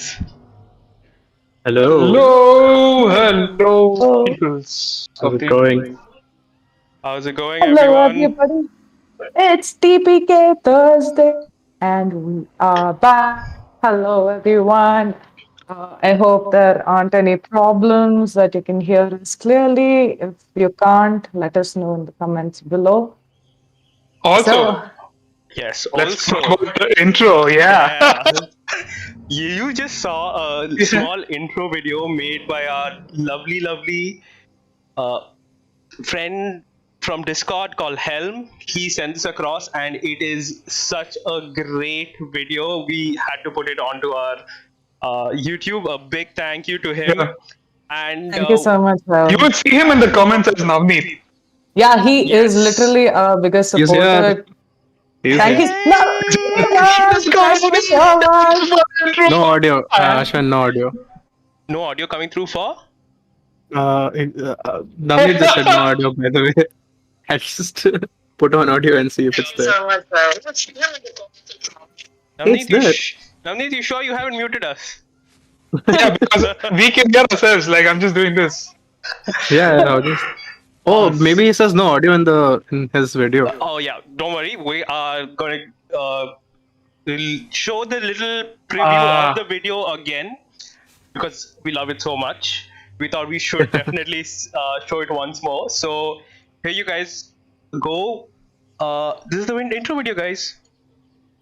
guys. Hello. Hello, peoples How's of it the going? How's it going, Hello, everyone? everybody. It's TPK Thursday, and we are back. Hello, everyone. I hope there aren't any problems, that you can hear us clearly. If you can't, let us know in the comments below. Also, So, Yes, let's talk also, about the intro. Yeah. yeah, you just saw a small intro video made by our lovely uh, friend from Discord called Helm. He sent this across, and it is such a great video. We had to put it onto our YouTube. A big thank you to him. Yeah. And thank you so much, You Val. will see him in the comments as Navneet. Yeah, he is yes, literally our biggest He's here. supporter. He's Thank here. you. No, Let's go, thank you so much. No audio. Ashwin, no audio. no audio coming through for. Navneet just said no audio, by the way. I just put on audio and see if it's there. It's Navneet, there. Navneet, you sure you haven't muted us? Yeah, because we can get ourselves. Like, I'm just doing this. Yeah, just. Oh, maybe he says no audio in his video. Oh yeah, don't worry. We are gonna show the little preview of the video again because we love it so much. We thought we should definitely show it once more. So here you guys go. This is the intro video, guys.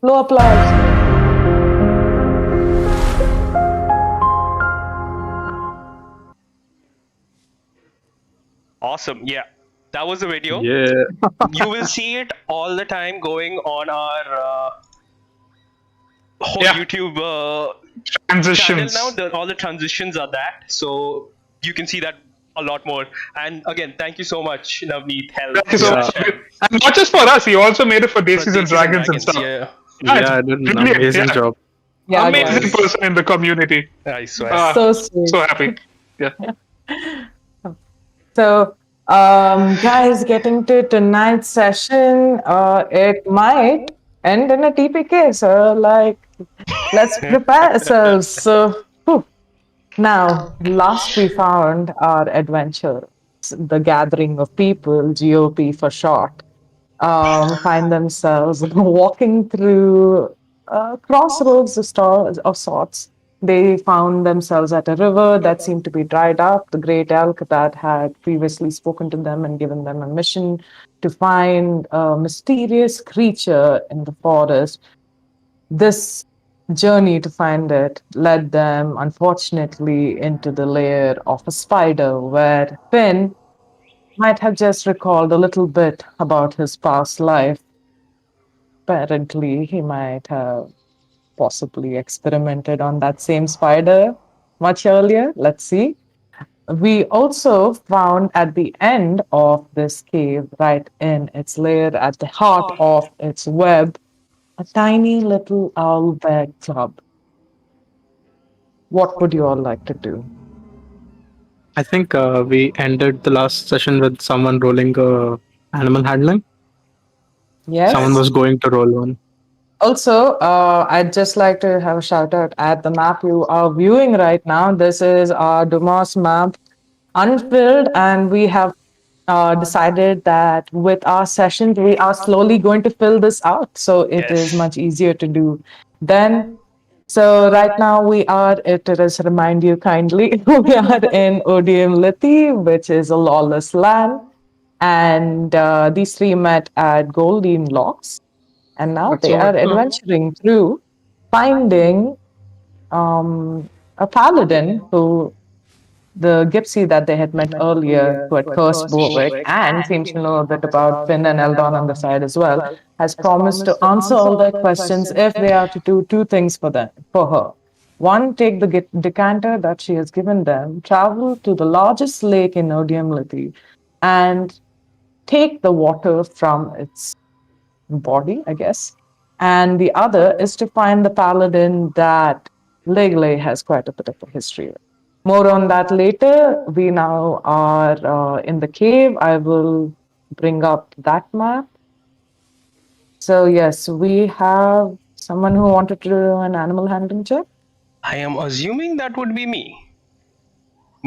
Low applause. Awesome. Yeah, that was the video. Yeah. You will see it all the time going on our whole Yeah. YouTube channel Transitions. now. All the transitions are that, so you can see that a lot more. And again, thank you so much, Navneet. Thank you so much. And not just for us, he also made it for Daisies and Dragons and stuff. Yeah, Yeah, I did an brilliant, amazing yeah. job. Yeah, Amazing guys. person in the community. I swear. So sweet. So happy. Yeah. So, guys, getting to tonight's session, it might end in a TPK. So, let's prepare ourselves. So, now, last we found our adventure, the gathering of people, GOP for short, find themselves walking through crossroads of sorts. They found themselves at a river that seemed to be dried up. The great elk that had previously spoken to them and given them a mission to find a mysterious creature in the forest. This journey to find it led them, unfortunately, into the lair of a spider, where Finn might have just recalled a little bit about his past life. Apparently, he might have possibly experimented on that same spider much earlier. Let's see. We also found at the end of this cave, right in its lair, at the heart of its web, a tiny little owlbear club. What would you all like to do? I think we ended the last session with someone rolling animal handling. Yes. Someone was going to roll one. Also, I'd just like to have a shout out at the map you are viewing right now. This is our Dumas map, unfilled, and we have decided that with our sessions, we are slowly going to fill this out. So it is Yes. much easier to do then. So right now we are, it is remind you kindly, we are in ODM Lithi, which is a lawless land. And these three met at Goldeen Locks. And now That's they are right. adventuring through finding a paladin who the gypsy that they had met earlier, who had cursed Borwick and seems to know a bit about Finn and Eldon on the side as well, has promised to answer all their questions if they are to do two things for her. One, take the decanter that she has given them, travel to the largest lake in Odium Lithi, and take the water from its body, I guess. And the other is to find the paladin that Legle has quite a bit of a history with. More on that later. We now are in the cave. I will bring up that map. So yes, we have someone who wanted to do an animal handling check. I am assuming that would be me.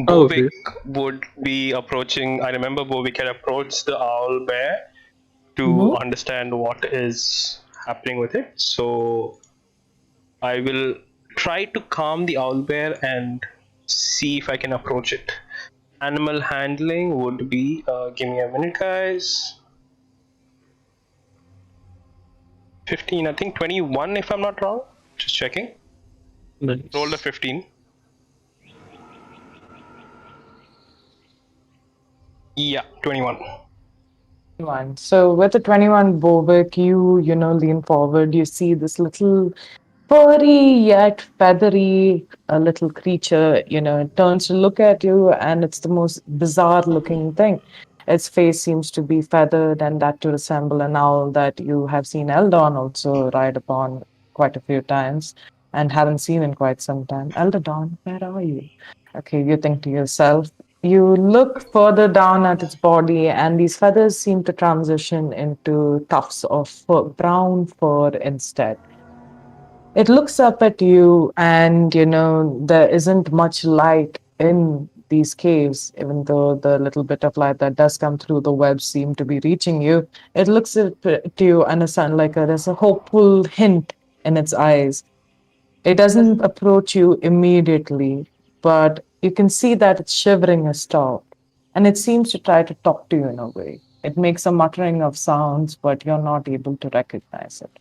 Probably. Bovik would be approaching. I remember Bovik had approached the owl bear to Mhm. understand what is happening with it. So I will try to calm the owl bear and see if I can approach it. Animal handling would be. Give me a minute, guys. 15, I think 21, if I'm not wrong. Just checking. Rolled a Nice. 15. Yeah, 21. 21. So with the 21 Bobik, you lean forward. You see this little furry yet feathery little creature. It turns to look at you, and it's the most bizarre looking thing. Its face seems to be feathered, and that to resemble an owl that you have seen Eldon also ride upon quite a few times and haven't seen in quite some time. Eldon, where are you? Okay, you think to yourself. You look further down at its body, and these feathers seem to transition into tufts of brown fur instead. It looks up at you, and there isn't much light in these caves, even though the little bit of light that does come through the web seem to be reaching you. It looks at you, and there's a hopeful hint in its eyes. It doesn't approach you immediately, but you can see that it's shivering a stop, and it seems to try to talk to you in a way. It makes a muttering of sounds, but you're not able to recognize it.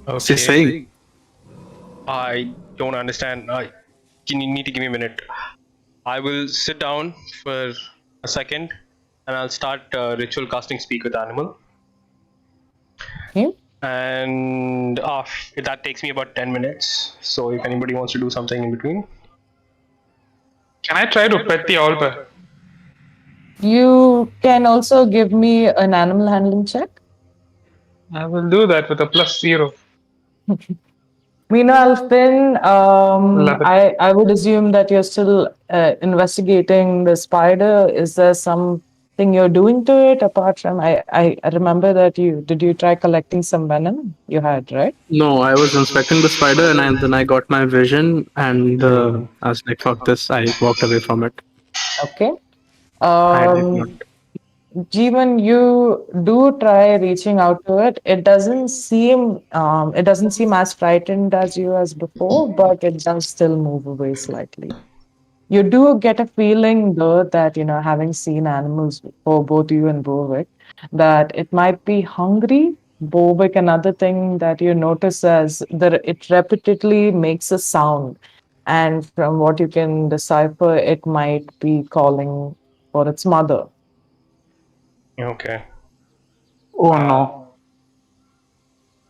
What's he Okay. saying? I don't understand. You need to give me a minute. I will sit down for a second and I'll start ritual casting speak with animal. Okay? And that takes me about 10 minutes. So if anybody wants to do something in between. Can I try to pet the owlbear? You can also give me an animal handling check. I will do that with a +0. Meanwhile, Finn, 11. I would assume that you're still investigating the spider. Is there something you're doing to it apart from? I remember that you try collecting some venom? You had, right? No, I was inspecting the spider, and then I got my vision, and I was like, "Fuck this!" I walked away from it. Okay. I did not. Um, Jeevan, you do try reaching out to it. It doesn't seem as frightened as you as before, but it does still move away slightly. You do get a feeling though that, having seen animals before, both you and Bovik, that it might be hungry. Bovik, another thing that you notice as that it repeatedly makes a sound. And from what you can decipher, it might be calling for its mother. Okay. Oh no.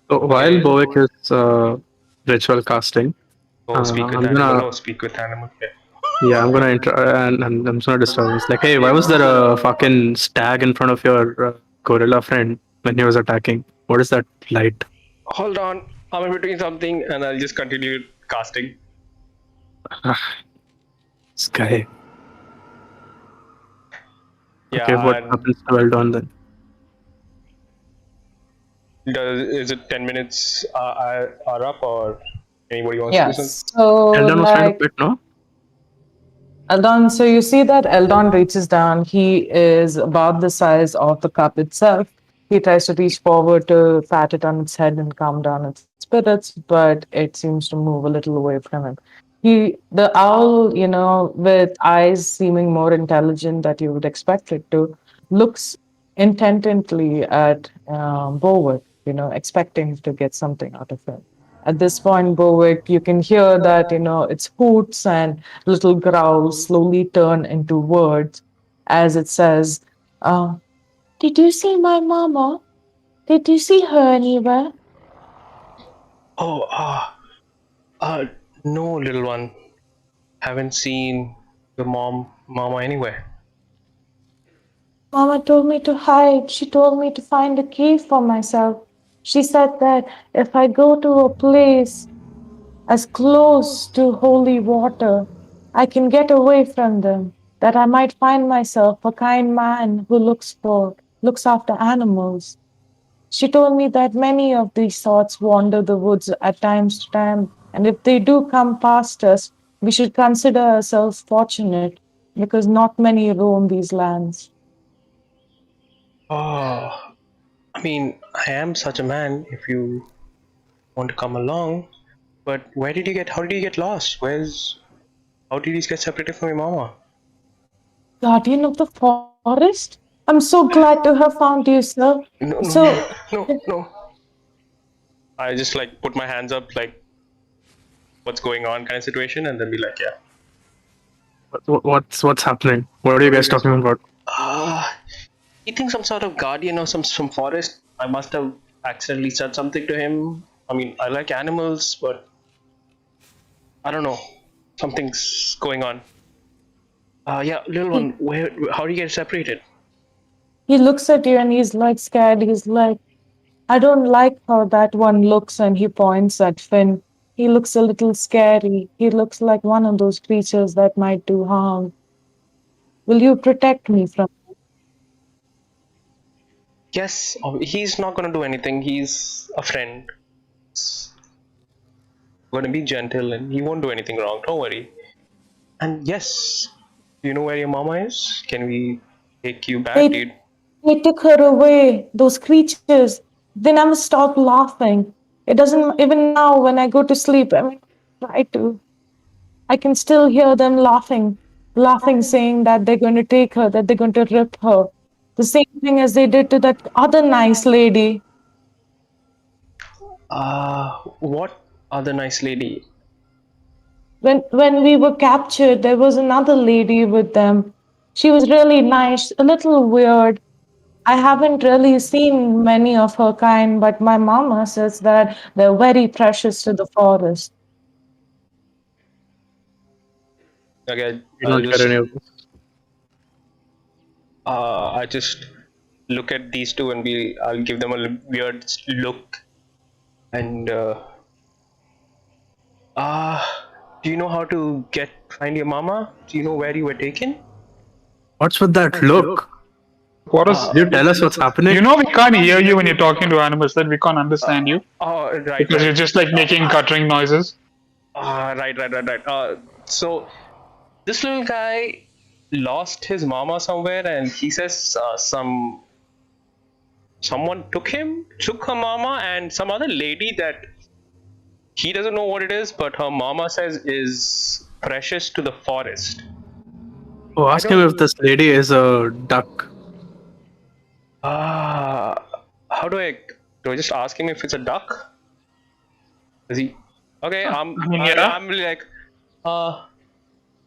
So while Okay. Bovik is ritual casting, Go speak with I'm animal. gonna Go speak with animal. Yeah. yeah, I'm gonna and I'm just gonna disturb. It's like, hey, why was there a fucking stag in front of your gorilla friend when he was attacking? What is that light? Hold on. I'm in between something and I'll just continue casting. This guy. Yeah. Okay, what And happens to Eldon then? is it 10 minutes are up or anybody wants to do something? Yes. So, Eldon was trying to like, quit, no? Eldon, so you see that Eldon reaches down. He is about the size of the cup itself. He tries to reach forward to pat it on its head and calm down its spirits, but it seems to move a little away from him. The owl, with eyes seeming more intelligent that you would expect it to, looks intently at Bowick, expecting to get something out of him. At this point, Bowick, you can hear that, its hoots and little growls slowly turn into words as it says, did you see my mama? Did you see her anywhere? Oh, uh, no, little one. Haven't seen your mama anywhere. Mama told me to hide. She told me to find a key for myself. She said that if I go to a place as close to holy water, I can get away from them, that I might find myself a kind man who looks after animals. She told me that many of these sorts wander the woods at times to time. And if they do come past us, we should consider ourselves fortunate because not many roam these lands. Oh, I mean, I am such a man if you want to come along. But how did you get lost? How did you get separated from your mama? Guardian of the forest? I'm so glad to have found you, sir. No, no, So, no, no, no. I just like put my hands up, like, what's going on kind of situation, and then be like, yeah. What's happening? What are you guys talking about? You think some sort of guardian or some forest? I must have accidentally said something to him. I mean, I like animals, but I don't know. Something's going on. Yeah, little one, how do you get separated? he looks at you and he's like scared. He's like, I don't like how that one looks, and he points at Finn. He looks a little scary. He looks like one of those creatures that might do harm. Will you protect me from him? Yes, he's not gonna do anything. He's a friend. He's gonna be gentle and he won't do anything wrong. Don't worry. And yes, do you know where your mama is? Can we take you back, They, dude? they took her away, those creatures. They never stop laughing. It doesn't, even now when I go to sleep, I mean, try to. I can still hear them laughing, saying that they're going to take her, that they're going to rip her. The same thing as they did to that other nice lady. What other nice lady? When we were captured, there was another lady with them. She was really nice, a little weird. I haven't really seen many of her kind, but my mama says that they're very precious to the forest. Okay, You don't get any of this. I just look at these two and I'll give them a weird look. And do you know how to find your mama? Do you know where you were taken? What's with that look? What is? Did you tell us what's happening? You know we can't hear you when you're talking to animals. That we can't understand you Oh, right, because you're right. just like making guttering noises. Right. So this little guy lost his mama somewhere, and he says someone took her mama, and some other lady that he doesn't know what it is, but her mama says is precious to the forest. Oh, ask him if this lady is a duck. How do I just ask him if it's a duck? Is he okay? Yeah. I'm like,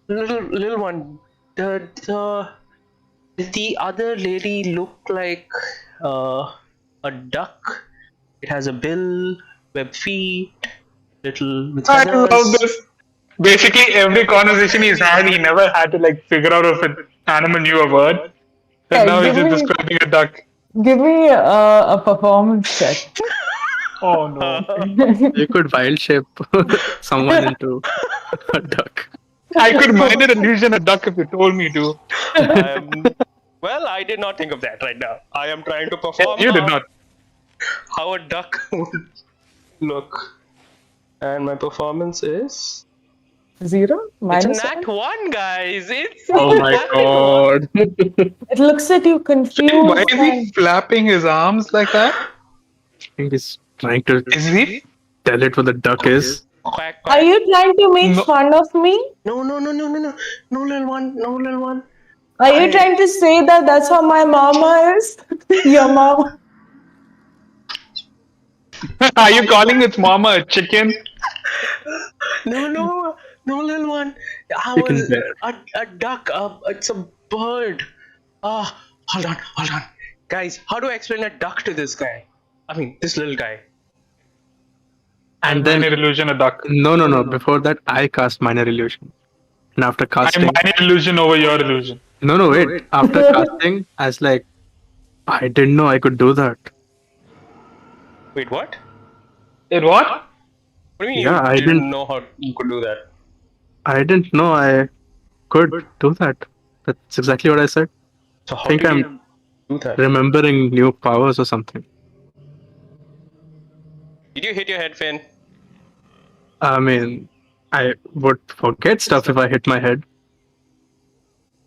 little one. The other lady looked like a duck. It has a bill, web feet, little with I feathers. love this. Basically, every conversation he's had, he never had to like figure out if an animal knew a word. And Hey, now he's give just me, describing a duck. give me a performance check. Oh no! You could wild shape someone into a duck. I could minor illusion a duck if you told me to. Well, I did not think of that right now. I am trying to perform You did not. how a duck would look. And my performance is... 0? It's Minus a nat 1, guys. It's Oh my god. It looks at you Why confused. is he flapping his arms like that? I think he's trying to Is he? tell it what the duck is. Quack, Are quack. you trying to make No. fun of me? No, little one. No, little one. Are you trying to say that that's how my mama is? Your mama? Are you calling its mama a chicken? No, little one. I Chicken was bear. a duck. It's a bird. Hold on. Guys, how do I explain a duck to this guy? I mean, this little guy. And then Minor illusion a duck. no. Before that, I cast minor illusion. And after I'm casting, minor illusion over your illusion. no, wait. After casting, I was like, I didn't know I could do that. Wait, what? It what? What do you mean Yeah, you I didn't didn't- know how you could do that? I didn't know I could do that. That's exactly what I said. So how I think did I'm you do that? remembering new powers or something. Did you hit your head, Finn? I mean, I would forget stuff if I hit my head.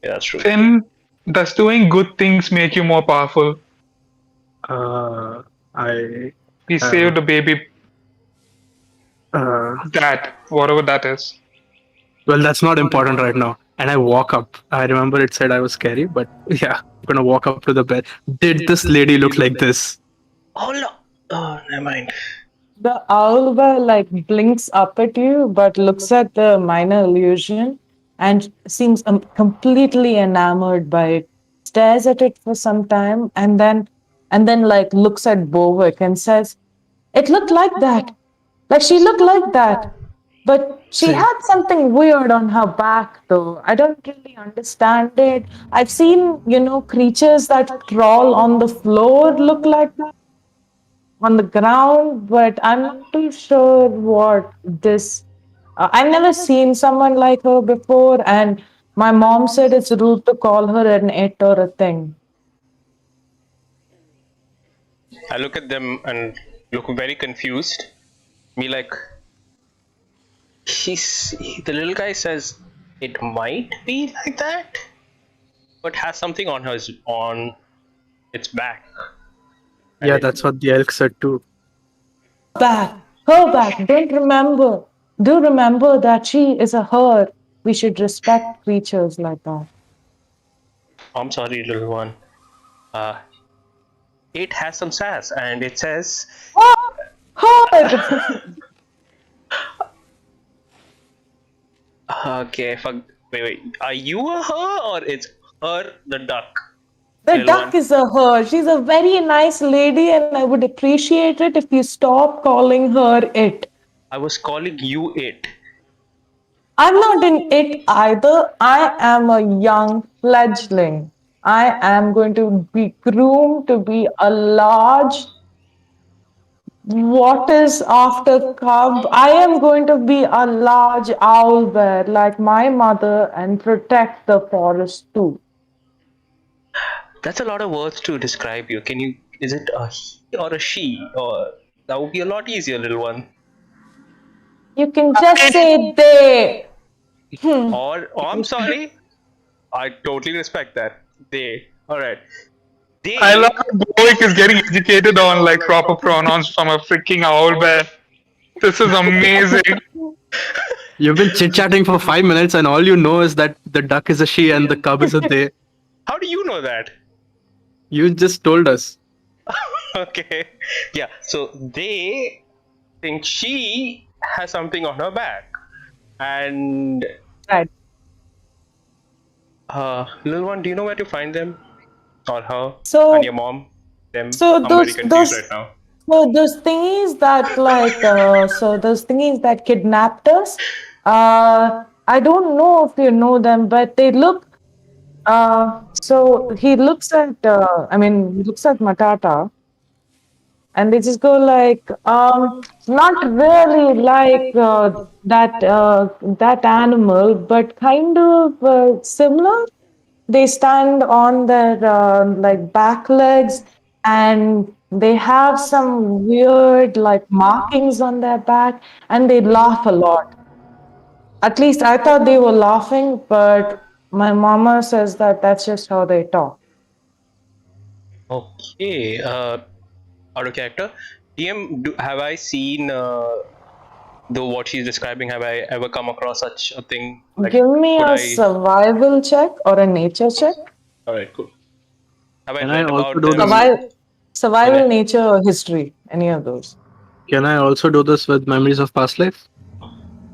Yeah, that's true. Then does doing good things make you more powerful? Uh, I He have. saved a baby, Uh, that whatever that is. well, that's not important right now. And I walk up. I remember it said I was scary, but yeah, I'm gonna walk up to the bed. Did this lady look like this? Oh no. Oh, never mind. The owlbear like blinks up at you, but looks at the minor illusion and seems completely enamored by it. Stares at it for some time, and then like looks at Bovick and says, "It looked like that. Like she looked like that." But she See, had something weird on her back, though. I don't really understand it. I've seen, creatures that crawl on the floor look like that on the ground, but I'm not too sure what this. I've never seen someone like her before, and my mom said it's rude to call her an it or a thing. I look at them and look very confused. Me like, the little guy says it might be like that, but has something on its back. yeah, that's what the elk said too. Her back. Don't remember. Do remember that she is a her. We should respect creatures like that. I'm sorry, little one. Uh, it has some sass, and it says, Oh, her! "Okay, fuck. Wait. Are you a her or it's her, the duck?" The Little duck one. is a her. She's a very nice lady, and I would appreciate it if you stop calling her it. I was calling you it. I'm not in it either. I am a young fledgling. I am going to be groomed to be a large, what is after cub? I am going to be a large owl bear like my mother and protect the forest too. That's a lot of words to describe you. Can you? Is it a he or a she? Or that would be a lot easier, little one. You can just say they. Or I'm sorry. I totally respect that. They. All right. I love They. that Boik is getting educated on like proper pronouns from a freaking owl bear. This is amazing. You've been chit chatting for 5 minutes, and all you know is that the duck is a she and the cub is a they. How do you know that? You just told us. Okay. Yeah. So they think she has something on her back, and Right. little one, do you know where to find them? Or her? So, And your mom? Them? so I'm very those confused those right now. so those thingies that those thingies that kidnapped us. I don't know if you know them, but they look. So he looks at. He looks at Matata, and they just go like, not really like that animal, but kind of similar. They stand on their like back legs, and they have some weird like markings on their back, and they laugh a lot. At least I thought they were laughing, but my mama says that that's just how they talk. Okay. Out of character. DM, have I seen though what she's describing? Have I ever come across such a thing? Like, Give me could a I? survival check or a nature check. All right, cool. Have I Can I read also about do them? this? Survival, Yeah. nature, or history. Any of those. Can I also do this with memories of past life?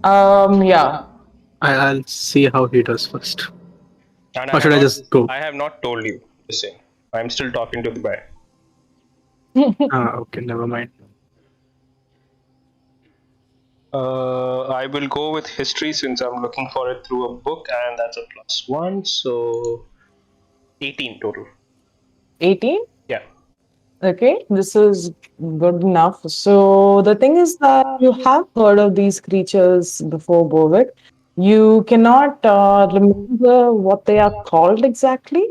Yeah. I'll see how he does first. And Or should I just go? I have not told you. Just saying. I'm still talking to the guy. Okay, never mind. I will go with history since I'm looking for it through a book, and that's a +1, so 18 total. 18? Yeah. Okay, this is good enough. So the thing is that you have heard of these creatures before, Bovik. You cannot remember what they are called exactly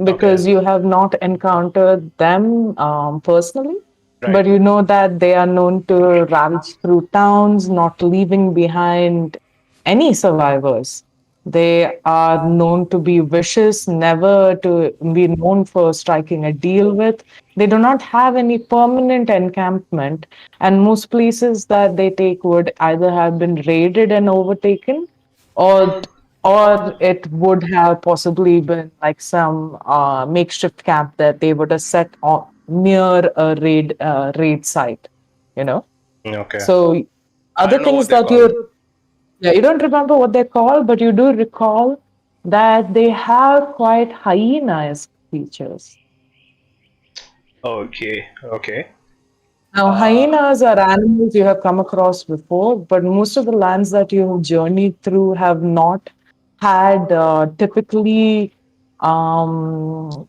because you have not encountered them personally. But you know that they are known to ravage through towns, not leaving behind any survivors. They are known to be vicious, never to be known for striking a deal with. They do not have any permanent encampment, and most places that they take would either have been raided and overtaken, or it would have possibly been like some makeshift camp that they would have set on near a raid site, you know. Okay. So I other don't know what things they're that called. you don't remember what they're called, but you do recall that they have quite hyena-esque features. Okay. Okay. Now, hyenas are animals you have come across before, but most of the lands that you have journeyed through have not had typically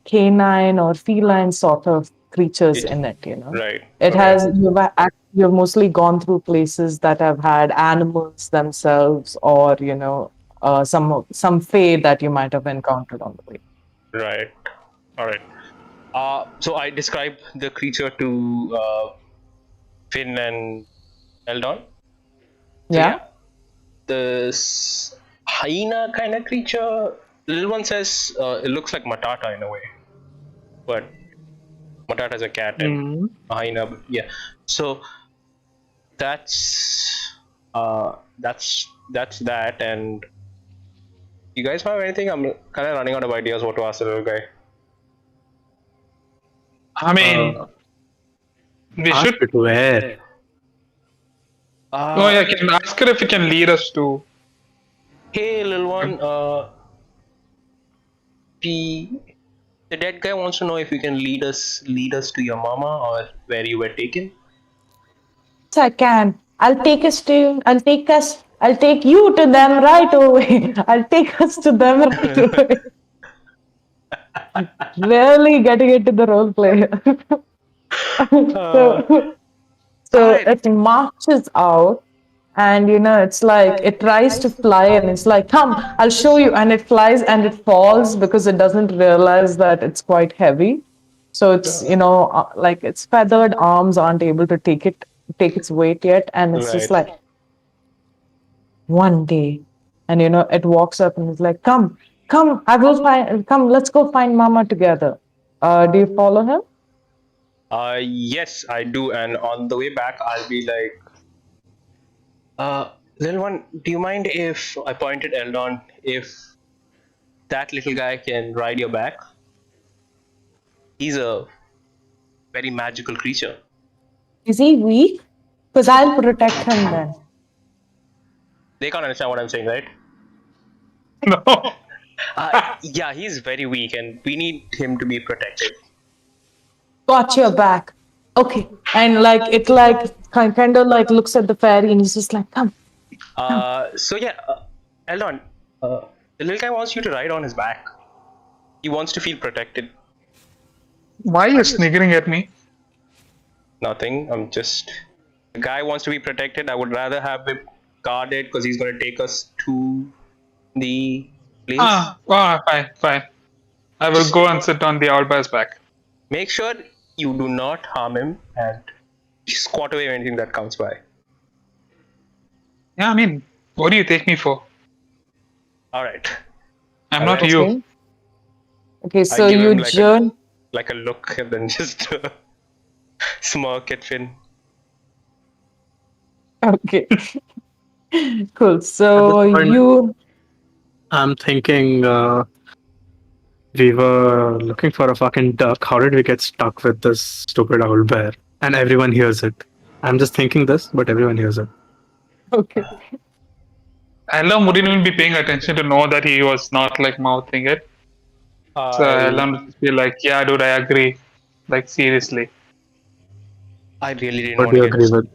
canine or feline sort of creatures in it. You know, Right. it Okay. has you've mostly gone through places that have had animals themselves, or some fae that you might have encountered on the way. Right. All right. So I described the creature to Finn and Eldon. So Yeah. yeah, this hyena kind of creature. Little one says it looks like Matata in a way, but Matata is a cat and a hyena. Yeah. So that's that. And you guys have anything? I'm kind of running out of ideas what to ask the little guy. I mean, we Ask should. it where. Oh yeah, can ask her if he can lead us to. Hey, little one. The dead guy wants to know if you can lead us to your mama or where you were taken. Yes, I can. I'll take you to them right away. I'll take us to them right away. Really getting into the role play. so Alright. it marches out, and it's like it tries to fly, and it's like, come, I'll show you, and it flies and it falls because it doesn't realize that it's quite heavy. So it's like its feathered arms aren't able to take its weight yet, and it's just Right. like one day, and it walks up and it's like, come, come, let's go find mama together. Do you follow him? Yes, I do. And on the way back, I'll be like, little one, do you mind if I pointed Eldon if that little guy can ride your back? He's a very magical creature. Is he weak? Because I'll protect him then. They can't understand what I'm saying, right? No. Yeah, he's very weak, and we need him to be protected. Got your back. Okay. And like it kind of like looks at the fairy and he's just like, come. So yeah, Eldon, the little guy wants you to ride on his back. He wants to feel protected. Why are you sniggering at me? Nothing. I'm just. The guy wants to be protected. I would rather have him guarded because he's going to take us to the place. Fine. I will go and sit on the owlbear's back. Make sure you do not harm him and squat away anything that comes by. Yeah, I mean, what do you take me for? All right. I'm not you. Okay, so give you him journey. Like a look and then just smirk at Finn. Okay. Cool. So At this point- you. I'm thinking we were looking for a fucking duck. How did we get stuck with this stupid owl bear? And everyone hears it. I'm just thinking this, but everyone hears it. Okay. Elam wouldn't even be paying attention to know that he was not like mouthing it. So Elam would just be like, yeah, dude, I agree. Like, seriously. I really didn't What want do you to agree get with?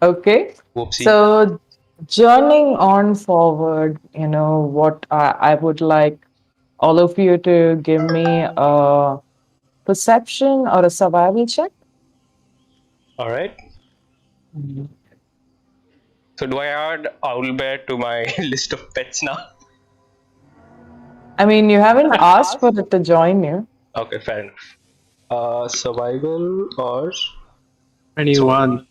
Okay. whoopsie. So journeying on forward, what I would like all of you to give me a perception or a survival check. All right. So do I add owlbear to my list of pets now? I mean, you haven't asked for it to join you. Okay, fair enough. Survival or 21.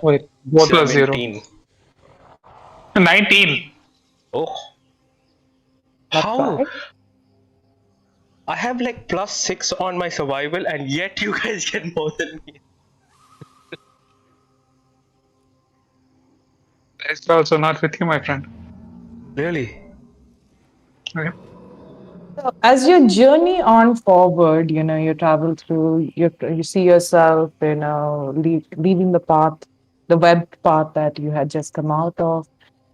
Wait, what was 0? 17. 19. Oh, Not how? bad. I have like +6 on my survival, and yet you guys get more than me. It's also not with you, my friend. Really? Okay. So as you journey on forward, you travel through, you see yourself, leaving the path, the webbed path that you had just come out of.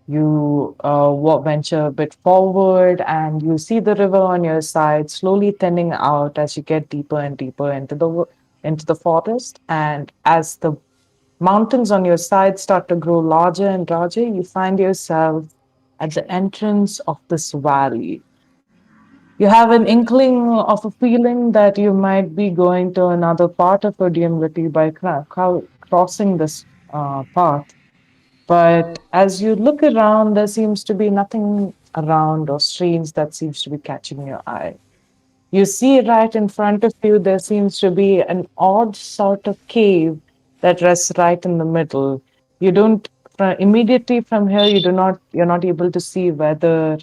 You venture a bit forward, and you see the river on your side slowly thinning out as you get deeper and deeper into the forest. And as the mountains on your side start to grow larger and larger, you find yourself at the entrance of this valley. You have an inkling of a feeling that you might be going to another part of Odiumlity by crossing this path. But as you look around, there seems to be nothing around or strange that seems to be catching your eye. You see right in front of you, there seems to be an odd sort of cave that rests right in the middle. You don't immediately from here, you're not able to see whether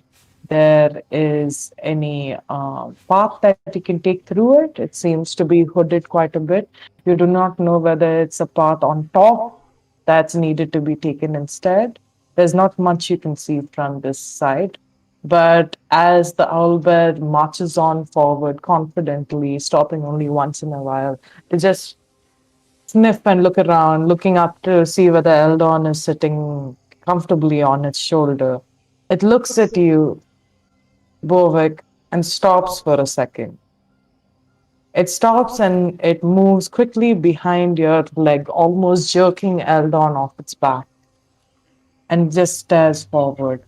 there is any path that you can take through it. It seems to be hooded quite a bit. You do not know whether it's a path on top that's needed to be taken instead. There's not much you can see from this side. But as the owlbear marches on forward confidently, stopping only once in a while to just sniff and look around, looking up to see whether Eldon is sitting comfortably on its shoulder, it looks at you, Bovik, and stops for a second. It stops and it moves quickly behind your leg, almost jerking Eldon off its back, and just stares forward.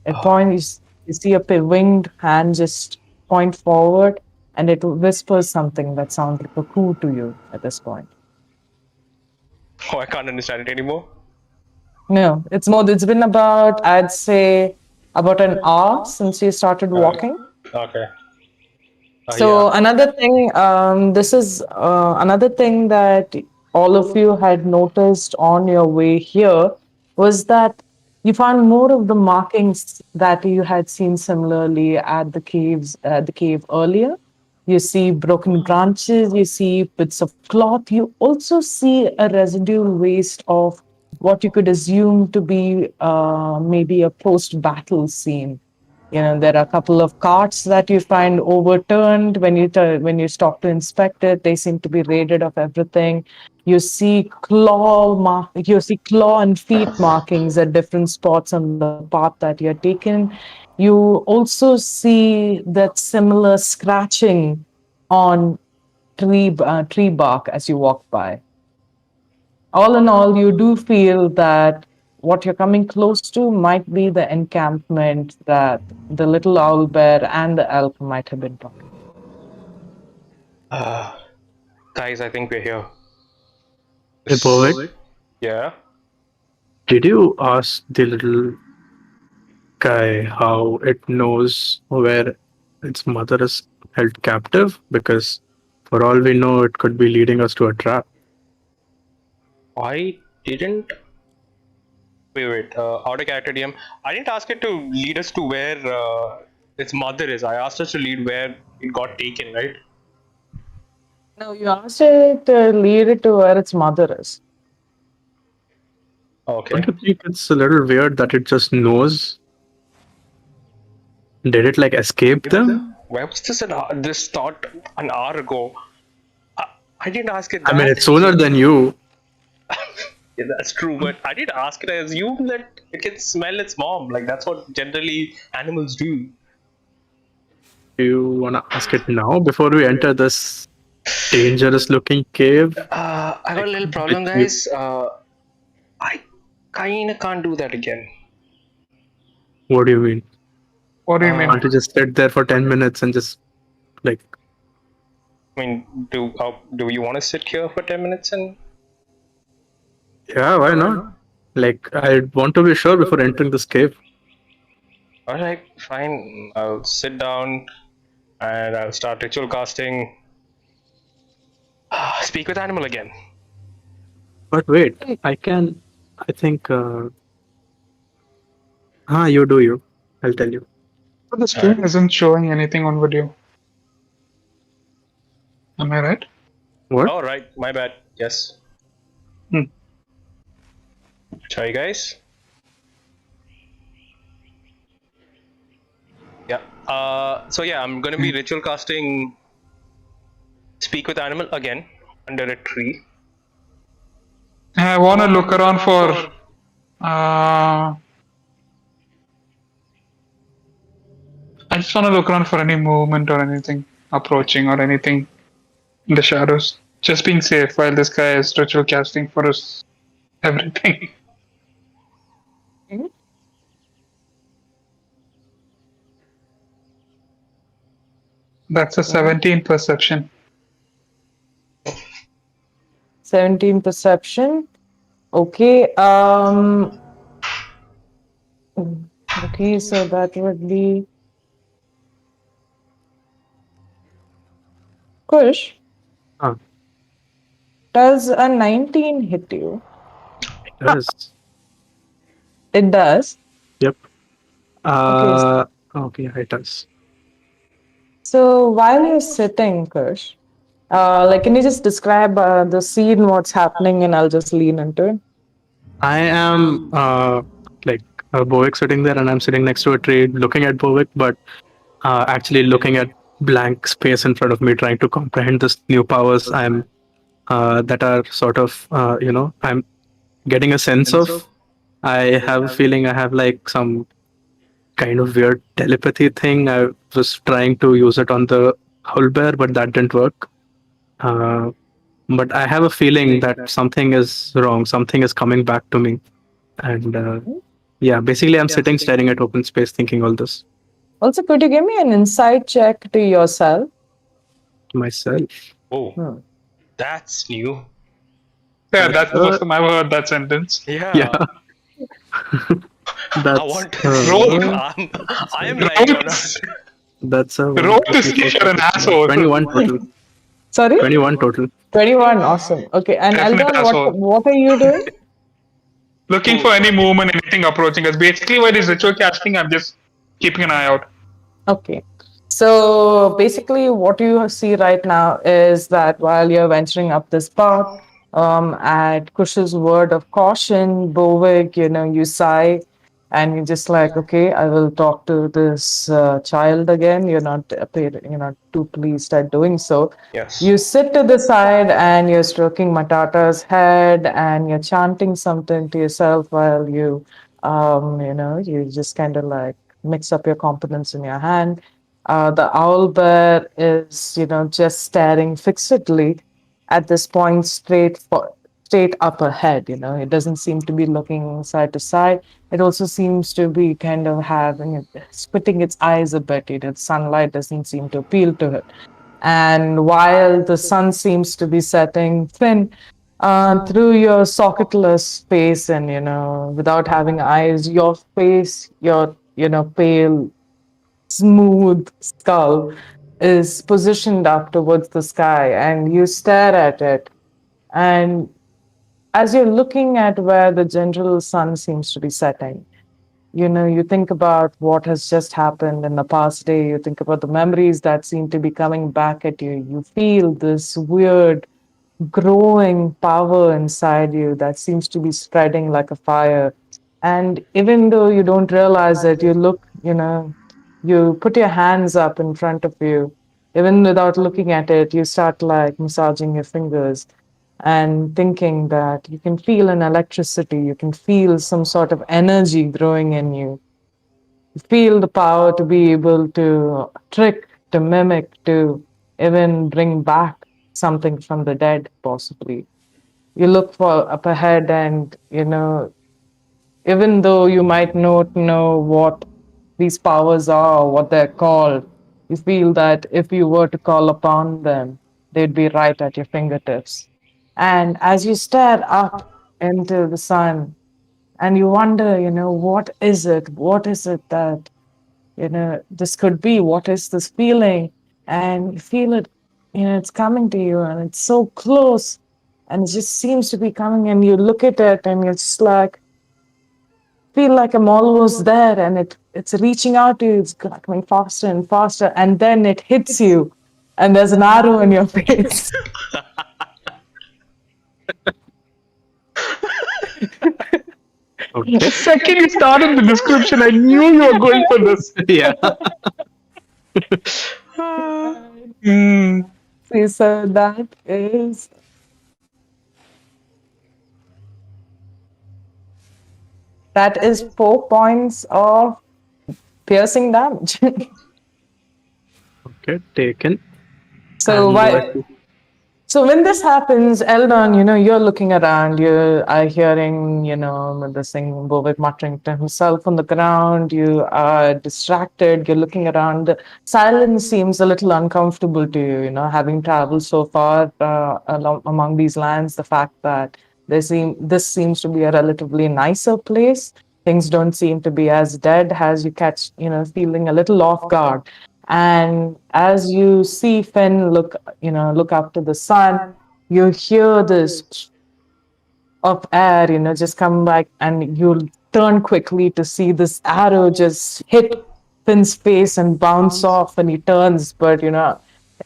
It points, you see a winged hand just point forward, and it whispers something that sounds like a coo to you at this point. Oh, I can't understand it anymore. No, it's been about, I'd say, about an hour since you started walking. Okay. So another thing, this is another thing that all of you had noticed on your way here was that you found more of the markings that you had seen similarly at the cave earlier. You see broken branches, you see bits of cloth, you also see a residual waste of what you could assume to be maybe a post-battle scene. There are a couple of carts that you find overturned when you stop to inspect it. They seem to be raided of everything. You see claw and feet markings at different spots on the path that you're taken. You also see that similar scratching on tree bark as you walk by. All in all, you do feel that what you're coming close to might be the encampment that the little owl bear and the elk might have been talking. Guys, I think we're here. Hey, Bovik, Yeah. did you ask the little guy how it knows where its mother is held captive? Because for all we know, it could be leading us to a trap. I didn't. Wait. Out of character DM. I didn't ask it to lead us to where its mother is. I asked us to lead where it got taken, right? No, you asked it to lead it to where its mother is. Okay. Don't you think it's a little weird that it just knows? Did it like escape them? Where was this thought an hour ago? I didn't ask it I mean, that. it's sooner than you. Yeah, that's true, but I did ask it. I assume that it can smell its mom. Like that's what generally animals do. Do you want to ask it now before we enter this dangerous looking cave? I got a little problem, guys. I kinda can't do that again. What do you mean? What do you mean? Can't you just sit there for 10 minutes and just like, I mean, do you want to sit here for 10 minutes and? yeah, why not? Like, I want to be sure before entering this cave. Alright, fine. I'll sit down and I'll start ritual casting. Speak with animal again. But wait, I think. You do you. I'll tell you. But the screen isn't showing anything on video. Am I right? What? Oh, right. My bad. Yes. Hmm. Sorry, guys. Yeah. So yeah, I'm gonna be ritual casting Speak with Animal again under a tree. I want to look around for. I just want to look around for any movement or anything approaching or anything in the shadows. Just being safe while this guy is ritual casting for us everything. That's a 17 perception. 17 perception. Okay. Okay, so that would be Kush. Ah, Does a 19 hit you? it does. It does. Yep. Okay. Okay, it does. So while you're sitting, Kush, can you just describe the scene, what's happening, and I'll just lean into it? I am like Bovik sitting there, and I'm sitting next to a tree, looking at Bovik, but actually looking at blank space in front of me, trying to comprehend this new powers I'm that are sort of I'm getting a sense of. I have a feeling I have like some kind of weird telepathy thing. I was trying to use it on the owlbear, but that didn't work. Uh, but I have a feeling that something is wrong. Something is coming back to me, and yeah, basically, I'm sitting staring at open space, thinking all this Also, could you give me an insight check to yourself? to myself. Oh, that's new. Yeah, that's the first time I've heard that sentence. Yeah. Yeah, I that's want. Roll. I am lying or not. that's a Roll to see if you're an asshole. 21 total. Sorry? 21 total. 21. Awesome. Okay. And Definite Eldon, asshole. what are you doing? Looking for any movement, anything approaching us. Basically, while he's ritual casting, I'm just keeping an eye out. Okay. So basically, what you see right now is that while you're venturing up this path, at Kush's word of caution, Bovik, you sigh and you're just like, okay, I will talk to this child again. You're not too pleased at doing so. Yes. You sit to the side and you're stroking Matata's head and you're chanting something to yourself while you just kind of like mix up your components in your hand. The owl bear is, just staring fixedly at this point straight up ahead. It doesn't seem to be looking side to side. It also seems to be kind of squinting its eyes a bit. The sunlight doesn't seem to appeal to it. And while the sun seems to be setting thin, through your socketless face and without having eyes, your face, your pale smooth skull is positioned up towards the sky, and you stare at it. And as you're looking at where the general sun seems to be setting, you think about what has just happened in the past day. You think about the memories that seem to be coming back at you. You feel this weird growing power inside you that seems to be spreading like a fire. And even though you don't realize it, you put your hands up in front of you. Even without looking at it, you start like massaging your fingers and thinking that you can feel an electricity, you can feel some sort of energy growing in you. You feel the power to be able to trick, to mimic, to even bring back something from the dead, possibly. You look for up ahead, and even though you might not know what these powers are or what they're called, you feel that if you were to call upon them, they'd be right at your fingertips. And as you stare up into the sun and you wonder, what is it? What is it that this could be. What is this feeling? And you feel it, it's coming to you and it's so close and it just seems to be coming and you look at it and you're just like, feel like I'm almost there and it's reaching out to you, it's coming faster and faster, and then it hits you and there's an arrow in your face. Okay. The second you started the description, I knew you were going for this. Yeah. Mm. See, so that is 4 points of piercing damage. Okay, taken. So And why? So when this happens, Eldon, you're looking around, you are hearing, this thing, Bovik muttering to himself on the ground, you are distracted, you're looking around. The silence seems a little uncomfortable to you, having traveled so far among these lands, the fact that this seems to be a relatively nicer place. Things don't seem to be as dead as you catch, feeling a little off guard. And as you see Finn look up to the sun, you hear this of air, just come back, and you'll turn quickly to see this arrow just hit Finn's face and bounce off, and he turns. But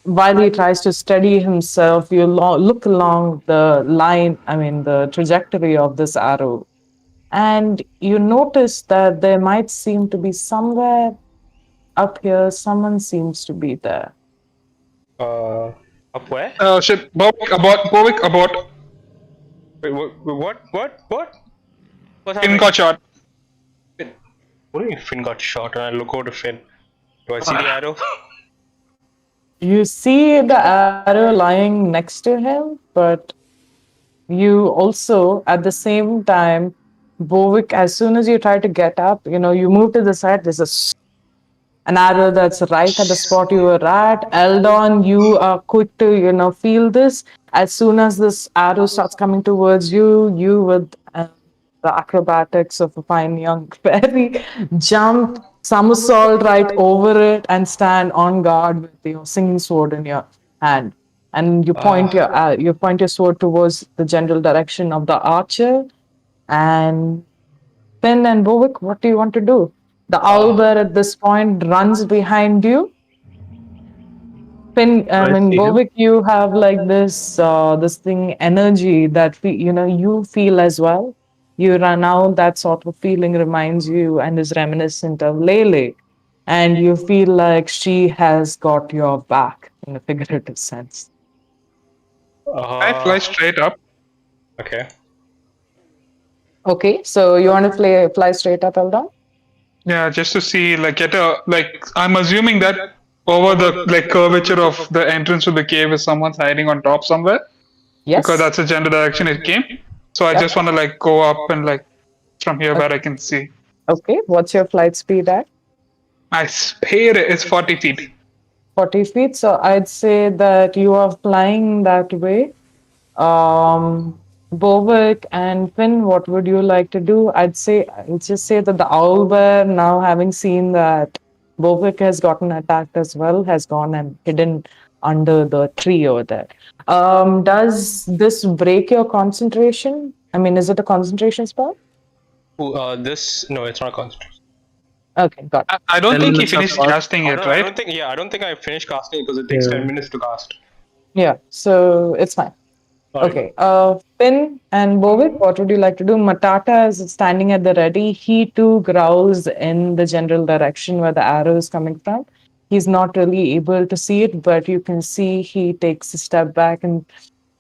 while he tries to steady himself, you look along the line, I mean, the trajectory of this arrow, and you notice that there might seem to be somewhere up here, someone seems to be there. Up where? Shit, Bovik, abort. Wait, what? What's Finn happening? got shot. Finn. What do you mean Finn got shot? And I look over to Finn. Do I see the arrow? You see the arrow lying next to him, but you also, at the same time, Bovik, as soon as you try to get up, you move to the side, there's an arrow that's right at the spot you were at. Eldon, you are quick to, feel this. As soon as this arrow starts coming towards you, you with the acrobatics of a fine young fairy, jump, somersault right over it, and stand on guard with your singing sword in your hand. And you point your sword towards the general direction of the archer. And Finn and Bovik, what do you want to do? The owlbear at this point runs behind you. Finn, I I mean, see him. Bovik, you have like this thing energy that you feel as well. You run out. That sort of feeling reminds you and is reminiscent of Lele, and you feel like she has got your back in a figurative sense. I fly straight up. Okay. Okay, so you want to fly straight up, Eldon? Yeah, just to see, I'm assuming that over the curvature of the entrance to the cave is someone's hiding on top somewhere, Yes. because that's the general direction it came. So I Yep. just want to go up and from here where I can see. Okay, what's your flight speed at? My speed is 40 feet. 40 feet. So I'd say that you are flying that way. Bovik and Finn, what would you like to do? I'd just say that the owlbear, now having seen that Bovik has gotten attacked as well, has gone and hidden under the tree over there. Does this break your concentration? I mean, is it a concentration spell? This no, it's not concentration. Okay, got it. I don't Then think he it's a finished fast- casting it, I right? don't think I finished casting because it takes Yeah. 10 minutes to cast. Yeah, so it's fine. Alright. Okay. Finn and Bovik, what would you like to do? Matata is standing at the ready. He too growls in the general direction where the arrow is coming from. He's not really able to see it, but you can see he takes a step back and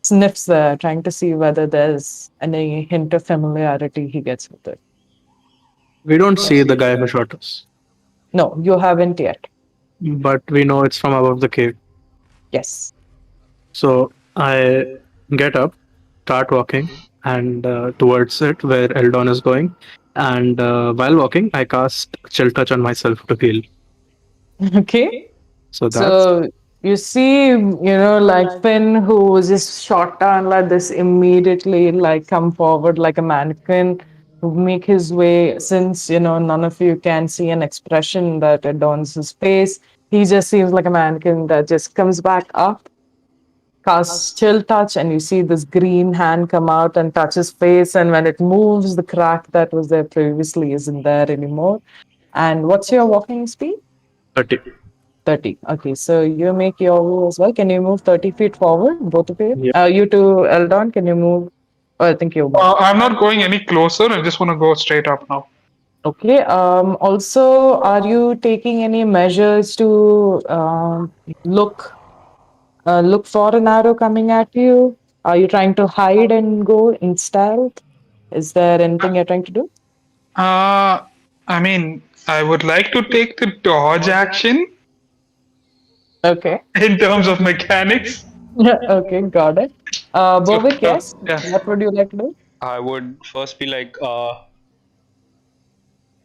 sniffs there, trying to see whether there's any hint of familiarity he gets with it. We don't see the guy who shot us, No, you haven't yet. but we know it's from above the cave. Yes. So I get up, start walking, and towards it where Eldon is going. And while walking, I cast Chill Touch on myself to heal. Okay. So that's So you see, like Finn, who was just shot down like this, immediately like come forward like a mannequin make his way, since none of you can see an expression that adorns his face. He just seems like a mannequin that just comes back up, casts chill touch, and you see this green hand come out and touch his face, and when it moves, the crack that was there previously isn't there anymore. And what's your walking speed? 30. 30. Okay, so you make your move as well. Can you move 30 feet forward, both of you? Yeah. You two, Eldon, can you move? Oh, I think you. I'm not going any closer. I just want to go straight up now. Okay. Also, are you taking any measures to look for an arrow coming at you? Are you trying to hide and go in stealth? Is there anything you're trying to do? I mean, I would like to take the dodge action Okay. in terms of mechanics. Okay, got it. Bovik, yes. Yeah. What would you like to do? I would first be like,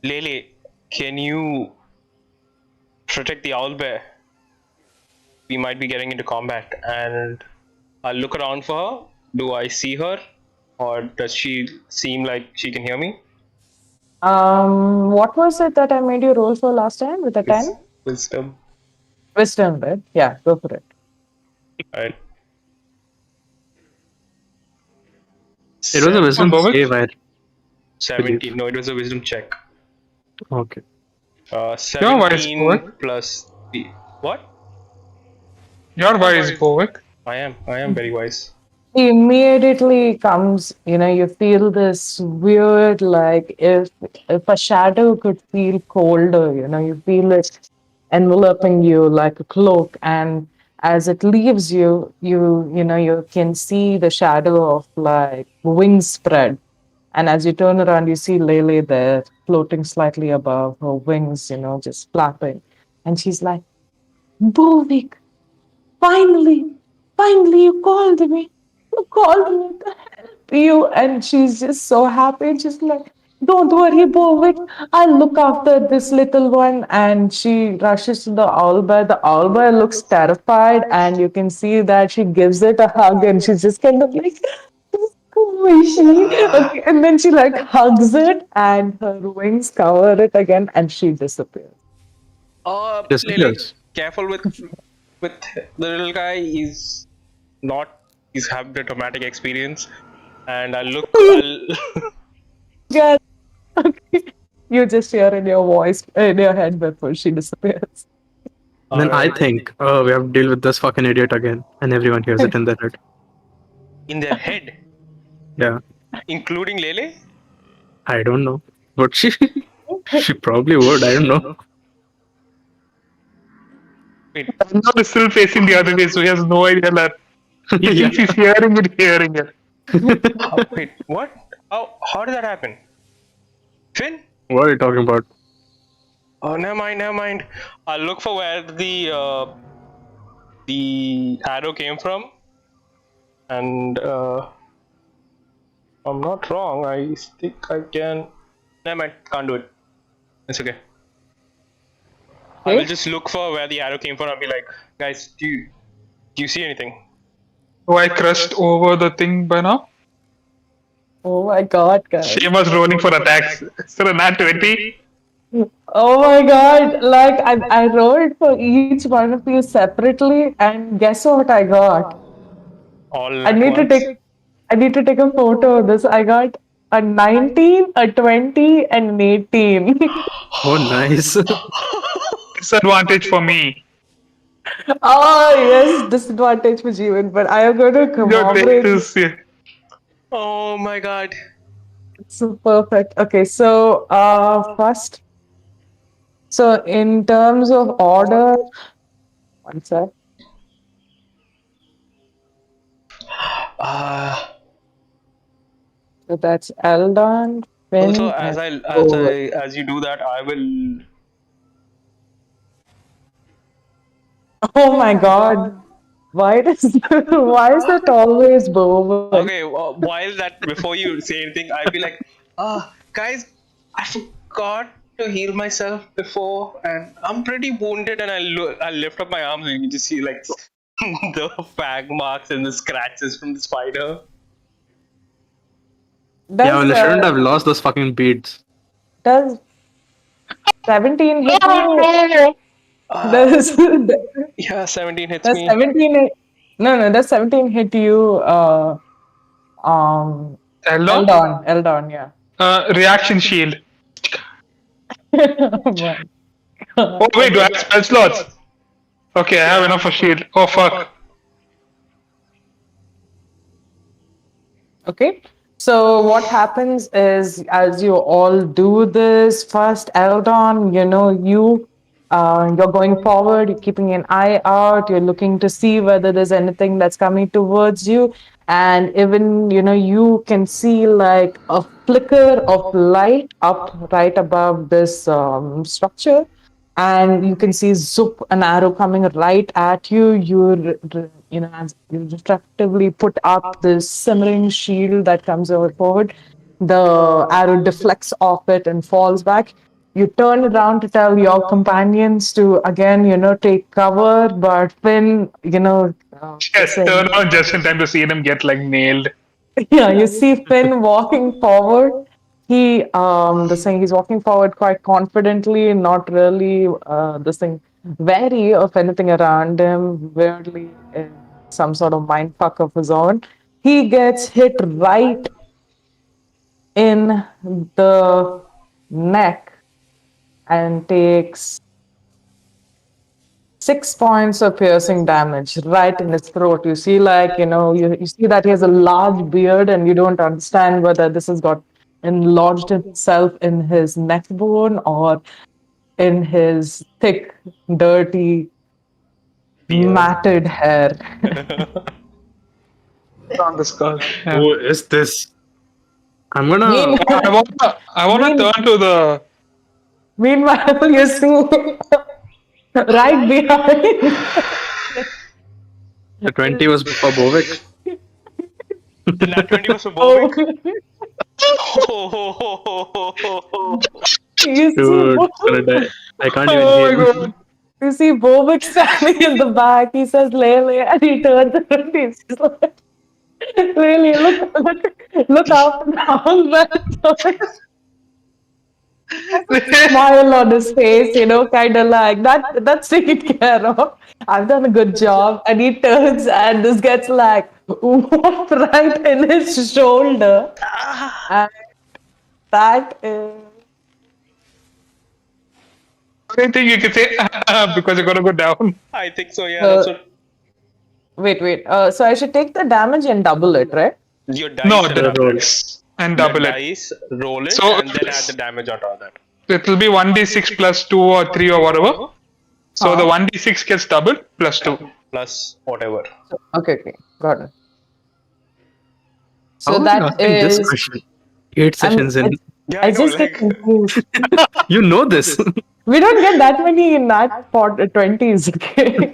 Lele, can you protect the owlbear? We might be getting into combat, and I'll look around for her. Do I see her, or does she seem like she can hear me? What was it that I made you roll for last time with a 10? Wisdom. Wisdom, right? Yeah, go for it. Alright. It was a wisdom Bovik? save, I 17. No, it was a wisdom check. Okay. 17 plus the what? You're wise, Bovik. I am very wise. He immediately comes, you feel this weird, like if a shadow could feel colder, you feel it enveloping you like a cloak, and as it leaves you, you can see the shadow of like wings spread. And as you turn around, you see Lele there floating slightly above her wings, just flapping. And she's like, Bovik, finally, you called me. You called me to help you. And she's just so happy. Just like, don't worry, Bovik. I'll look after this little one. And she rushes to the owlbear. The owlbear looks terrified, and you can see that she gives it a hug, and she's just kind of like, squishy. Okay, and then she like hugs it, and her wings cover it again, and she disappears. Lele, Disappears. careful with the little guy. He's having a traumatic experience, and I'll Yeah. Okay. You just hear in your voice, in your head before she disappears. Then I think, oh, we have to deal with this fucking idiot again. And everyone hears it in their head. in their head, Yeah. including Lele. I don't know. But she probably would. I don't know. Wait, Not is still facing the other way, so he has no idea that he Yeah. thinks he's hearing it. wait, what? How did that happen? Finn? What are you talking about? Oh, never mind. I'll look for where the arrow came from, and I'm not wrong. I think I can. Never mind, can't do it. It's okay. I will just look for where the arrow came from. I'll be like, guys, do you see anything? So I crushed over the thing by now. Oh my god, guys. Shema's rolling for attacks. So a nat 20. Oh my god. Like I rolled for each one of you separately, and guess what I got? All I at need to once? take a photo of this. I got a 19, a 20, and an 18. Oh, nice. Disadvantage for me. Oh yes, disadvantage for Jeevan, but I am going to Your commemorate. dex is Oh my god. So perfect. Okay, so first, so in terms of order, one sec. So that's Eldon, Finn, Also, and as you do that, I will. oh my god, why is that always Bowen? Okay, while that, before you say anything, I'll be like, guys, I forgot to heal myself before, and I'm pretty wounded, and I'll lift up my arms, and you can just see like the fag marks and the scratches from the spider. Yeah, well, Does I shouldn't have lost those fucking beads. does 17 hit you? Uh, Does yeah, 17 hits does me. 17 hit, no, does 17 hit you? Um, Eldon? Eldon, yeah. Reaction shield. Oh my Oh God. wait, do I have spell slots? Okay, I have enough for shield. Oh fuck. Okay. So what happens is, as you all do this, first Eldon, you're going forward, you're keeping an eye out, you're looking to see whether there's anything that's coming towards you, and even you can see like a flicker of light up right above this structure, and you can see zoop an arrow coming right at you. As you reflectively put up this simmering shield that comes over forward, the arrow deflects off it and falls back. You turn around to tell your companions to again take cover, but Finn Yes, turn saying, on just in time to see them get like nailed. yeah, you see Finn walking forward. He's walking forward quite confidently, not really wary of anything around him, weirdly in some sort of mind fuck of his own. He gets hit right in the neck and takes 6 points of piercing damage right in his throat. You see, you see that he has a large beard, and you don't understand whether this has got enlarged itself in his neck bone or in his thick, dirty, Beard. matted hair. On the skull. Yeah. Who is this? I'm gonna. I wanna turn to the Meanwhile, you see right behind. The 20 was for Bovik. The nat 20 was for Bovik. Oh, You see, Dude, gonna die. I can't even Oh my hear. god. you see Bobik standing in the back. He says, Lele, and he turns around. He's just like, Lele, look after the house. Smile on his face, kind of like that's taken care of. I've done a good job. And he turns, and this gets like whooped right in his shoulder. And that is. I think you can say because you're gonna go down. I think so, yeah. That's what Wait. So I should take the damage and double it, right? your dice No, and the double it. dice and double it. Dice, roll it, So- and then add the damage on top of that. It will be 1d6 plus 2 or 3 or whatever. So the 1d6 gets doubled plus 2. Plus whatever. Okay, got it. How So are you that asking this is. question? 8 sessions in. Yeah, I know, just get like, confused. You know this. We don't get that many in that 20s, okay?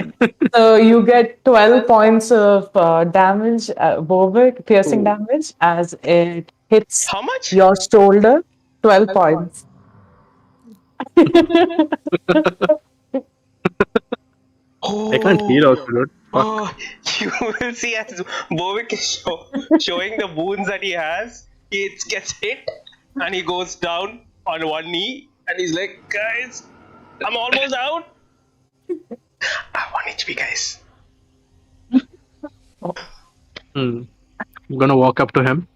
So you get 12 points of damage, Bovik, piercing damage, as it hits how much? your shoulder. 12 points. I can't hear also, dude. Fuck. Oh, you will see as Bovik is showing the wounds that he has. He gets hit and he goes down on one knee and he's like, guys, I'm almost out. I have 1 HP, guys. I'm gonna walk up to him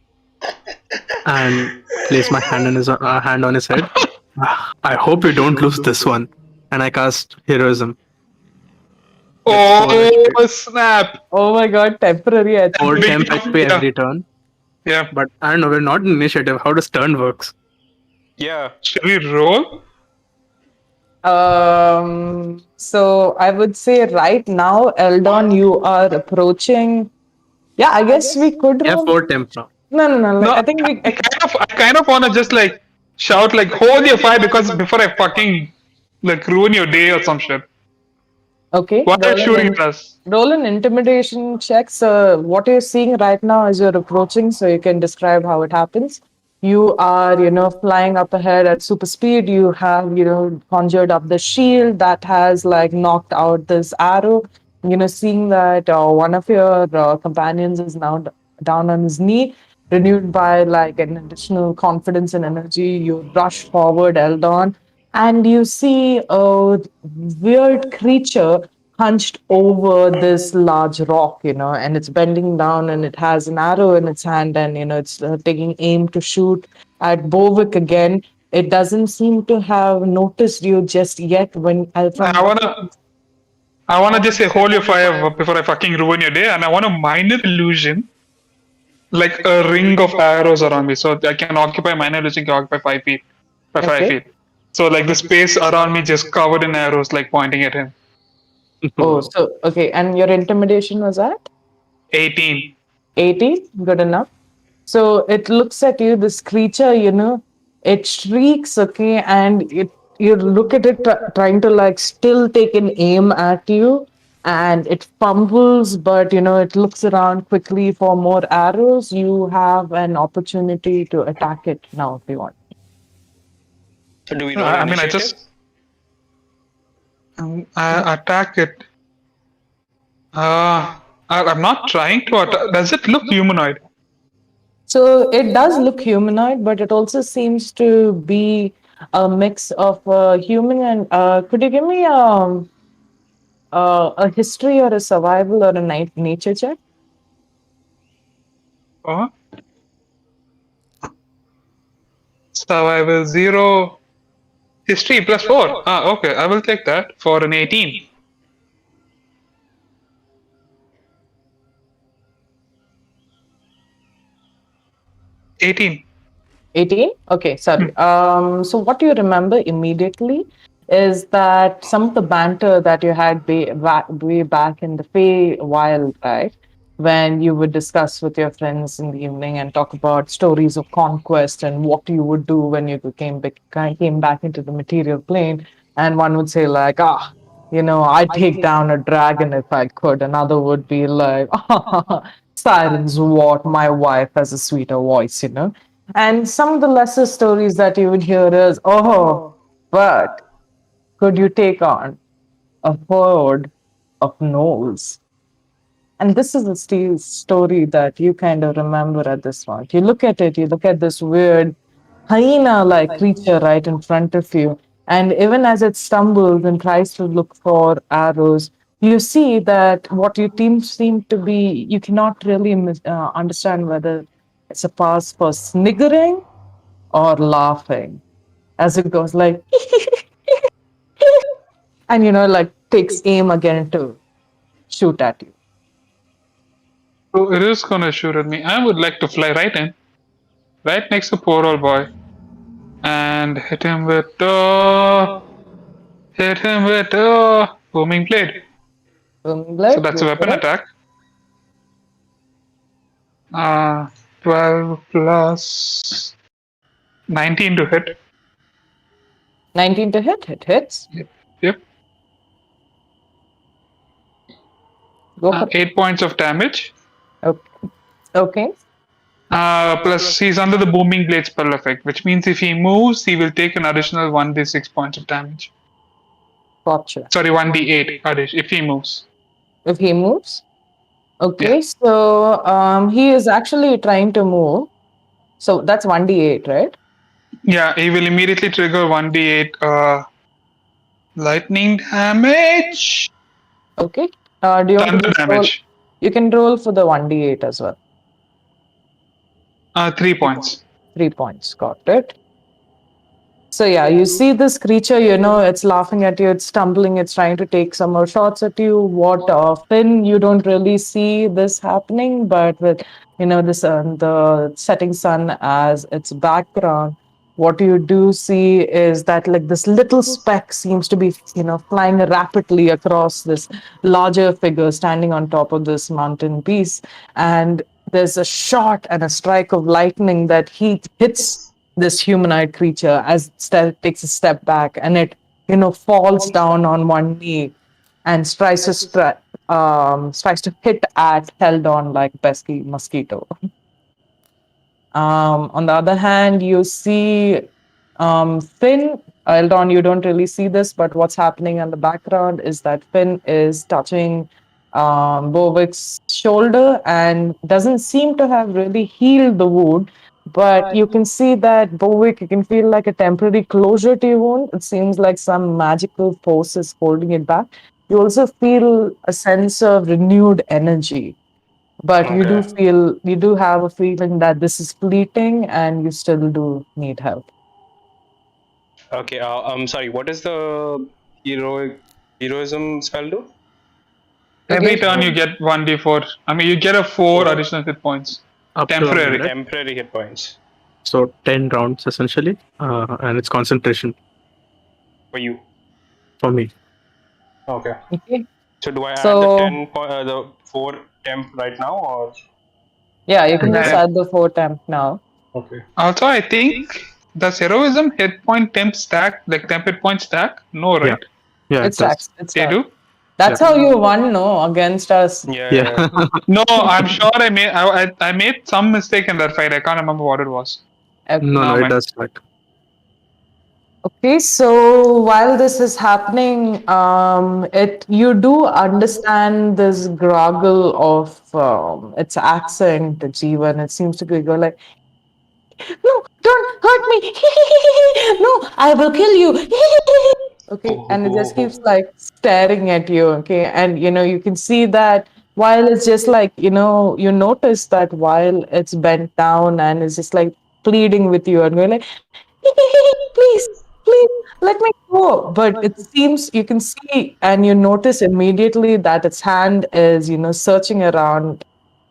and place my hand on his head. I hope you don't lose this one. And I cast heroism. Oh snap! Oh my god, temporary attack. Or temp XP Yeah. every turn. Yeah. But I don't know, we're not in initiative. How does turn works? Yeah. Should we roll? So I would say right now, Eldon, you are approaching. Yeah, I guess we could Yeah, roll. 4 temp now. No. No, I think we. I kind of want to just like shout like hold your fire because before I fucking like ruin your day or some shit. Okay. What are you shooting at us? Roll an intimidation check. So what you're seeing right now as you're approaching, so you can describe how it happens. You are, flying up ahead at super speed. You have, conjured up the shield that has like knocked out this arrow. Seeing that one of your companions is now down on his knee. renewed by like an additional confidence and energy, you rush forward, Eldon, and you see a weird creature hunched over this large rock, and it's bending down and it has an arrow in its hand and, it's taking aim to shoot at Bovik again. It doesn't seem to have noticed you just yet when from I wanna just say hold your fire before I fucking ruin your day, and I want a minor illusion, like a ring of arrows around me, so I can occupy minor illusion can occupy 5 feet by five Okay. feet. So like the space around me just covered in arrows, like pointing at him. Oh, so okay, and your intimidation was at 18. 80? Good enough. So it looks at you, this creature, it shrieks, okay, and you look at it trying to like still take an aim at you, and it fumbles, but it looks around quickly for more arrows. You have an opportunity to attack it now if you want. So do we roll I mean, initiative? I attack it. I'm not trying to attack. Does it look humanoid? So it does look humanoid, but it also seems to be a mix of human and could you give me a history or a survival or a nature check? Uh, Survival 0. History +4. Okay. I will take that for an 18. 18. 18? Okay, sorry. So what you remember immediately is that some of the banter that you had way back in the Fey Wild, right? When you would discuss with your friends in the evening and talk about stories of conquest and what you would do when you came back into the material plane. And one would say like, I'd take down a dragon if I could. Another would be like, sirens, what? My wife has a sweeter voice. And some of the lesser stories that you would hear is, but could you take on a horde of gnolls? And this is the story that you kind of remember at this point. You look at it, you look at this weird hyena like creature right in front of you. And even as it stumbles and tries to look for arrows, you see that what your team seem to be, you cannot really understand whether it's a pass for sniggering or laughing as it goes like, and like takes aim again to shoot at you. So it is gonna shoot at me. I would like to fly right in, right next to poor old boy, and hit him with booming blade. So that's a weapon attack. 12 plus 19 to hit. 19 to hit. It hits. Yep. Go for 8 points of damage. Okay. Plus he's under the booming blade spell effect, which means if he moves, he will take an additional 1d6 points of damage. Gotcha. Sorry, 1d8 if he moves. If he moves? Okay, so he is actually trying to move. So that's 1d8, right? Yeah, he will immediately trigger 1d8 lightning damage. Okay. Do you want to Thunder just roll? damage. You can roll for the 1d8 as well. 3 points. 3 points. Got it. So yeah, you see this creature, it's laughing at you, it's stumbling, it's trying to take some more shots at you. What Finn, you don't really see this happening, but with this the setting sun as its background, what you do see is that like this little speck seems to be flying rapidly across this larger figure standing on top of this mountain piece, and there's a shot and a strike of lightning that he hits this humanoid creature as it takes a step back, and it falls down on one knee and tries to hit at held on like pesky mosquito. On the other hand, you see Finn. Eldon, you don't really see this, but what's happening in the background is that Finn is touching Bovik's shoulder and doesn't seem to have really healed the wound. But you can see that Bovik, you can feel like a temporary closure to your wound. It seems like some magical force is holding it back. You also feel a sense of renewed energy, but Okay. you do have a feeling that this is fleeting and you still do need help. Okay. I'm sorry. What does the heroism spell do? It Every gives turn you you get 1d4. I mean, you get a 4 4 additional hit points. Up to how many, Temporary. right? temporary hit points So 10 rounds essentially, and it's concentration for you. for me. Okay. okay. So do I add the So the 4 temp right now or? yeah, you can just Yeah. add the 4 temp now. Okay. Also, I think does heroism hit point temp stack, like temp hit point stack? No, Yeah, right? yeah, It it does. stacks. It They stacks. do. Yeah, That's how you won, no, against us. Yeah. yeah. Yeah. No, I'm sure I made some mistake in that fight. I can't remember what it was. No, Okay. no, Now, it man. does like Okay, so while this is happening, it you do understand this groggle of its accent, Jeevan. It seems to be go like, no, don't hurt me. No, I will kill you. Okay, and it just keeps like staring at you. Okay, and you can see that while it's just like you notice that while it's bent down and it's just like pleading with you and going like, please, please let me go. But it seems you can see and you notice immediately that its hand is searching around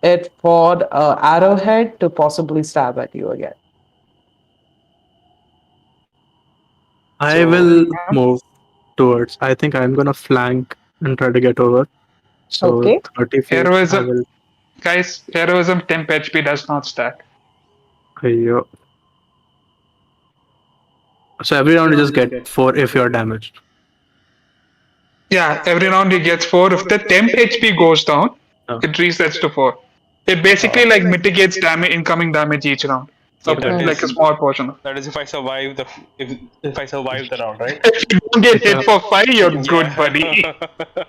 it for a arrowhead to possibly stab at you again. I So will move towards. I think I'm gonna flank and try to get over. So Okay. 30 feet. I Heroism, will. guys, heroism temp HP does not stack. Yeah. So every round you just get 4 if you're damaged. Yeah, every round he gets 4. If the temp HP goes down, Oh, it resets to 4. It basically like mitigates damage, incoming damage each round. so So that Hmm. like a is small portion. that is if I survive the if I survive the round, right? If you don't get hit yeah. for 5, you're good, buddy. Yeah.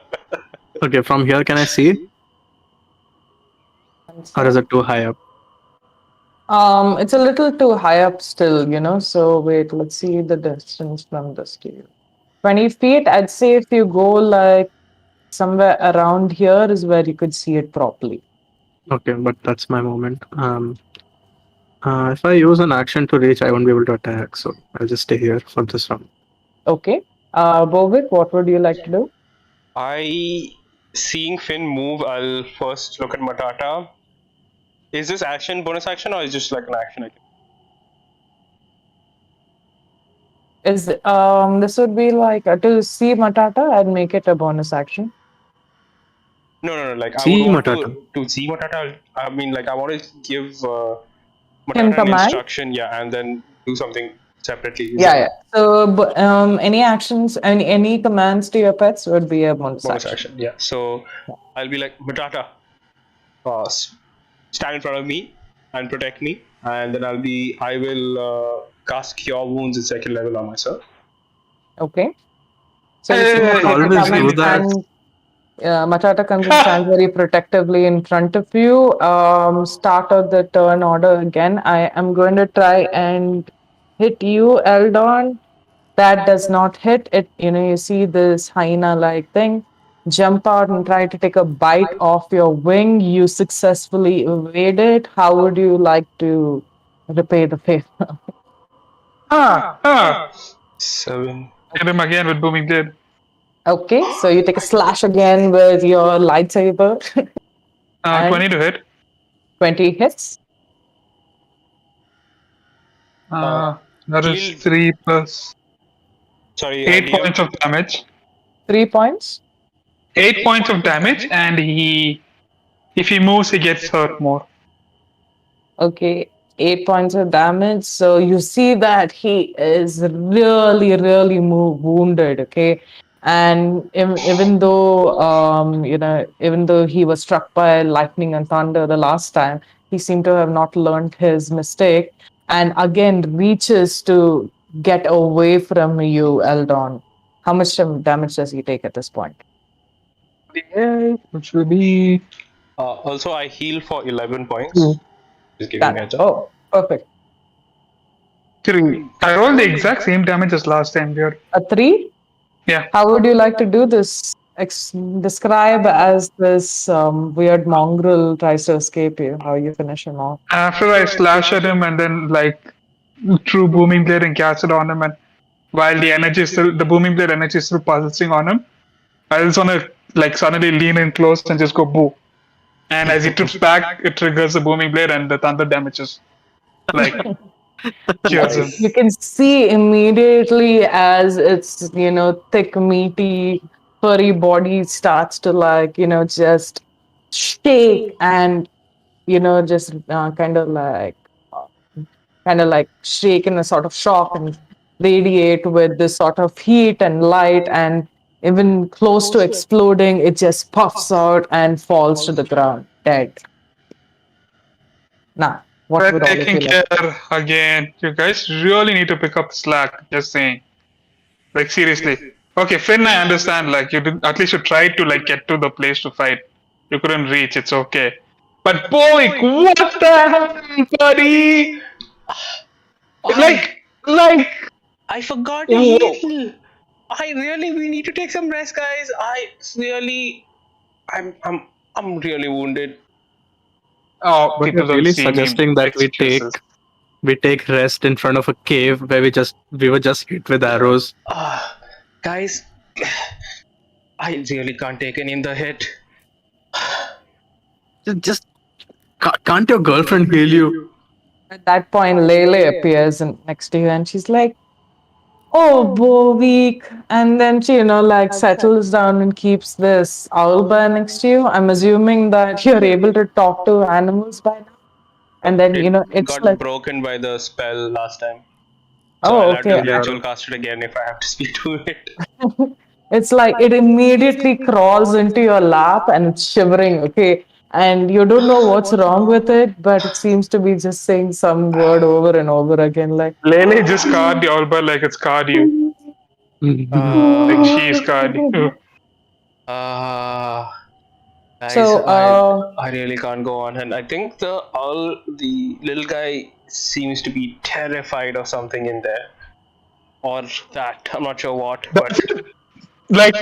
Okay, from here, can I see? Or is it too high up? It's a little too high up still, So wait, let's see the distance from this to you. 20 feet, I'd say if you go like somewhere around here is where you could see it properly. Okay, but that's my moment. If I use an action to reach, I won't be able to attack. So I'll just stay here for this round. Okay. Bovik, what would you like to do? I seeing Finn move, I'll first look at Matata. Is this action bonus action or is just like an action? Is This would be like to see Matata and make it a bonus action. No. Like I would See, want Matata. to see Matata. I mean, like I want to give Him Matata an command? instruction, yeah, and then do something separately. Is Yeah, that yeah. So any actions, any commands to your pets would be a bonus bonus action. action? Yeah. So I'll be like Matata, stand in front of me and protect me, and then I will cast Cure Wounds at second level on myself. Okay. So you see Matata Always come do and that. stand. Matata comes and stands very protectively in front of you. Start of the turn order again. I am going to try and hit you, Eldon. That does not hit it. You see this hyena-like thing. Jump out and try to take a bite off your wing. You successfully evade it. How would you like to repay the favor? Ah. 7. Hit him again with booming blade. Okay, so you take a slash again with your lightsaber. And 20 to hit. 20 hits. That is Heal. 3 plus Sorry, 8 DM. points of damage. 3 points. 8 points of damage, and if he moves, he gets hurt more. Okay, 8 points of damage. So you see that he is really, really wounded. Okay, and even though even though he was struck by lightning and thunder the last time, he seemed to have not learned his mistake, and again reaches to get away from you, Eldon. How much damage does he take at this point? which will be Also, I heal for 11 points. Ooh. Just giving Done. you a heads up. Oh, perfect. 3. I rolled the exact same damage as last time, dear. A 3? Yeah. How would you like to do this? Describe as this weird mongrel tries to escape you, how you finish him off. After I slash at him and then like threw booming blade and cast it on him, and while the booming blade energy is still pulsing on him, I just wanna like suddenly lean in close and just go boo. And as he trips back, it triggers the booming blade and the thunder damages. Like kills him. You can see immediately as its, thick, meaty, furry body starts to just shake and, just kind of like shake in a sort of shock and radiate with this sort of heat and light, and even close to exploding, it just puffs out and falls to the ground dead. Now, what We're would all of taking you like? care again. You guys really need to pick up the slack. Just saying. Like seriously. Okay, Finn, I understand. Like you did, at least you tried to like get to the place to fight. You couldn't reach. It's okay. But Boik, what the hell, buddy? Like I forgot to heal. We need to take some rest, guys. I'm really wounded. oh, But people you're don't really see me. suggesting that Excuses. we take rest in front of a cave where we were just hit with arrows. Guys, I really can't take any in the hit. Just can't your girlfriend heal you? At that point, Lele appears next to you and she's like, "Oh, Bovik." And then she, settles down and keeps this owlbear next to you. I'm assuming that you're able to talk to animals by now. And then, it's got like, broken by the spell last time. So oh, I'll have to okay. ritual cast it again if I have to speak to it. It's like it immediately crawls into your lap and it's shivering, okay? And you don't know what's wrong with it, but it seems to be just saying some word over and over again, like, Lele just scarred the Alba like it scarred you. Like she scarred you. Guys, So, I really can't go on, and I think the little guy seems to be terrified of something in there, or that I'm not sure what, but Like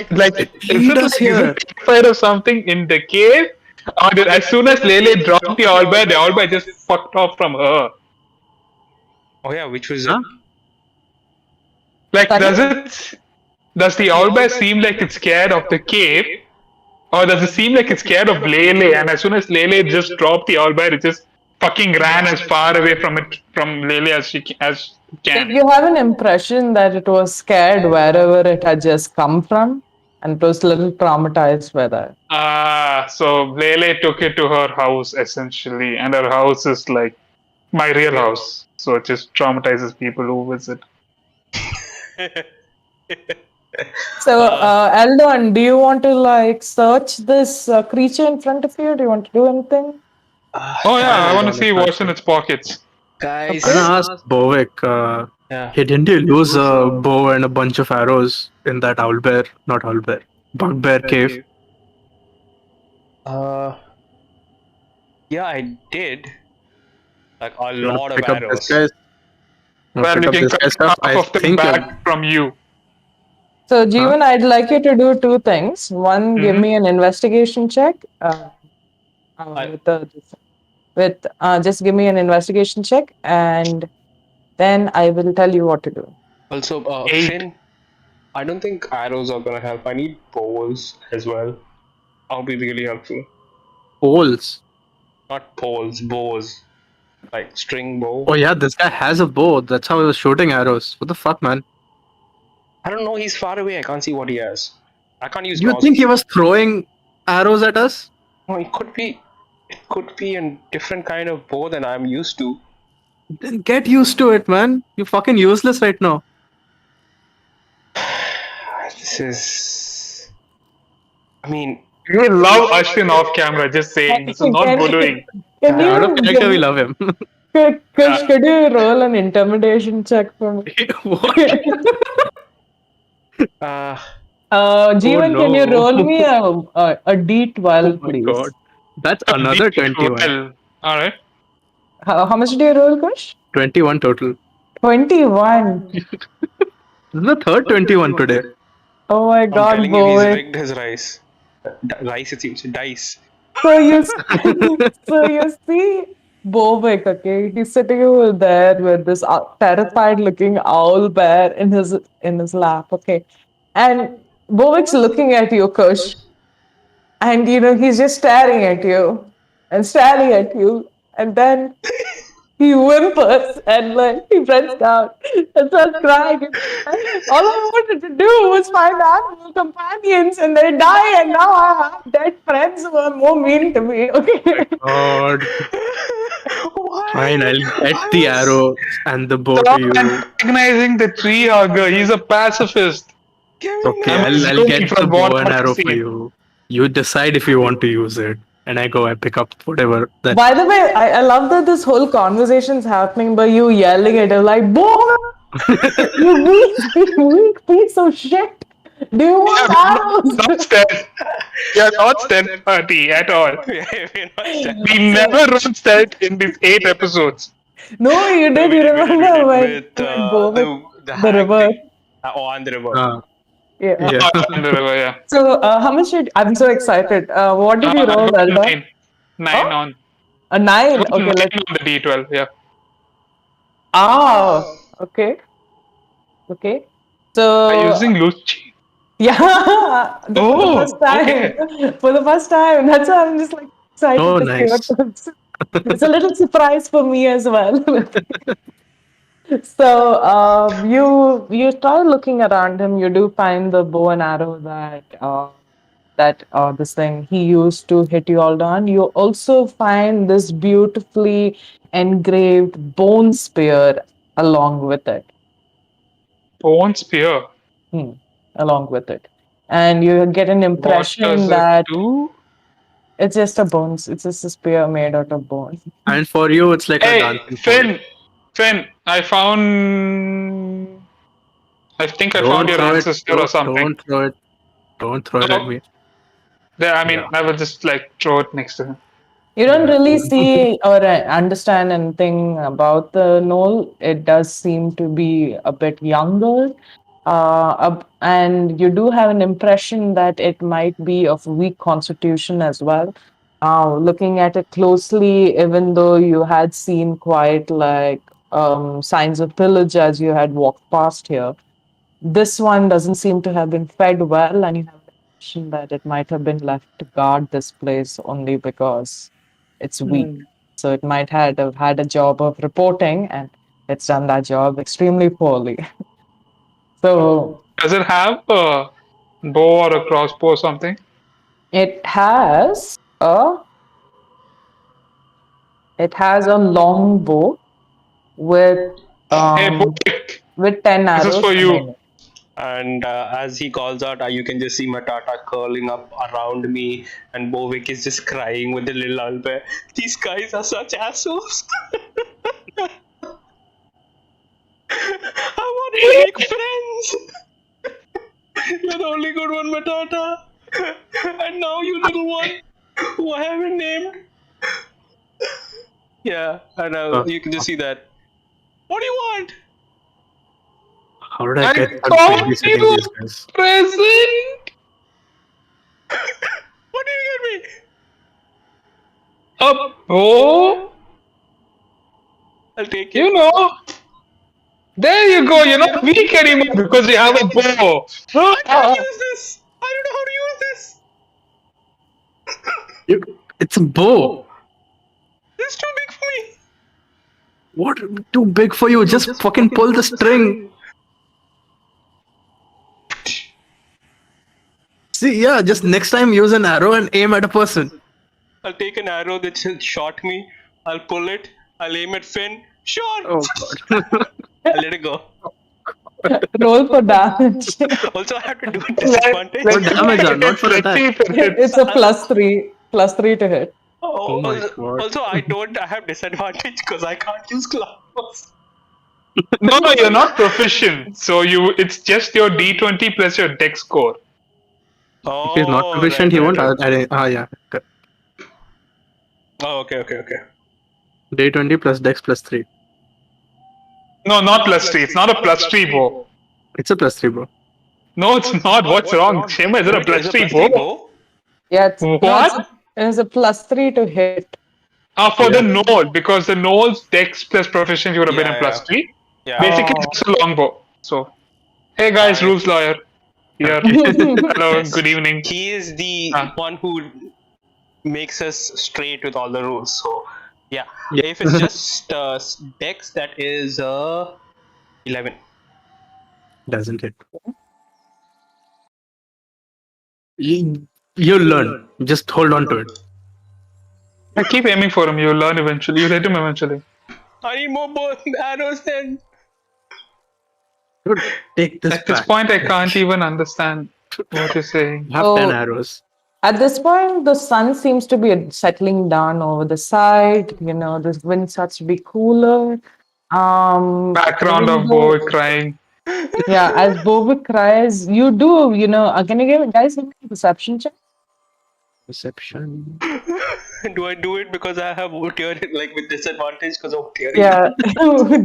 He does is here. it terrified of something in the cave? Or did, as soon as Lele dropped the Alba just fucked off from her. oh yeah, which was Huh? Like Sorry? does the Alba seem like it's scared of the cave? Or does it seem like it's scared of Lele, and as soon as Lele just dropped the owlbear, it just fucking ran as far away from Lele as Did can. you have an impression that it was scared wherever it had just come from? And it was a little traumatized by that. So Lele took it to her house essentially, and her house is like my real house. So it just traumatizes people who visit. So, Eldon, do you want to search this creature in front of you? Do you want to do anything? Oh yeah, I want to see what's in its pockets. guys. I'm gonna ask Bovik, Yeah. hey, didn't you lose a bow and a bunch of arrows in that bugbear cave? Yeah, I did. Like a You wanna lot of pick up arrows. this guy's? We're Pick up looking this for guy's stuff? half I of them think back from you. So, Jeevan, I'd like you to do two things. One, give me an investigation check. Just give me an investigation check, and then I will tell you what to do. Also, 8. Finn, I don't think arrows are gonna help. I need poles as well. I'll be really helpful. poles. Not poles, bows. Like string bow. Oh yeah, this guy has a bow. That's how he was shooting arrows. What the fuck, man? I don't know, he's far away. I can't see what he has. I can't use You mouse. think he was throwing arrows at us? No, it could be a different kind of bow than I'm used to. Then get used to it, man. You're fucking useless right now. This is. I mean, You love Ashwin off camera, just saying. This is not bullying. Can Out of character, we you, love him. could you roll an intimidation check for me? What? Jeevan, can you no. roll me a Oh D12, my please? god. That's another 21. Well, alright. How much do you roll, Kush? 21 total. 21. This is the third 21 today. Oh my I'm God, telling you, he's Bovik. rigged his rice. Rice, it seems. Dice. So you, so you see Bovik, okay? He's sitting over there with this terrified-looking owl bear in his lap, okay? And Bovik's looking at you, Kush, and he's just staring at you and staring at you, and then he whimpers and like he breaks down and starts crying. All I wanted to do was find animal companions and they die, and now I have dead friends who are more mean to me. Okay. God. Why? Fine, I'll get I the was- arrow and the bow to Stop you. antagonizing the tree hugger. He's a pacifist. Give me Okay, I'm nice. I'll assuming get the from bow what and I've arrow for seen. you. You decide if you want to use it. And I pick up whatever that. By the way, I love that this whole conversation's happening by you yelling at him like, "Boy, you weak piece of shit. Do you want arrows?" Not stealth. Yeah, not stealth party at all. We're not done. We never run stealth in these 8 episodes. No, you did. We You did remember when with Bovik, the the hag river? thing. On the river. Yeah. Yeah. In the river, yeah. So, how much did I'm so excited. What did you I roll, got Elda? 9. 9 Oh? on. A 9. I Okay, got 9 let's. on the D12, yeah. Oh, okay. Okay. Are you So, using loose cheat? yeah, for the Oh, first time. okay. For the first time. That's why I'm just like excited Oh, to see what nice. comes. It's a little surprise for me as well. So, you start looking around him. You do find the bow and arrow that this thing he used to hit you all down. You also find this beautifully engraved bone spear along with it. Bone spear. Along with it, and you get an What impression does it that do? it's just a bones. It's just a spear made out of bone. And for you, it's like a Hey, dancing pole. Finn, I found. I think I found Don't your throw it. ancestor or something. Don't throw it. Don't throw it at me. Yeah, I mean, Yeah. I will just like throw it next to him. You don't Yeah. really see or understand anything about the Gnoll. It does seem to be a bit younger. And you do have an impression that it might be of weak constitution as well. Looking at it closely, even though you had seen quite like signs of pillage as you had walked past here, this one doesn't seem to have been fed well, and you have the impression that it might have been left to guard this place only because it's weak. So it might have had a job of reporting, and it's done that job extremely poorly. So Does it have a bow or a crossbow or something? it has a long bow with Hey, Boik, 10 this arrows is for you. remaining. And as he calls out, you can just see Matata curling up around me, and Bovik is just crying with the little owlbear. These guys are such assholes. I want to make friends. You're the only good one, Matata. And now you little one, who I haven't named. Yeah, and you can just see that. What do you want? How did I I get called babysitting you these guys? present. What did you get me? A bow? I'll take it. You know. There you go. You're not weak anymore because you have a bow. I can't use this. I don't know how to use this. It's a bow. This is too big for me. What? Too big for you? Just fucking pull the string. See, yeah, just next time use an arrow and aim at a person. I'll take an arrow that shot me. I'll pull it. I'll aim at Finn. Sure. Oh god. I'll let it go. Roll for damage. Also, I have to do a disadvantage. For damage, not for attack. It's a +3 to hit. Oh my god. Also, I have disadvantage because I can't use claws. No, you're not proficient. So it's just your D20 plus your dex score. If he's not Oh, proficient, he won't. Yeah. Oh, okay. D20 plus Dex plus 3. No, not +3. It's not a +3 bow. It's a plus 3, bro. No, it's not. What's wrong? Shema, is it a Wait, is it +3 plus three bow? bow? Yeah, it's, no, What? it's a +3 to hit. For the Yeah. Gnoll, because the Gnoll's Dex plus proficiency would have been a Yeah. +3. Yeah. Basically, Oh. it's a longbow. So, hey guys, Fine. rules lawyer here. Hello, Yes. good evening. He is the one who makes us straight with all the rules. So, yeah. Yeah. If it's just Dex, that is 11. Doesn't hit. You'll learn. Just hold on to it. I keep aiming for him. You'll learn eventually. You'll hit him eventually. I need more bow arrows then. Dude, take this At this back. point, I can't even understand what you're saying. You have Oh. 10 arrows. At this point, the sun seems to be settling down over the side. You know, the wind starts to be cooler. Background of even though- boy crying. Yeah, as Bobik cries, you do, can you give guys give me a perception check? Perception. Do I do it because I have tear like with disadvantage because of tearing? Yeah,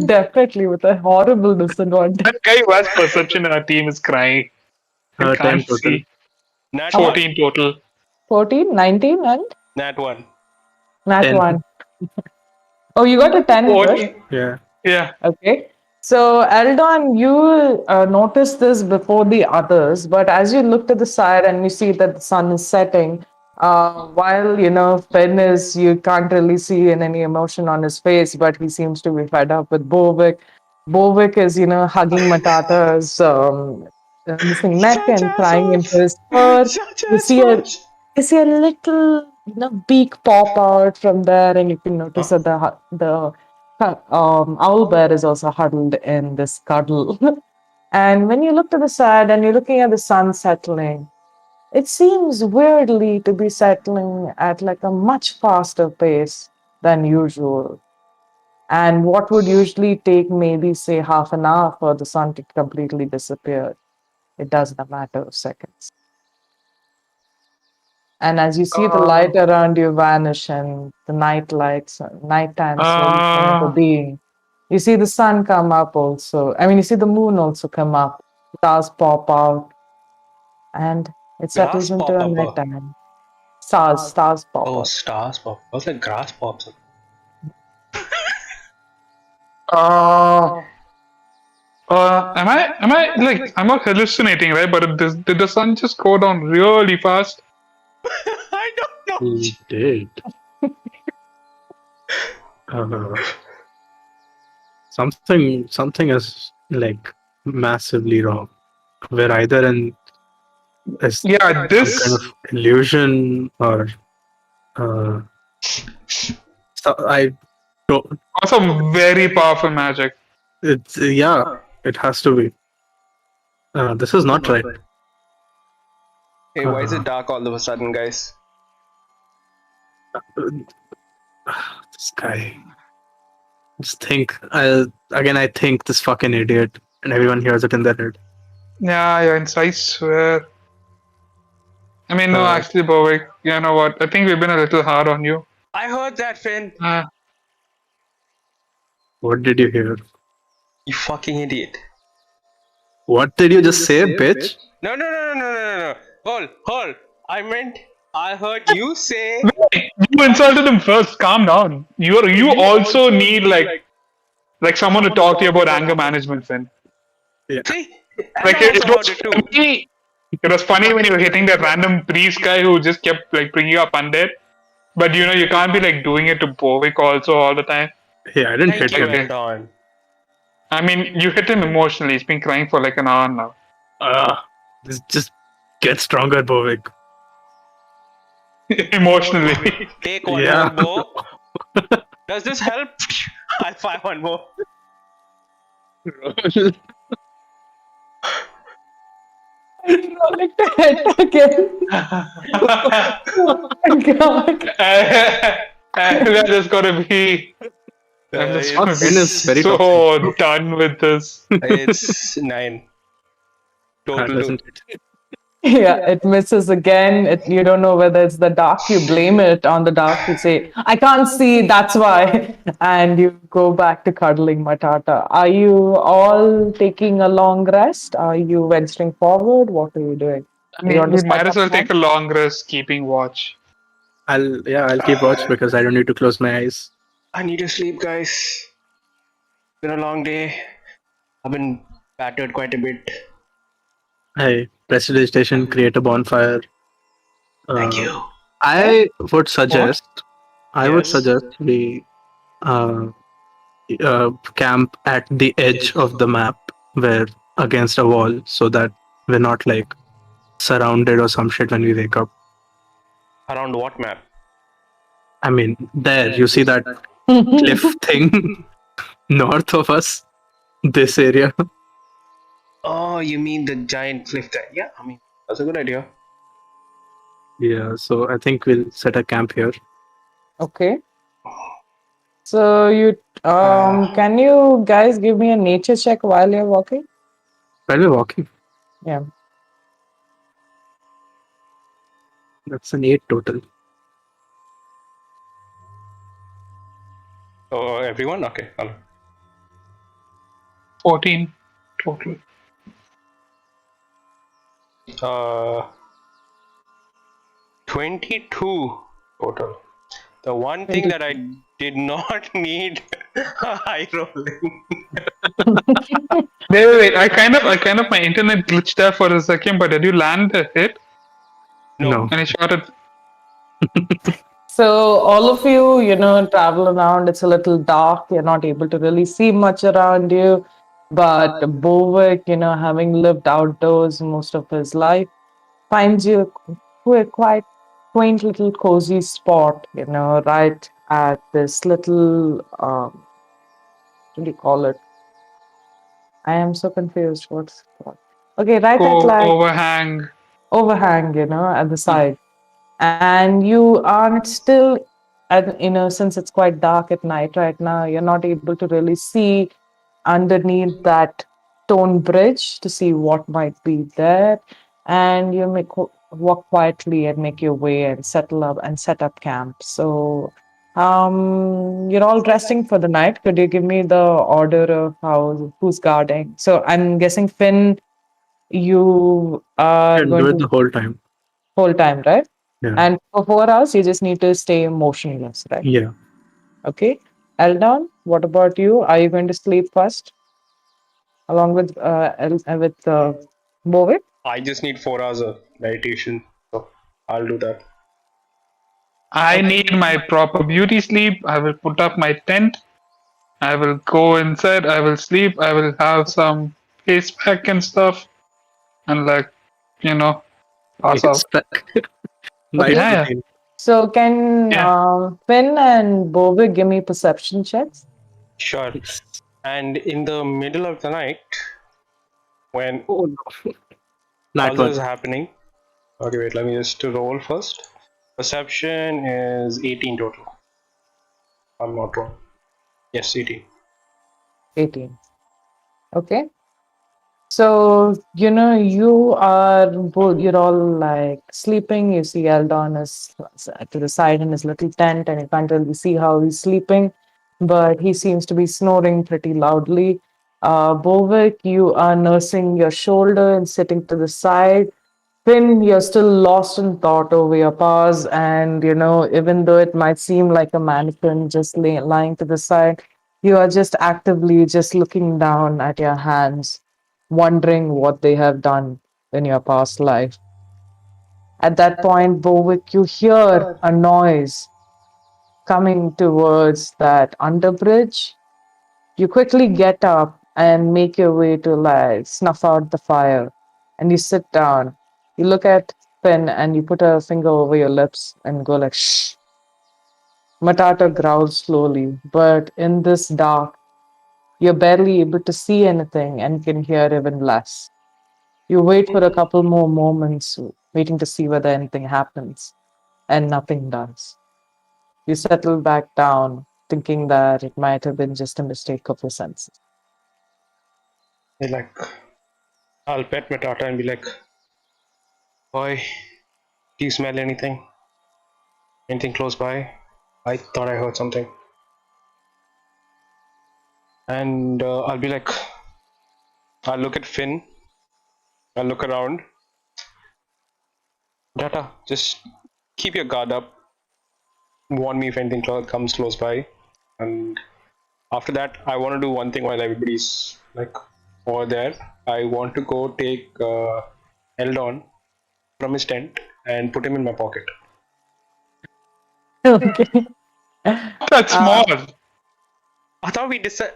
definitely with a horrible disadvantage. That guy who has perception in our team is crying. I 10 can't total. see. Nat 14 total. 14, 19, and Nat 1. Nat 10. 1. Oh, you got a 10 first? 14. Yeah. Yeah. Okay. So, Eldon, you noticed this before the others, but as you look to the side and you see that the sun is setting, while, Finn you can't really see any emotion on his face, but he seems to be fed up with Bovik. Bovik is, hugging Matata's missing neck and crying into his fur. You see a little, beak pop out from there, and you can notice that the owlbear is also huddled in this cuddle. And when you look to the side and you're looking at the sun settling, it seems weirdly to be settling at like a much faster pace than usual. And what would usually take maybe, say, half an hour for the sun to completely disappear, it does in a matter of seconds. And as you see the light around you vanish and the nighttime slowly come into being, you see the sun come up also. I mean, you see the moon also come up, stars pop out, and it settles Grass into pop a up. nighttime. Stars pop Oh, up. stars pop. I was like grass pops up. Am I like, I'm not hallucinating, right? But did the sun just go down really fast? I don't know. He did. Uh, something is like massively wrong. We're either in Yeah, some kind this. of illusion or I don't. Also, very powerful magic. It's it has to be. This is not right. Hey, why is it dark all of a sudden, guys? This guy. Just think. I think this fucking idiot, and everyone hears it in their head. Yeah, I swear. I mean, no, actually, Bovik, you know what? I think we've been a little hard on you. I heard that, Finn. What did you hear? You fucking idiot. What did you just say, bitch? No. Hold. I heard you say. You insulted him first. Calm down. You also need like someone to talk to you about anger management, Finn. Yeah. See? Like I it also was heard it too. funny. It was funny when you were hitting that random priest guy who just kept like bringing you up undead. But you can't be like doing it to Bovik also all the time. Yeah, I didn't Thank hit you, him. Eldon. I mean, you hit him emotionally. He's been crying for like an hour now. This just get stronger, Bovik. Emotionally. Take one Yeah. more bow. Does this help? I'll fire one more. Rolling to hit again. Oh my god. I'm just gonna be. I'm just gonna be Finn is very so done with this. It's 9. That Total. doesn't hit. Yeah, it misses again. You don't know whether it's the dark. You blame it on the dark. You say, I can't see, that's why. And you go back to cuddling Matata. Are you all taking a long rest? Are you venturing forward? What are you doing? I You mean, want to we step might as up well now? take a long rest keeping watch. I'll keep watch because I don't need to close my eyes. I need to sleep, guys. It's been a long day. I've been battered quite a bit. Hey, prestidigitation, create a bonfire. Thank Uh, you. I would What? suggest Yes. we uh, camp at the edge of the map where against a wall so that we're not like surrounded or some shit when we wake up. Around what map? I mean, there you see that cliff thing north of us, this area. Oh, you mean the giant cliff there? Yeah, I mean that's a good idea. Yeah, so I think we'll set a camp here. Okay. So Uh, can you guys give me a nature check while you're walking? While we're walking, Yeah. that's an 8 total. oh, everyone? Okay. 14 total. Uh, 22 total. The one thing that I 22. did not need high rolling. Wait. I kind of, my internet glitched there for a second. But did you land a hit? No. No. And I shot it. So all of you, travel around. It's a little dark. You're not able to really see much around you. But Bovick, having lived outdoors most of his life, finds you a quite quaint little cozy spot, right at this little, what do you call it? I am so confused. What's it called? Okay, right at like Overhang. overhang, at the side. And you aren't still, and since it's quite dark at night right now, you're not able to really see underneath that stone bridge to see what might be there. And you walk quietly and make your way and settle up and set up camp. So you're all resting for the night. Could you give me the order of who's guarding? So I'm guessing Finn, you are Can do going it to the whole time. whole time, right? Yeah. And for 4 hours, you just need to stay motionless, right? Yeah. Okay. Eldon, what about you? Are you going to sleep first along with Bovik? I just need 4 hours of meditation. So I'll do that. I Okay. need my proper beauty sleep. I will put up my tent. I will go inside. I will sleep. I will have some face pack and stuff. And you know, pass It's out. stuck. Night Okay. Yeah, yeah. routine. So can Yeah. Finn and Bovik give me perception checks? Sure. Yes. And in the middle of the night, when Oh no. all That this one. is happening, okay, wait, let me just roll first. Perception is 18 total. I'm not wrong. Yes, 18. 18. Okay. So, you're all like sleeping. You see Eldon is to the side in his little tent, and you can't really see how he's sleeping, but he seems to be snoring pretty loudly. Bovik, you are nursing your shoulder and sitting to the side. Finn, you're still lost in thought over your pause, and even though it might seem like a mannequin just lying to the side, you are just actively just looking down at your hands, wondering what they have done in your past life. At that point, Bovik, you hear a noise coming towards that underbridge. You quickly get up and make your way to like snuff out the fire. And you sit down. You look at Finn and you put a finger over your lips and go like shh. Matata growls slowly, but in this dark, you're barely able to see anything and can hear even less. You wait for a couple more moments, waiting to see whether anything happens, and nothing does. You settle back down, thinking that it might have been just a mistake of your senses. Like, I'll pet Matata and be like, Boy, do you smell anything? Anything close by? I thought I heard something. And I'll be like, I'll look at Finn. I'll look around. Data, just keep your guard up. Warn me if anything comes close by. And after that, I want to do one thing while everybody's like over there. I want to go take Eldon from his tent and put him in my pocket. Okay. That's small. I thought we decided.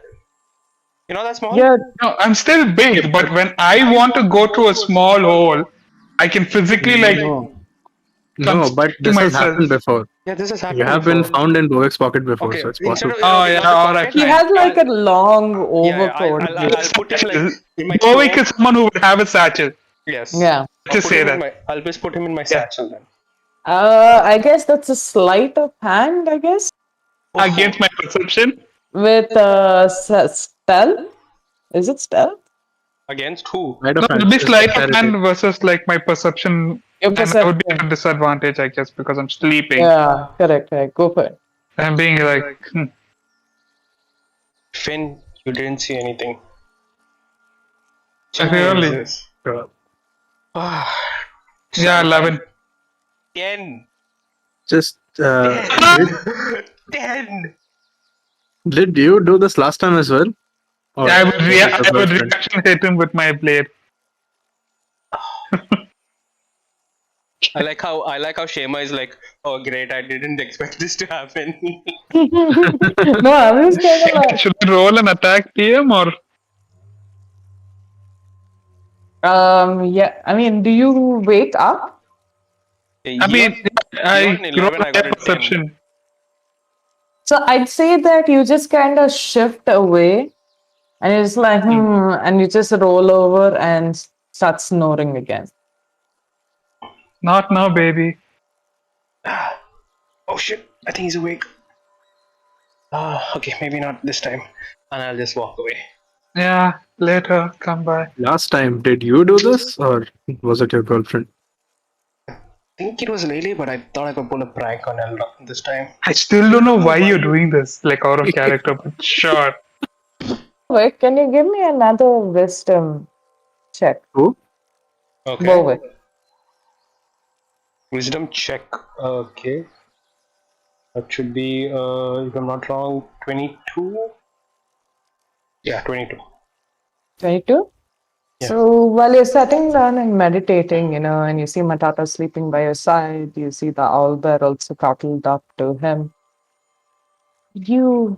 You're not that small? Yeah. No, I'm still big, but when I want to go through a small hole, I can physically like No, but to this has myself. happened before. Yeah, this has happened You have before. been found in Bovek's pocket before, Okay, so it's instead possible. of Oh, okay, yeah, not the alright, pocket, He fine. has like a long yeah, overcoat. I'll put him like in my Bovik store. is someone who would have a satchel. Yes. Yeah. Just say that. I'll just put him in my Yeah. satchel then. I guess that's a sleight of hand, I guess. Against my perception. With stealth. Is it stealth? Against who? Right No, of hand, it'll be it's sleight of dexterity. hand versus like my perception. Your And I would be perception. at a disadvantage, I guess, because I'm sleeping. Yeah, correct. Go for it. I'm being like, Finn, you didn't see anything. Really? Jesus. Sure. yeah, 11. 10. Just 10. did you do this last time as well? Or I would, was it your I would girlfriend? reaction hit him with my blade. I like how Shema is like, oh great, I didn't expect this to happen. No, I was kind of like, Should I roll an attack PM or? yeah. I mean, do you wake up? I mean, I got an 11, roll I got a a 10. perception. So I'd say that you just kind of shift away, and it's like, and you just roll over and start snoring again. Not now, baby. Oh shit, I think he's awake. Okay, maybe not this time. And I'll just walk away. Yeah, later, come by. Last time, did you do this or was it your girlfriend? I think it was Lily, but I thought I could pull a prank on Elra this time. I still don't know why you're doing this, like out of character, but sure. Wait, can you give me another wisdom check? Who? Okay. Bovik. Wisdom check. Okay. That should be, if I'm not wrong, 22? Yeah, 22. 22? Yeah. So while you're sitting down and meditating, and you see Matata sleeping by your side, you see the owlbear also cuddled up to him. You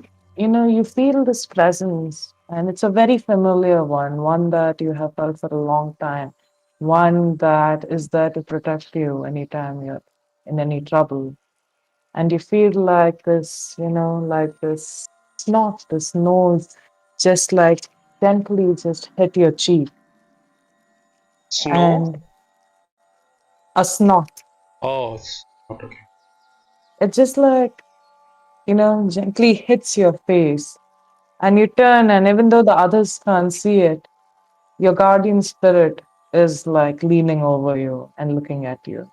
feel this presence, and it's a very familiar one that you have felt for a long time, one that is there to protect you anytime you're in any trouble. And you feel like this, like this snot, this nose, just like gently just hit your cheek. Snow? And a snot. Oh, it's not okay. It just like, gently hits your face. And you turn, and even though the others can't see it, your guardian spirit is like leaning over you and looking at you.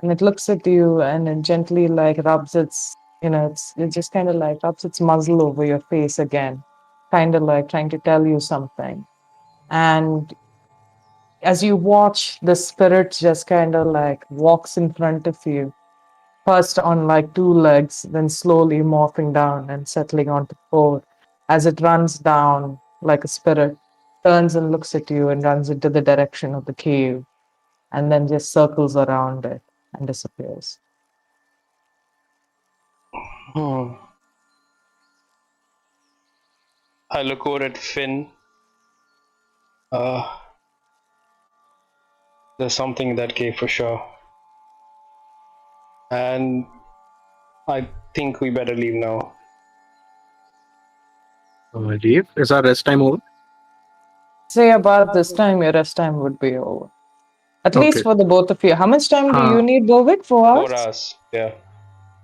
And it looks at you and it gently like rubs its, it just kind of like rubs its muzzle over your face again, kind of like trying to tell you something. And as you watch, the spirit just kind of like walks in front of you, first on like two legs, then slowly morphing down and settling onto four. As it runs down like a spirit, turns and looks at you and runs into the direction of the cave, and then just circles around it and disappears. I look over at Finn. There's something in that cave for sure. And I think we better leave now. Leave? Is our rest time over? Say about this time, your rest time would be over. At least Okay. for the both of you. How much time do you need, Bovik? 4 hours? 4 hours, yeah.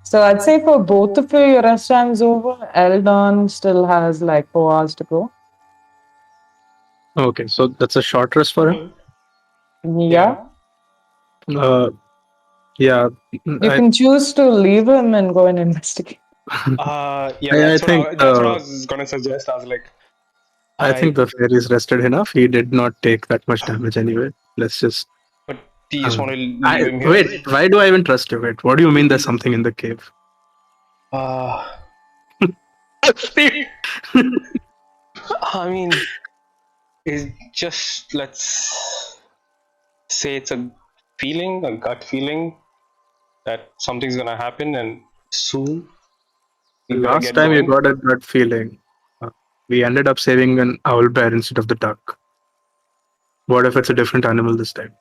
So I'd say for both of you, your rest time's over. Eldon still has like 4 hours to go. Okay, so that's a short rest for him? Yeah. Yeah, You can choose to leave him and go and investigate. Yeah, I think that's what I was gonna suggest. I was like, I think I the fairies rested enough. He did not take that much damage anyway. Let's just. but do you just want to I leave him here? wait. Why do I even trust you? Wait. What do you mean? There's something in the cave? Uh, I mean, it's just let's say it's a feeling, a gut feeling that something's gonna happen, and soon we better Last get time you going. got a gut feeling. We ended up saving an owl bear instead of the duck. What if it's a different animal this time?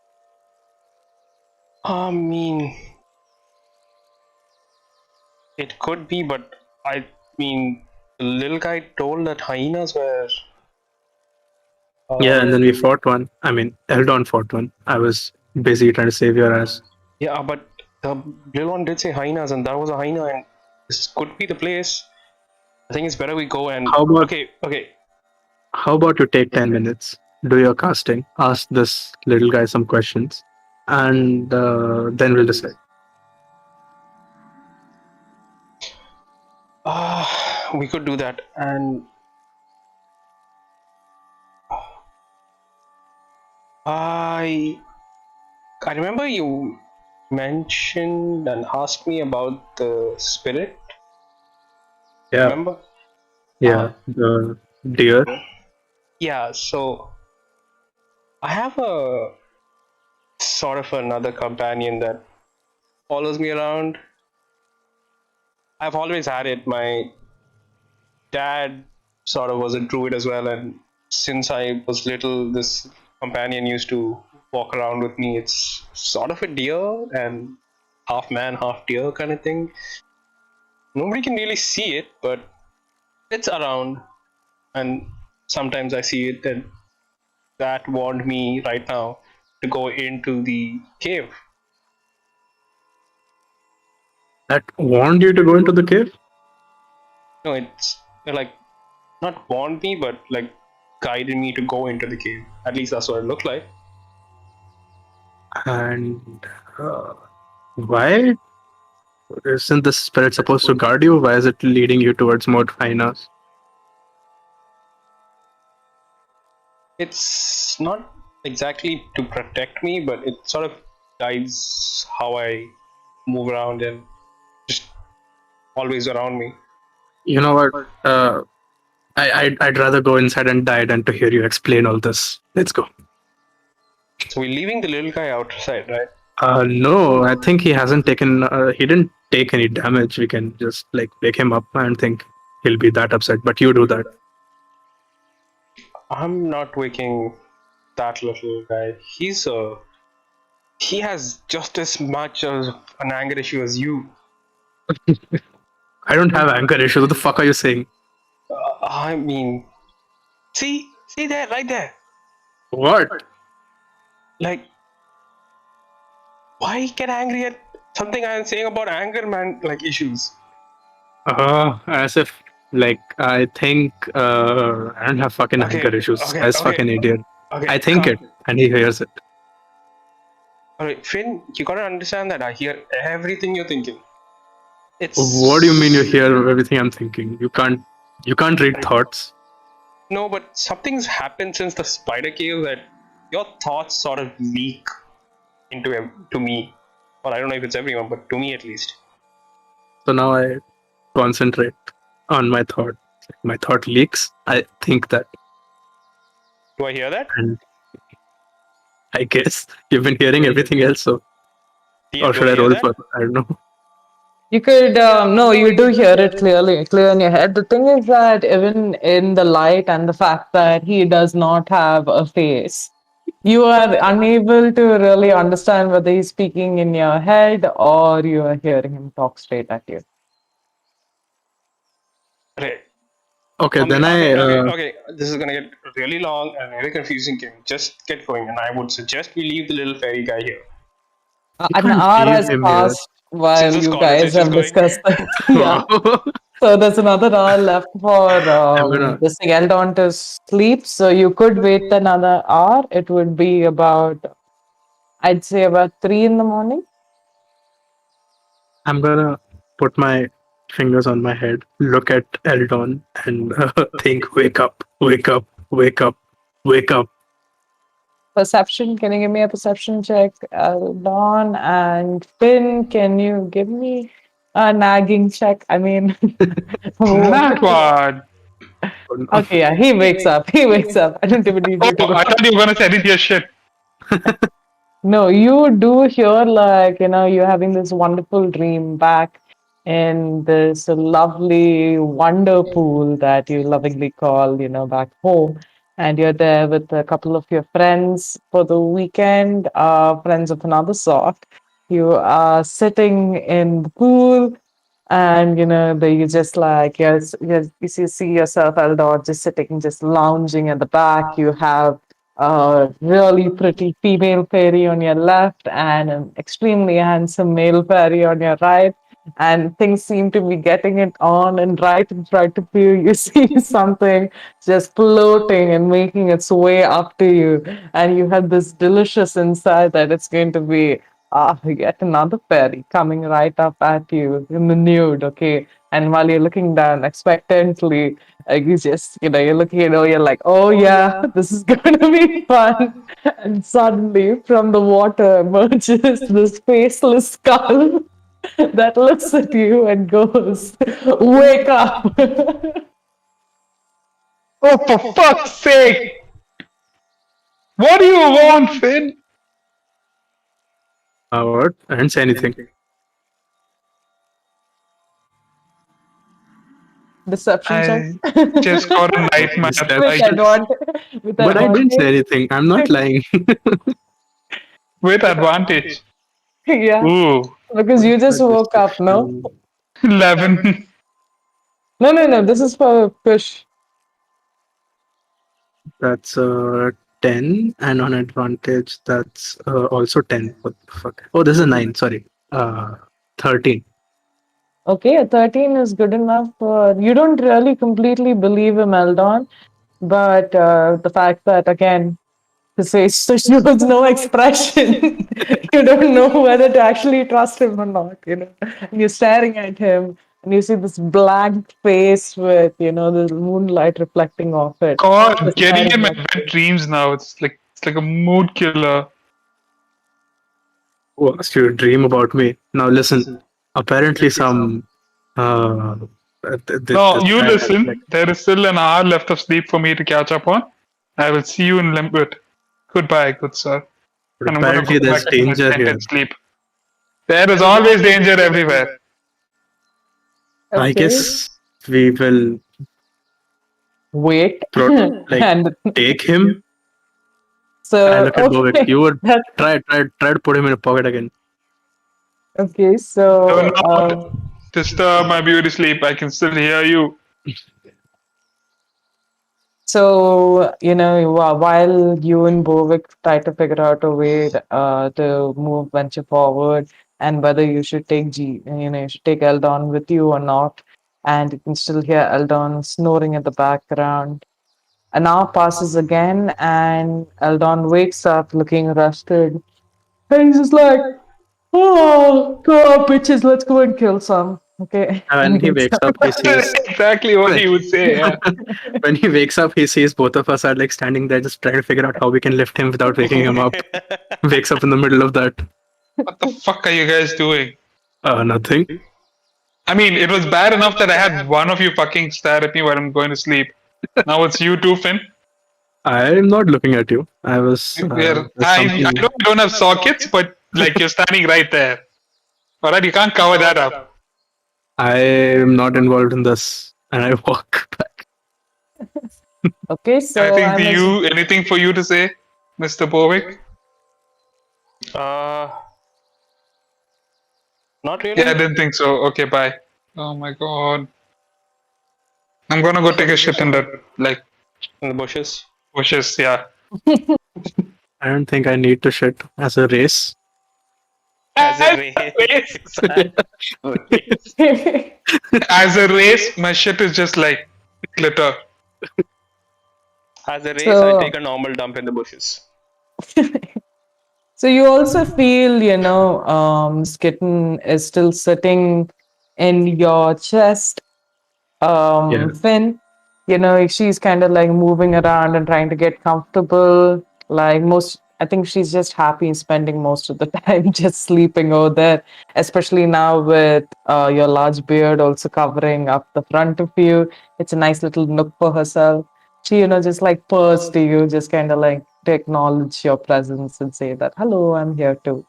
I mean, it could be, but I mean, the little guy told that hyenas were. Yeah, and then we fought one. I mean, Eldon fought one. I was busy trying to save your ass. Yeah, but the little one did say hyenas, and that was a hyena, and this could be the place. I think it's better we go and. How about Okay. How about you take 10 minutes, do your casting, ask this little guy some questions, and then we'll decide. We could do that, and I remember you mentioned and asked me about the spirit. Yeah. Remember? Yeah, the deer. Yeah. So I have a sort of another companion that follows me around. I've always had it. My dad sort of was a druid as well, and since I was little, this companion used to walk around with me. It's sort of a deer and half man, half deer kind of thing. Nobody can really see it, but it's around, and sometimes I see it, and that warned me right now to go into the cave. That warned you to go into the cave? No, it's like not warned me, but like guided me to go into the cave. At least that's what it looked like. And why isn't the spirit supposed to guard you? Why is it leading you towards more hyenas? It's not exactly to protect me, but it sort of guides how I move around and just always around me. You know what? I'd rather go inside and die than to hear you explain all this. Let's go. So we're leaving the little guy outside, right? No, I think he hasn't taken. He didn't take any damage. We can just like wake him up and think he'll be that upset. But you do that. I'm not waking that little guy. He has just as much of an anger issue as you. I don't have anger issues. What the fuck are you saying? I mean, see there, right there. What? Like, why get angry at something I'm saying about anger, man? Like issues. As if like I think I don't have fucking anger issues. As fucking idiot. Okay, I think calm. it, and he hears it. Alright, Finn, you gotta understand that I hear everything you're thinking. It's What do you mean you hear everything I'm thinking? You can't read thoughts. No, but something's happened since the spider cave that your thoughts sort of leak into to me. Or I don't know if it's everyone, but to me at least. So now I concentrate on my thought. My thought leaks. I think that, Do I hear that? and I guess you've been hearing everything else. So, Tia, or do should I hear roll that? for? I don't know. You could, no, you do hear it clearly, clear in your head. The thing is that even in the light and the fact that he does not have a face, you are unable to really understand whether he's speaking in your head or you are hearing him talk straight at you. Right. Okay, then Okay. This is gonna get really long and very confusing. Can we just get going? And I would suggest we leave the little fairy guy here. An can't hour leave has him here. passed while Since this you guys have conversation's going. discussed it. Yeah. So there's another hour left for this thing Eldon to sleep. So you could wait another hour. It would be about I'd say about 3 in the morning. I'm gonna put my fingers on my head, look at Eldon, and think, wake up, wake up, wake up, wake up. Perception. Can you give me a perception check? Dawn and Finn, can you give me a nagging check? I mean, That one. okay, yeah, he wakes up. He wakes up. I don't even need Oh, you to I thought you were gonna say I didn't hear shit. No, you do hear like, you're having this wonderful dream back in this lovely wonder pool that you lovingly call, back home. And you're there with a couple of your friends for the weekend, friends of another sort. You are sitting in the pool and you just like see yourself, Eldor, just sitting, just lounging at the back. You have a really pretty female fairy on your left and an extremely handsome male fairy on your right. And things seem to be getting it on, and right in front of you, you see something just floating and making its way up to you. And you have this delicious insight that it's going to be yet another fairy coming right up at you in the nude, okay? And while you're looking down expectantly, you just, you're looking, you're like, oh yeah, this is going to be fun. And suddenly from the water emerges this faceless skull that looks at you and goes, wake up. Oh, for fuck's sake! What do you want, Finn? What? I didn't say anything. Deception check. I just got a nightmare. With But I didn't say advantage. anything. I'm not lying. With advantage. Yeah, Ooh, because you just woke up, no? 11. No. This is for fish. That's 10, and on advantage, that's also 10. What the fuck? Oh, this is a 9. Sorry. 13. Okay, a 13 is good enough. You don't really completely believe him, Eldon, but the fact that, again, his face shows no expression, you don't know whether to actually trust him or not. And you're staring at him, and you see this blank face with, the moonlight reflecting off it. God, Just getting staring in my at wet dreams now. It's like a mood killer. Oh, so you dream about me. Now listen. Apparently, some. No, This you guy has listen. like. There is still an hour left of sleep for me to catch up on. I will see you in Limbit. Goodbye, good sir. But And I'm gonna apparently, go there's back into my danger tent here. and sleep. There is always danger everywhere. I Okay, guess we will wait. like And take him. I so, look at Bobek. okay. You would That, try to put him in a pocket again. okay, Do so not disturb my beauty sleep. I can still hear you. So, while you and Bovik try to figure out a way to move venture forward and whether you should take you should take Eldon with you or not, and you can still hear Eldon snoring in the background. An hour passes again, and Eldon wakes up looking rusted. And he's just like, oh, go on, bitches, let's go and kill some. Okay. And when And he gets wakes up. up, he sees. Exactly what he would say. Yeah. When he wakes up, he sees both of us are like standing there, just trying to figure out how we can lift him without waking him up. Wakes up in the middle of that. What the fuck are you guys doing? Nothing. I mean, it was bad enough that I had one of you fucking stare at me while I'm going to sleep. Now it's you too, Finn. I'm not looking at you. I was. Where There's I something. know you don't have sockets, but like you're standing right there. Alright, you can't cover that up. I'm not involved in this, and I walk back. Okay, so Anything to you? Anything for you to say, Mr. Bovic? Not really. Yeah, I didn't think so. Okay, bye. Oh my god. I'm gonna go take a shit in the In the bushes. bushes. Yeah. I don't think I need to shit as a race. As a race. As a race, my shit is just like glitter. As a race, So- I take a normal dump in the bushes. So you also feel, Skitten is still sitting in your chest, Yeah. Finn. She's kind of like moving around and trying to get comfortable. I think she's just happy spending most of the time just sleeping over there, especially now with your large beard also covering up the front of you. It's a nice little nook for herself. She, just like purrs to you, just kind of like to acknowledge your presence and say that, hello, I'm here too.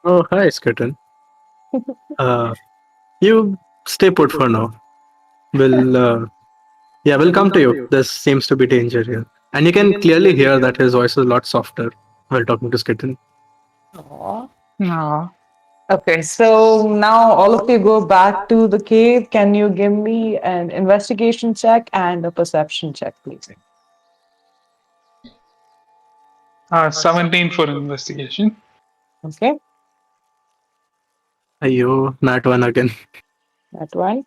Oh, hi, Skitten. Uh, you stay put for now. We'll, yeah, we'll come to you. There seems to be danger here. And you can clearly hear that his voice is a lot softer while talking to Skitten. Aw. No. Okay, so now all of you go back to the cave. Can you give me an investigation check and a perception check, please? 17 for investigation. Okay, Ayo, not one again. that one.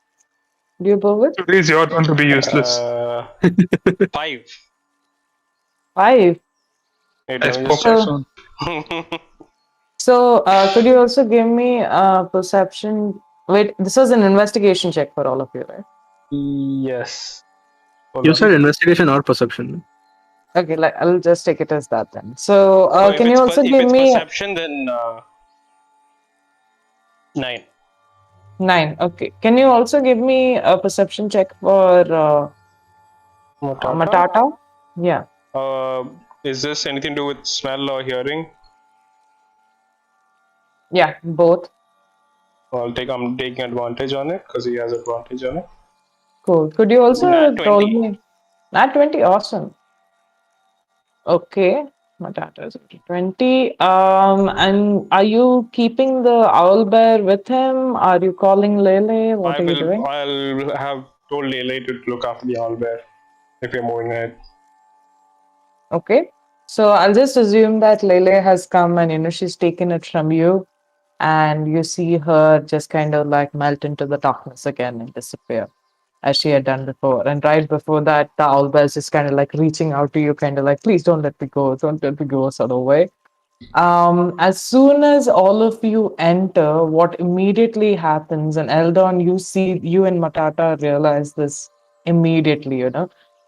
Do you go with Today is your turn to be useless. 5. 5? Wait, I let me spoke just too check. So, soon. could you also give me a perception? Wait, this was an investigation check for all of you, right? Yes. Hold You on. said investigation or perception. Okay, like I'll just take it as that then. So, Oh, if can you it's also if give it's me perception, then 9. 9? Okay, can you also give me a perception check for Matata. Matata? Yeah, Is this anything to do with smell or hearing? yeah, both. I'm taking advantage on it because he has advantage on it. Cool. Could you also Nat tell 20. me? Not 20, awesome. Okay, Matata is 20. And are you keeping the owl bear with him? Are you calling Lele? What are you doing? I'll have told Lele to look after the owlbear if you're moving ahead. Okay. So I'll just assume that Lele has come and she's taken it from you, and you see her just kind of like melt into the darkness again and disappear as she had done before. And right before that, the owl bear is just kind of like reaching out to you, kind of like, please don't let me go, don't let me go, sort of way. As soon as all of you enter, what immediately happens, and Eldon, you and Matata realize this immediately,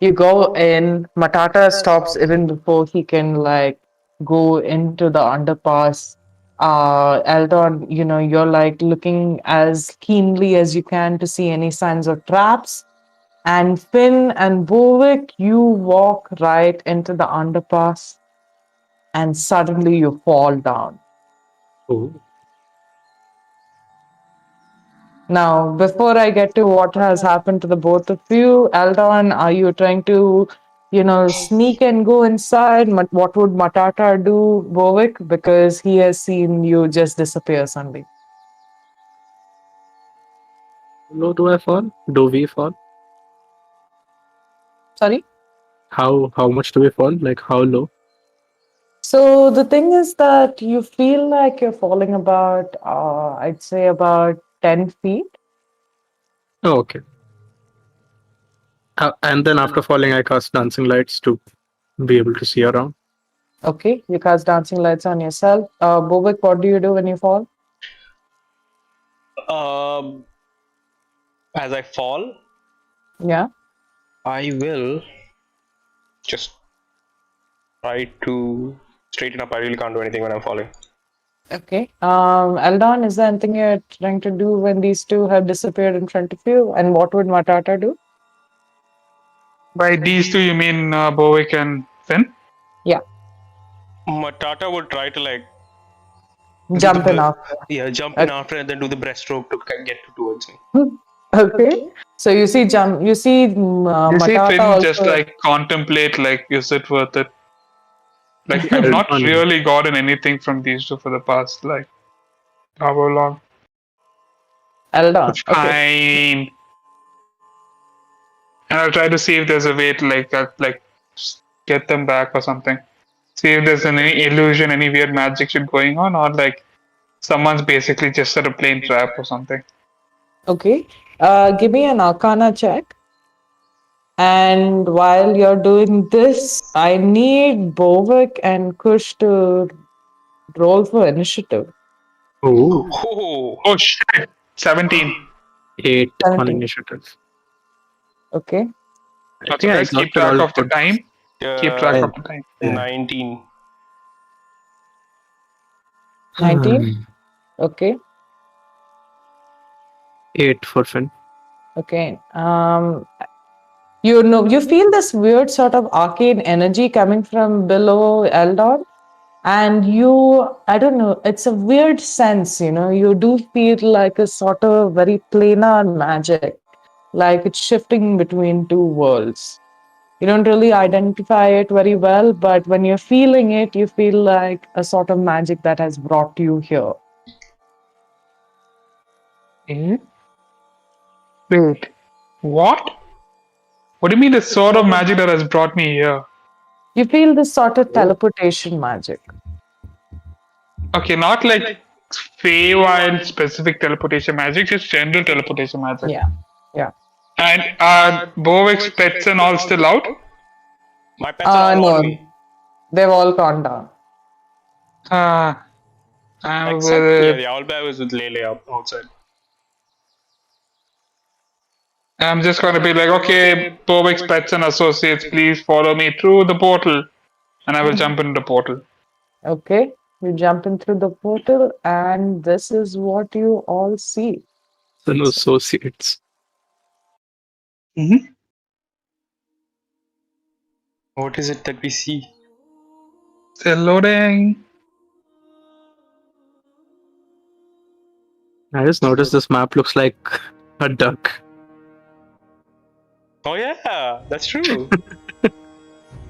You go in, Matata stops even before he can like go into the underpass. Eldon, you're like looking as keenly as you can to see any signs of traps. And Finn and Bovick, you walk right into the underpass and suddenly you fall down. Oh. Now, before I get to what has happened to the both of you, Eldon, are you trying to, sneak and go inside? What would Matata do, Bovick? Because he has seen you just disappear suddenly. Low do I fall? Do we fall? Sorry? How much do we fall? Like how low? So the thing is that you feel like you're falling about, I'd say about 10 feet. Oh, okay. And then after falling, I cast dancing lights to be able to see around. Okay, you cast dancing lights on yourself. Bovick, what do you do when you fall? Um, as I fall, Yeah. I will just try to straighten up. I really can't do anything when I'm falling. Okay. Eldon, is there anything you're trying to do when these two have disappeared in front of you? And what would Matata do? By these two, you mean Bowick and Finn? Yeah, Matata would try to like do jump in after. jump in Okay. after and then do the breaststroke to get towards me. Okay. So you see, You see Matata Finn just also. like contemplate, like, is it worth it? Like, I've Held not on. really gotten anything from these two for the past, like, however long. Eldon. It's Okay. fine. And I'll try to see if there's a way to, like get them back or something. See if there's any illusion, any weird magic shit going on, or like someone's basically just set a plain trap or something. Okay. Give me an Arcana check. And while you're doing this, I need Bovick and Kush to roll for initiative. Oh, Oh, Oh shit! 17. 8 on 17. initiative. Okay. I Also, think I guys, keep exhausted track all of the good. time. Keep track of the time. Yeah. 19. 19. Okay. 8 for Finn. Okay. You feel this weird sort of arcane energy coming from below Eldon, and I don't know, it's a weird sense, you do feel like a sort of very planar magic, like it's shifting between two worlds. You don't really identify it very well, but when you're feeling it, you feel like a sort of magic that has brought you here. Wait, what? What do you mean the sort of magic that has brought me here? You feel this sort of teleportation magic. Okay, not like Feywild specific teleportation magic, just general teleportation magic. Yeah. Yeah. And are Bovic's pets and all still out? My pets are all on me. They've all gone down. I'm Except, with, the owlbear was with Lele outside. I'm just gonna be like, okay, Bovic's pets and associates, please follow me through the portal. And I will jump into the portal. Okay, you jump in through the portal, and this is what you all see. So no associates. Mm-hmm. What is it that we see? Still loading. I just noticed this map looks like a duck. Oh yeah, that's true.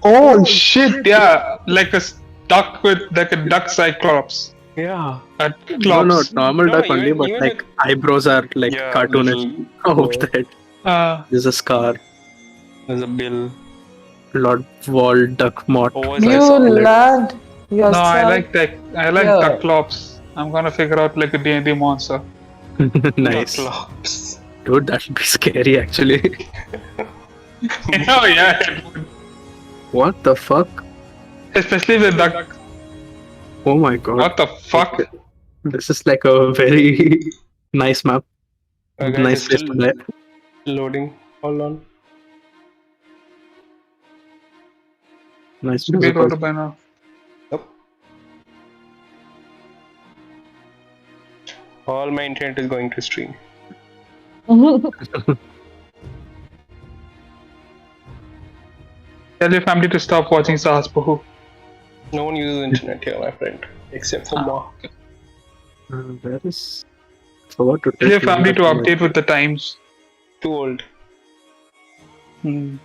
Oh shit, yeah. Like a duck with like a duck cyclops. Yeah. A No, clops. normal No, duck only, even- but even like eyebrows are like Yeah, cartoonish. little- Oh, that Uh, there's a scar. There's a bill. Lord Wall Duck Mott. Oversized You skelet. land no, yourself. I like Yeah. duck clops. I'm gonna figure out like a D&D monster. Nice. Ducklops. Dude, that would be scary actually. Oh yeah, it would. What the fuck? Especially the duck. Oh my god. What the fuck? This is like a very nice map. Guys, Nice it's place still to play. loading. Hold on. Nice Should be music. loaded by now. Yep. All my internet is going to stream. Tell your family to stop watching Sahas Bahu. No one uses internet here, my friend, except for Mark. Where is? Forgot to Tell your take family to note. update with the times. Too old. Hmm.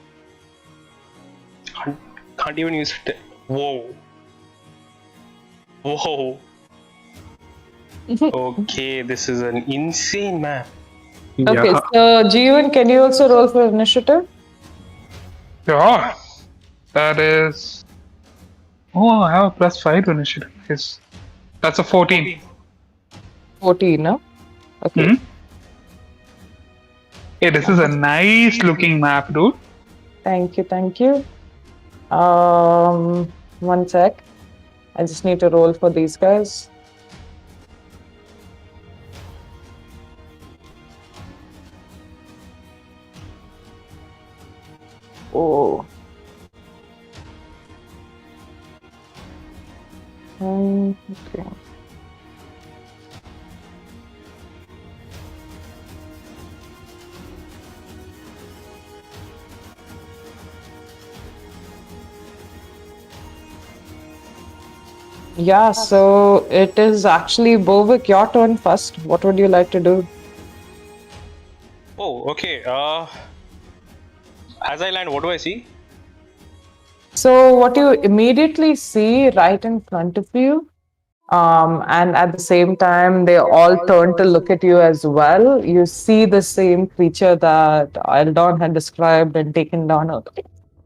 Can't even use it. Whoa. Whoa. Okay, this is an insane map. Okay, Yeah. so Jeevan, can you also roll for initiative? Yeah. That is. Oh, I have a +5 to initiative. Yes. That's a 14. 14, no? Okay. Hmm? Hey, this is a nice looking map, dude. Thank you. One sec. I just need to roll for these guys. Oh. Okay. Yeah, so it is actually Bovik, your turn first. What would you like to do? Oh, okay. As I land, what do I see? So what you immediately see right in front of you, and at the same time they all turn to look at you as well. You see the same creature that Eldon had described and taken down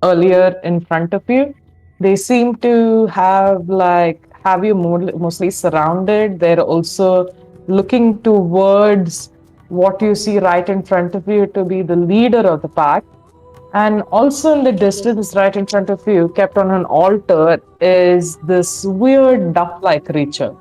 earlier in front of you. They seem to have you mostly surrounded. They're also looking towards what you see right in front of you to be the leader of the pack. And also in the distance, right in front of you, kept on an altar, is this weird duck-like creature.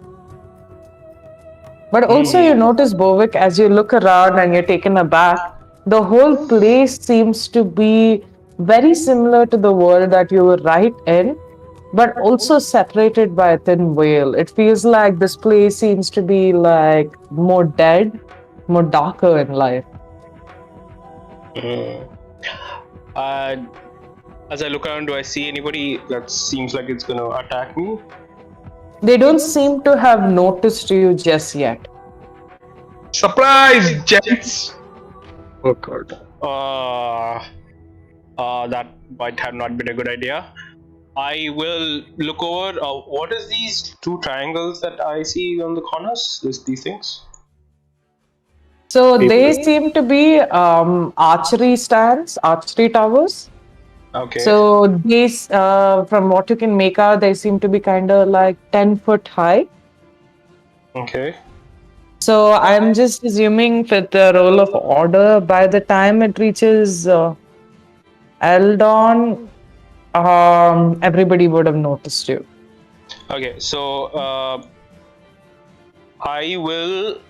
But also, you notice, Bovik, as you look around and you're taken aback, the whole place seems to be very similar to the world that you were right in, but also separated by a thin veil. It feels like this place seems to be like more dead, more darker in life. Uh, as I look around, do I see anybody that seems like it's gonna attack me? They don't seem to have noticed you just yet. Surprise, gents! Oh god. That might have not been a good idea. I will look over. What is these two triangles that I see on the corners? These things? So they seem to be archery stands, archery towers. Okay. So these, from what you can make out, they seem to be kind of like 10 foot high. Okay. So I'm just assuming with the roll of order, by the time it reaches Eldon, everybody would have noticed you. Okay. So I will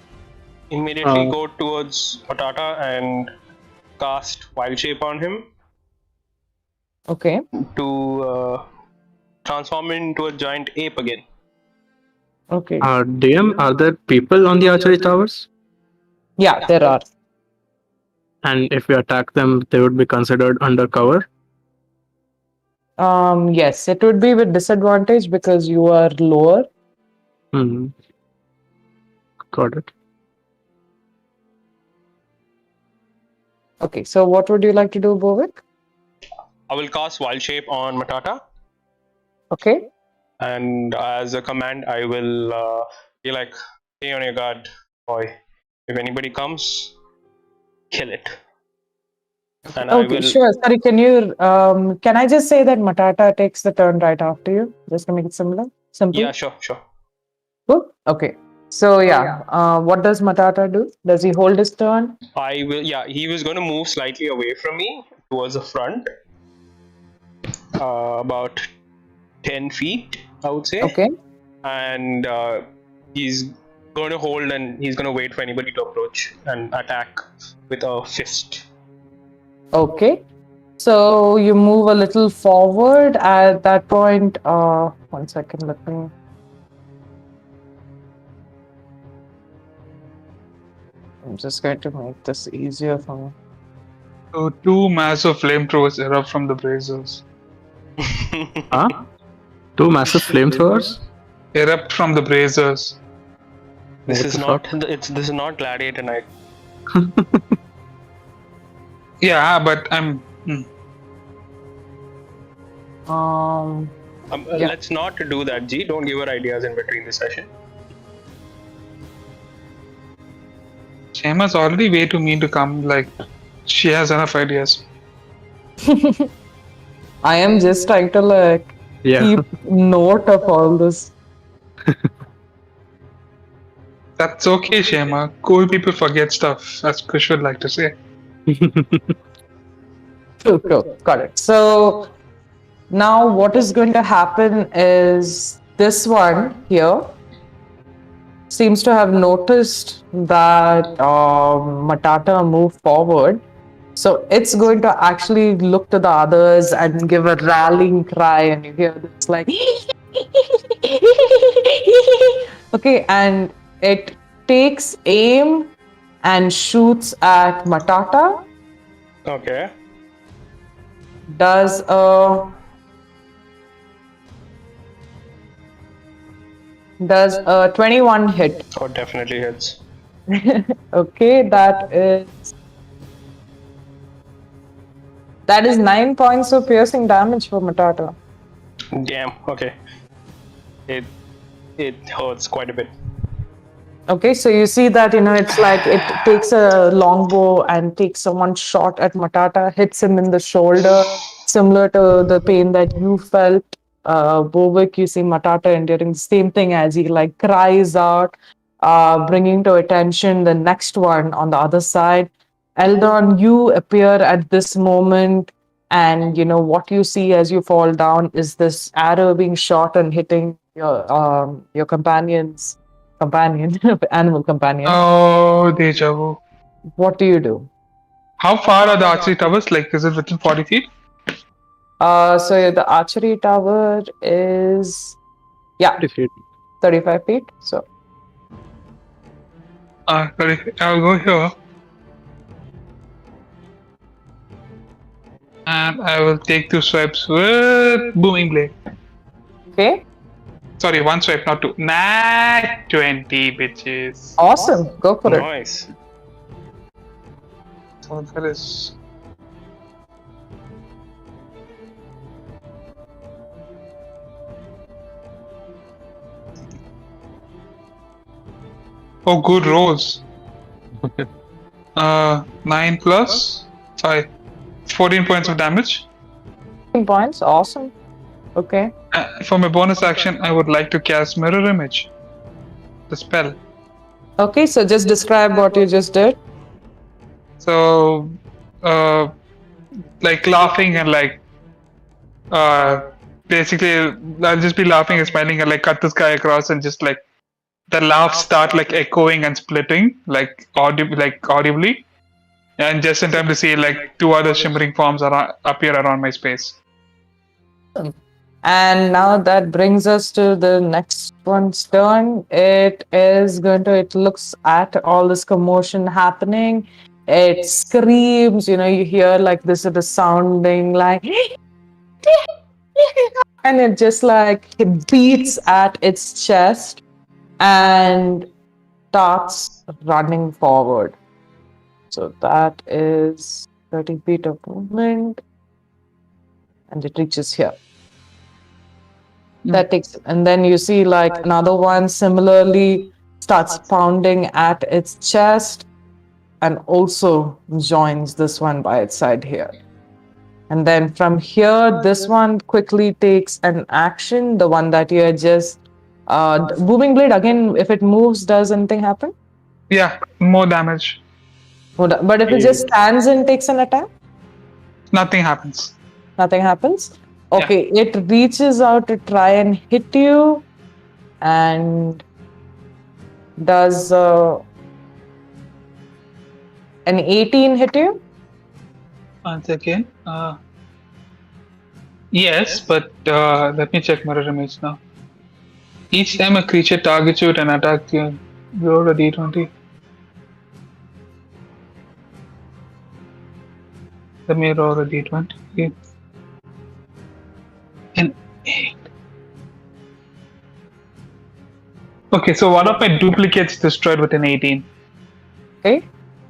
immediately go towards Patata and cast Wild Shape on him Okay. to transform into a giant ape again. Okay. DM, are there people on the archery towers? Yeah, there are. And if we attack them, they would be considered undercover? Yes, it would be with disadvantage because you are lower. Hmm. Got it. Okay, so what would you like to do, Bovik? I will cast Wild Shape on Matata, Okay. and as a command, I will be like, "Stay on your guard, boy. If anybody comes, kill it." And I Okay, will. sure. Sorry, can I just say that Matata takes the turn right after you, just to make it simple? Yeah, sure. Cool. Okay. So yeah, what does Matata do? Does he hold his turn? I will. Yeah, he was going to move slightly away from me towards the front, about 10 feet, I would say. Okay. And he's going to hold and he's going to wait for anybody to approach and attack with a fist. Okay. So you move a little forward. At that point, 1 second, let me. I'm just going to make this easier for me. So two massive flamethrowers erupt from the braziers. Huh? Two massive flamethrowers? Erupt from the braziers. This What is the not. fuck? This is not Gladiator Night. Yeah, but I'm. Yeah. Let's not do that, G. Don't give her ideas in between the session. Shema's already way too mean to come. Like, she has enough ideas. I am just trying to like Yeah. keep note of all this. That's okay, Shema. Cool people forget stuff, as Kush would like to say. Cool. Got it. So now what is going to happen is this one here seems to have noticed that Matata moved forward. So it's going to actually look to the others and give a rallying cry, and you hear this like, okay, and it takes aim and shoots at Matata. Okay. Does a 21 hit? Oh, definitely hits. Okay, that is 9 points of piercing damage for Matata. Damn. Okay. It hurts quite a bit. Okay, so you see that, it's like it takes a longbow and takes one shot at Matata, hits him in the shoulder, similar to the pain that you felt. Bovik, you see Matata enduring the same thing as he like cries out, bringing to attention the next one on the other side. Eldon, you appear at this moment and what you see as you fall down is this arrow being shot and hitting your companion, animal companion. Oh, deja vu. What do you do? How far are the archery towers? Like, is it within 40 feet? So the archery tower is 50 feet. 35 feet. So Sorry, I'll go here. And I will take 2 swipes with Booming Blade. okay, Sorry, 1 swipe, not 2. Nat 20, bitches. awesome. Go for it. Nice. So that is. Oh, good rolls. 9 plus 5. 14 points of damage. 15 points. Awesome. Okay. For my bonus action, I would like to cast Mirror Image. The spell. Okay. So just describe what you just did. So, like laughing and like, basically, I'll just be laughing and smiling and like cut this guy across and just like the laughs start like echoing and splitting like audibly, and just in time to see like 2 other shimmering forms appear around my space. And now that brings us to the next one's turn. It looks at all this commotion happening. It screams, you hear like this is sounding like, and it just like it beats at its chest and starts running forward. So that is 30 feet of movement. And it reaches here. That takes, and then you see like another one similarly starts pounding at its chest and also joins this one by its side here. And then from here, this one quickly takes an action, the one that you had just Booming Blade again. If it moves, does anything happen? Yeah, more damage. But if it just stands and takes an attack, Nothing happens. nothing happens. Okay, it reaches out to try and hit you, and does an 18 hit you? Once again. Yes, but let me check Mirror Image now. Each time a creature targets you with an attack, you roll a d20. Let me roll a d20. An 8. Okay, so one of my duplicates destroyed with an 18. Okay.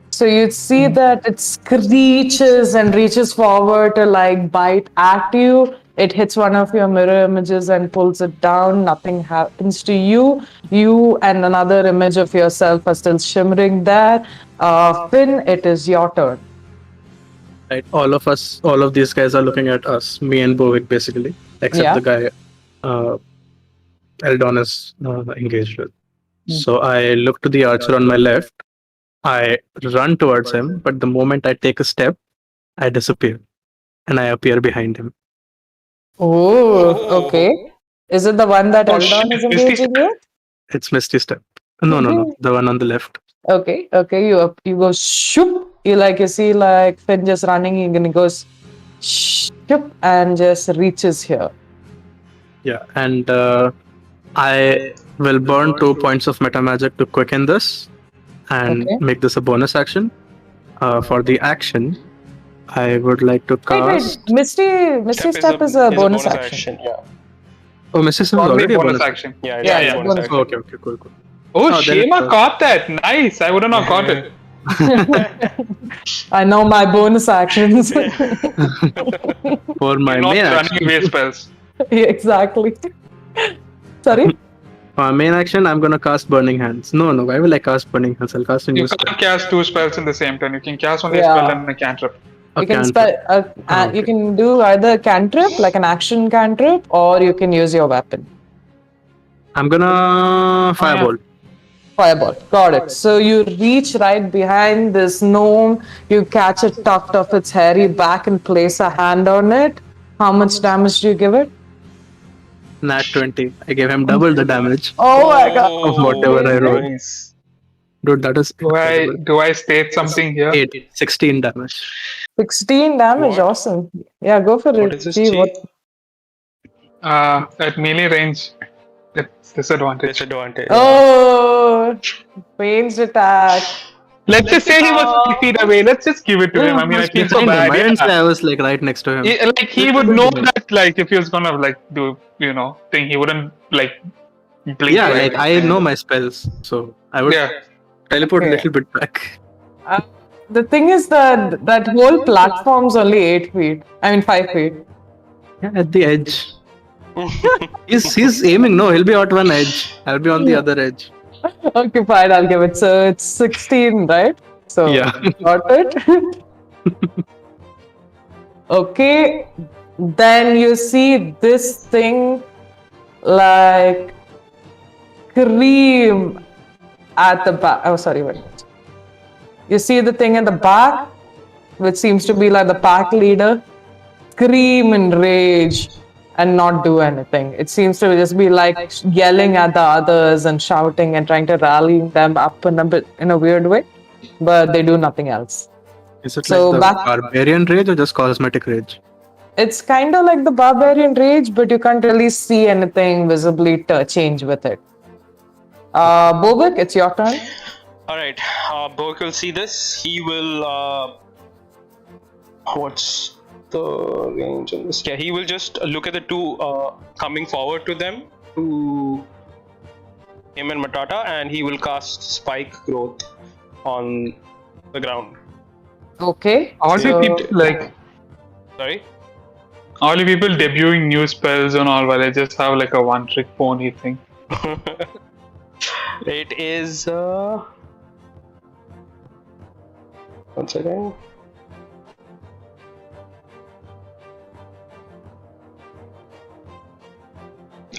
So you'd see that it screeches and reaches forward to like bite at you. It hits one of your mirror images and pulls it down. Nothing happens to you. You and another image of yourself are still shimmering there. Finn, it is your turn. Right, all of these guys are looking at us, me and Bovik basically, except the guy Eldon is engaged with. So I look to the archer on my left. I run towards him, but the moment I take a step, I disappear, and I appear behind him. Oh, okay. Is it the one that Eldon is engaging with? It's Misty Step. No, the one on the left. Okay. You go shoop. You see like Finn just running, and he goes shoop and just reaches here. Yeah, and I will burn 2 points of meta magic to quicken this and make this a bonus action. For the action, I would like to cast. Wait. Misty Step is a bonus action. Yeah. Oh, Misty Step is already a bonus action. Yeah, Yeah, bonus action. Okay, cool. Oh, then Shema caught that. Nice. I would have not caught it. I know my bonus actions. For my Not main running action, away spells. Exactly. Sorry? for my main action, I'm gonna cast Burning Hands. No, why will I cast Burning Hands? I'll cast a new You spell. can't cast 2 spells in the same turn. You can cast only a spell and a cantrip. You can cantrip. you can do either cantrip, like an action cantrip, or you can use your weapon. I'm gonna Firebolt. Fireball. Got it. So you reach right behind this gnome, you catch a tuft of its hairy back and place a hand on it. How much damage do you give it? Nat 20. I gave him double the damage Oh my god. of whatever I rolled. Nice. Dude, that is incredible. Do I state something here? 8, 16 damage. 16 damage, What? awesome. Yeah, go for What it. is this? See what. At melee range, it's disadvantage. Disadvantage. Oh, ranged attack. Let's just say he was 3 feet away. Let's just give it to him. I mean, I feel so Behind him. bad. I didn't say Yeah. I was like right next to him. Like he would know that, like if he was gonna like do, thing, he wouldn't like blink. Yeah, right? like I know my spells, so I would Yeah. teleport a Okay. little bit back. The thing is that that whole platform's only 8 feet. I mean 5 feet. Yeah, at the edge. He's aiming. No, he'll be at one edge. I'll be on the other edge. Okay, fine, I'll give it. So it's 16, right? So Yeah. got it. Okay, then you see this thing like scream at the back. Oh, sorry, wait. You see the thing at the back, which seems to be like the pack leader, scream in rage and not do anything. It seems to just be like yelling at the others and shouting and trying to rally them up in a weird way, but they do nothing else. Is it So like the back- barbarian rage or just cosmetic rage? It's kind of like the barbarian rage, but you can't really see anything visibly change with it. Bobik, it's your turn. Alright, Bork will see this. He will. What's the range on this? Yeah, he will just look at the two coming forward to them, to him and Matata, and he will cast Spike Growth on the ground. Okay. All you so- people like Sorry? all you people debuting new spells and all, while I just have like a one-trick pony thing. It is. One second.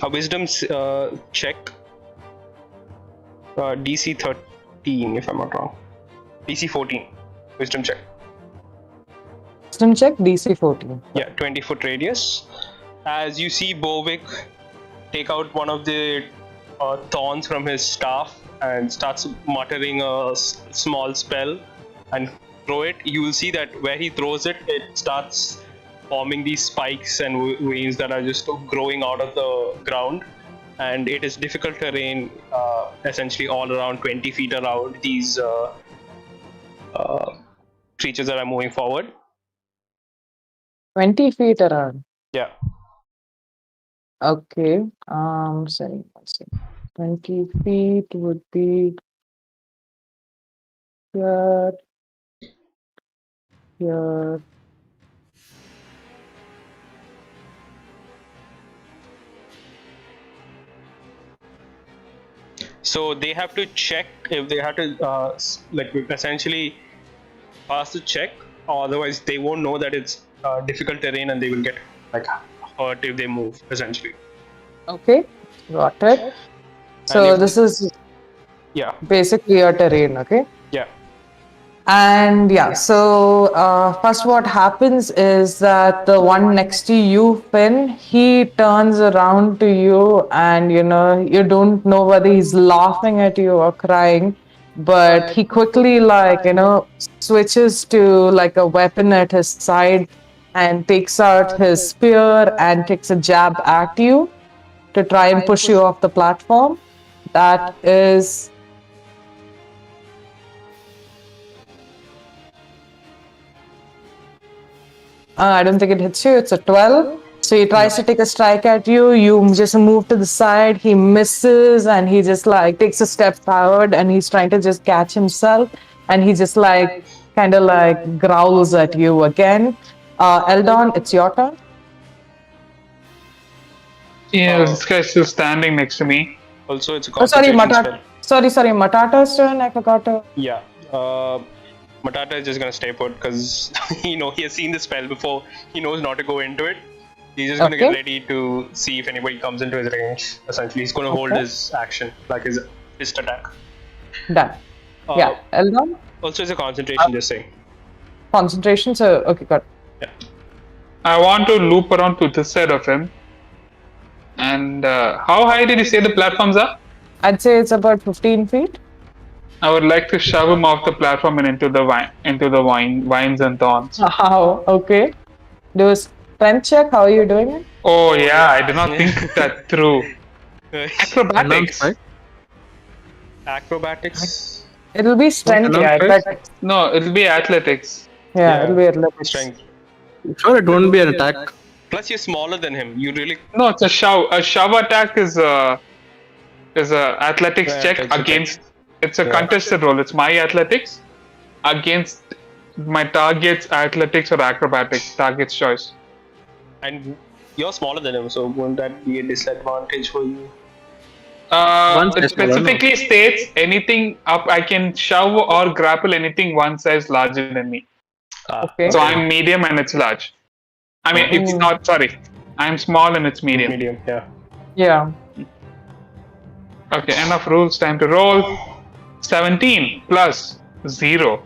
A wisdom check. DC 13, if I'm not wrong. DC 14. Wisdom check. Wisdom check, DC 14. Yeah, 20-foot radius. As you see Bovik take out one of the thorns from his staff and starts muttering a small spell and throw it, you will see that where he throws it, it starts forming these spikes and veins that are just growing out of the ground. And it is difficult terrain, essentially all around 20 feet around these creatures that are moving forward. 20 feet around. Yeah. Okay. Sorry, 20 feet would be here, here. So they have to check if they have to essentially pass the check, or otherwise they won't know that it's difficult terrain and they will get like hurt if they move, essentially. Okay, got it. So if- this is Yeah, basically your terrain, okay? yeah. And yeah, so first what happens is that the one next to you, Finn, he turns around to you and you don't know whether he's laughing at you or crying, but he quickly switches to like a weapon at his side and takes out his spear and takes a jab at you to try and push you off the platform. That is I don't think it hits you. It's a 12. So he tries to take a strike at you. You just move to the side. He misses and he just takes a step forward and he's trying to just catch himself. And he just kind of growls at you again. Eldon, it's your turn. Yeah, this guy's still standing next to me. Also, it's a Oh, sorry, concentration Matata. spell. Sorry, Matata's turn. I forgot to. Yeah. Matata is just gonna stay put because he has seen the spell before. He knows not to go into it. He's just gonna get Okay. ready to see if anybody comes into his range. Essentially, he's gonna hold Okay. his action, like his fist attack. Done. Yeah. Eldon? Also, it's a concentration. Just saying. Concentration. So, okay, got it. I want to loop around to this side of him. And how high did you say the platforms are? I'd say it's about 15 feet. I would like to shove him off the platform and into the vines and thorns. Wow. Okay. Do a strength check. How are you doing it? Oh yeah, I did not think that through. Acrobatics. Right? Acrobatics. It'll be strength, yeah. But, No, it'll be athletics. yeah, it'll be athletics. Strength. Sure, it won't be an attack. Plus, you're smaller than him. You really. No, it's a shove. A shove attack is a athletics check athletics against. It's a contested roll. It's my athletics against my target's athletics or acrobatics. Target's choice. And you're smaller than him, so won't that be a disadvantage for you? It specifically states anything up. I can shove or grapple anything one size larger than me. Okay. So I'm medium and it's large. I mean, it's not. Sorry, I'm small and it's medium. Medium, yeah. Yeah. Okay, enough rules. Time to roll. 17 plus 0.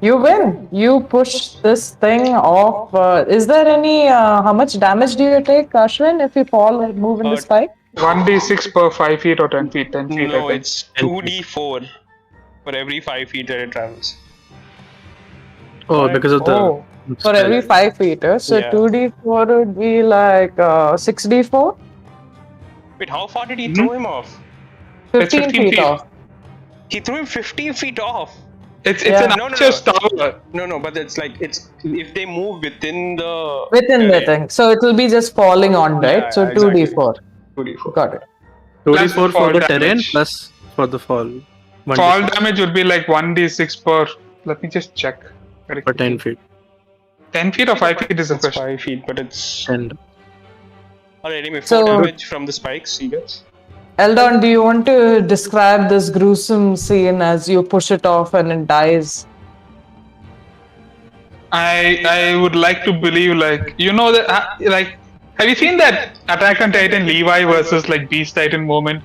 You win. You push this thing off. Is there any, how much damage do you take, Ashwin, if you fall or move in the spike? 1d6 per 5 feet or 10 feet. 10 feet. No, it's 2d4 for every 5 feet that it travels. Oh, because of the. For every 5 feet. So Yeah. 2d4 would be like 6d4? Wait, how far did he throw him off? 15 15 feet feet. off. He threw him 15 feet off. It's Yeah. an No, no, archer's tower. No, but it's like it's if they move within the Within the thing. So it will be just falling on, right? Yeah, So exactly. 2d4. 2d4. Got it. 2d4 for fall the terrain damage. plus for the fall. 1d6 Fall damage would be like 1d6 per. Let me just check. Very for quickly. 10 feet. 10 feet or 5 feet is the It's question. 5 feet, but it's And alright. Anyway, 4 So- damage from the spikes. He gets. Eldon, do you want to describe this gruesome scene as you push it off and it dies? I would like to believe like like have you seen that Attack on Titan Levi versus like Beast Titan moment?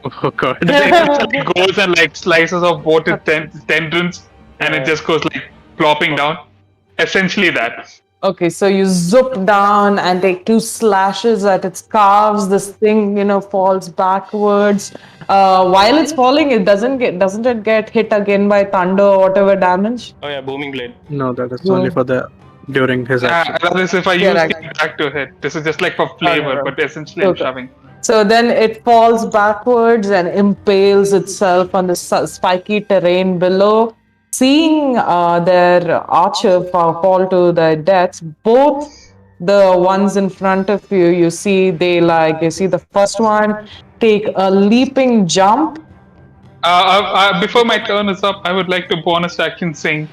oh god. It goes and like slices of both its tendons and it just goes like plopping down. Essentially that. Okay, so you zoop down and take 2 slashes at its calves. This thing, falls backwards. While it's falling, doesn't it get hit again by thunder or whatever damage? Oh yeah, booming blade. No, that is only for the during his action. That is if I Yeah, use right. the attack to hit. This is just like for flavor, right. but essentially I'm Okay. shoving. So then it falls backwards and impales itself on the spiky terrain below. Seeing their archer fall to their deaths, both the ones in front of you, you see the first one take a leaping jump. Before my turn is up, I would like to bonus action sing.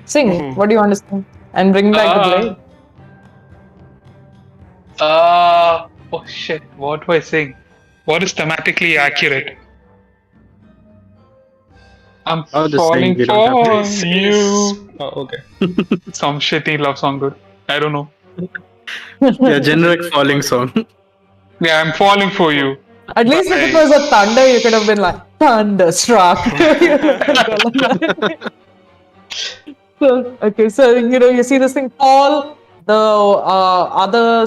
Sing, what do you want to sing? And bring back the blade. Oh shit, what do I sing? What is thematically accurate? I'm Oh, just falling saying we don't have for to- you. Oh, okay. Some shitty love song, dude. I don't know. Yeah, generic falling song. Yeah, I'm falling for you. At least if it was a thunder, you could have been like, thunderstruck. So you see this thing fall. The other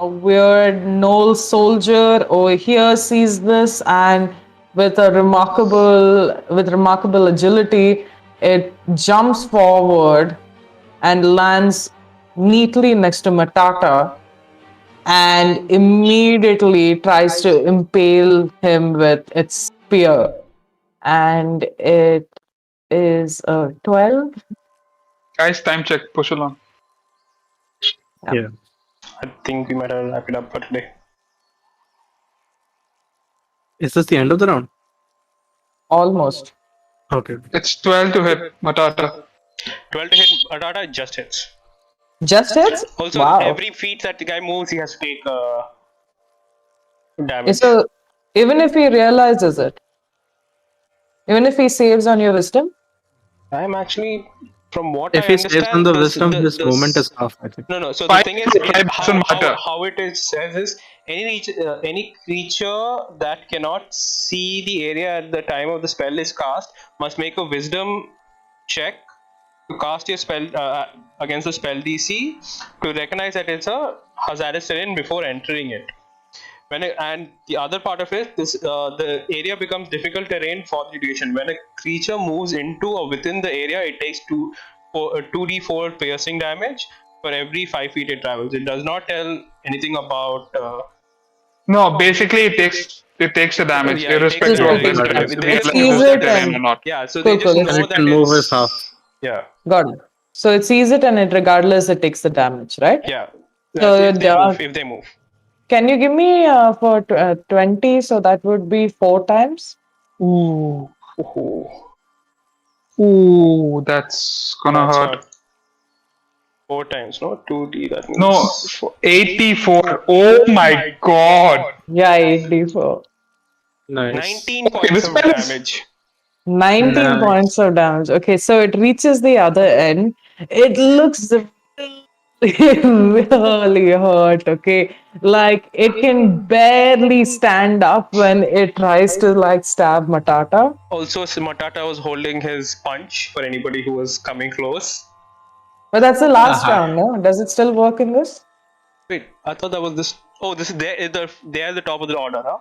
weird Gnoll soldier over here sees this, and with remarkable agility, it jumps forward and lands neatly next to Matata, and immediately tries to impale him with its spear. And it is a 12. Guys, time check. Push along. Yeah. I think we might have wrapped it up for today. Is this the end of the round? Almost. Okay. It's 12 to hit Matata. 12 to hit. Atata just hits. Just hits? Also, Wow. every feet that the guy moves, he has to take damage. So even if he realizes it, even if he saves on your wisdom, I'm actually, from what If I he understand, stays on the this- wisdom, the- his this- movement is half, I think. No. So Fine, the thing is, it doesn't matter. how it is says is any creature that cannot see the area at the time of the spell is cast must make a wisdom check to cast your spell against the spell DC to recognize that it's a hazardous terrain before entering it. And the other part of it, the area becomes difficult terrain for the duration. When a creature moves into or within the area, it takes 2d4 piercing damage for every 5 feet it travels. It does not tell anything about. No, basically it takes the damage, Yeah, it takes irrespective the of damage. whether It They we just allow sees know the it that terrain and or not. yeah, so they cool, just cool. know it that can move his it's half. yeah, Got it. So it sees it and it regardless it takes the damage, right? yeah. So That's if they move. can you give me for 20? So that would be 4 times. Ooh, Oh, that's gonna that's hurt. not 4 times, no? 2d, that No, means 84. Oh my god. Yeah, 8d4. Nice. 19 Okay, points this of spell is. damage. 19 Nice. points of damage. Okay, so it reaches the other end. It looks really hurt. Okay, like it can barely stand up when it tries to like stab Matata. Also, Matata was holding his punch for anybody who was coming close. But that's the last Aha. round, no? Does it still work in this? Wait, I thought that was this. Oh, this is they are the top of the order, huh?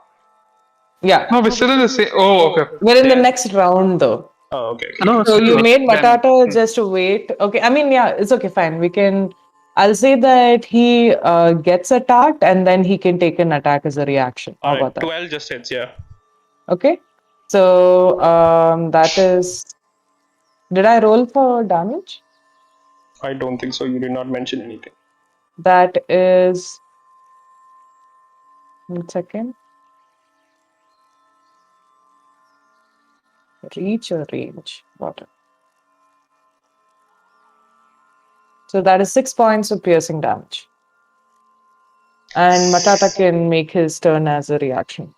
Yeah. No, we're still in the same. Oh, okay. We're in the next round though. Oh, okay. No, So you still. made Then- Matata just wait. Okay, I mean, yeah, it's okay, fine. We can. I'll say that he gets attacked and then he can take an attack as a reaction. How All about right, that? 12 just hits, yeah. Okay. So that is. Did I roll for damage? I don't think so. You did not mention anything. That is. 1 second. Reach or range? What? So that is 6 points of piercing damage. And Matata can make his turn as a reaction.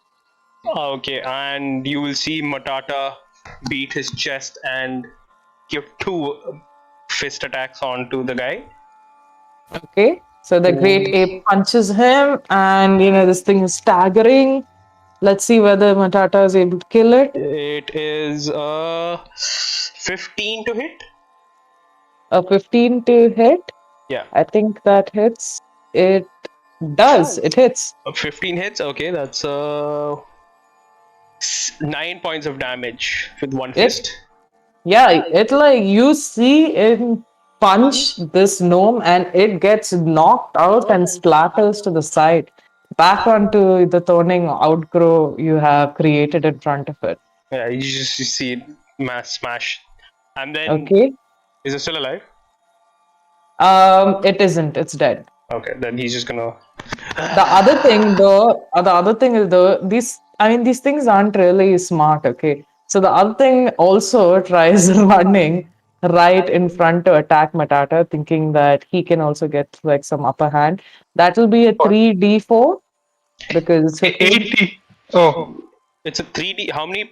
Okay, and you will see Matata beat his chest and give 2 fist attacks onto the guy. Okay. So the great ape punches him, and this thing is staggering. Let's see whether Matata is able to kill it. It is 15 to hit. A 15 to hit. Yeah, I think that hits. It does. It hits. 15 hits. Okay, that's 9 points of damage with one fist. Yeah, it like you see it punch this gnome and it gets knocked out and splatters to the side back onto the thorning outgrow you have created in front of it. Yeah, you see it mass smash. And then Okay. is it still alive? It isn't, it's dead. Okay, then he's just gonna. The other thing is though, these things aren't really smart, okay? So the other thing also tries running right in front to attack Matata, thinking that he can also get like some upper hand. That'll be a 3d4 because it's 15. 80. Oh, It's a 3D. How many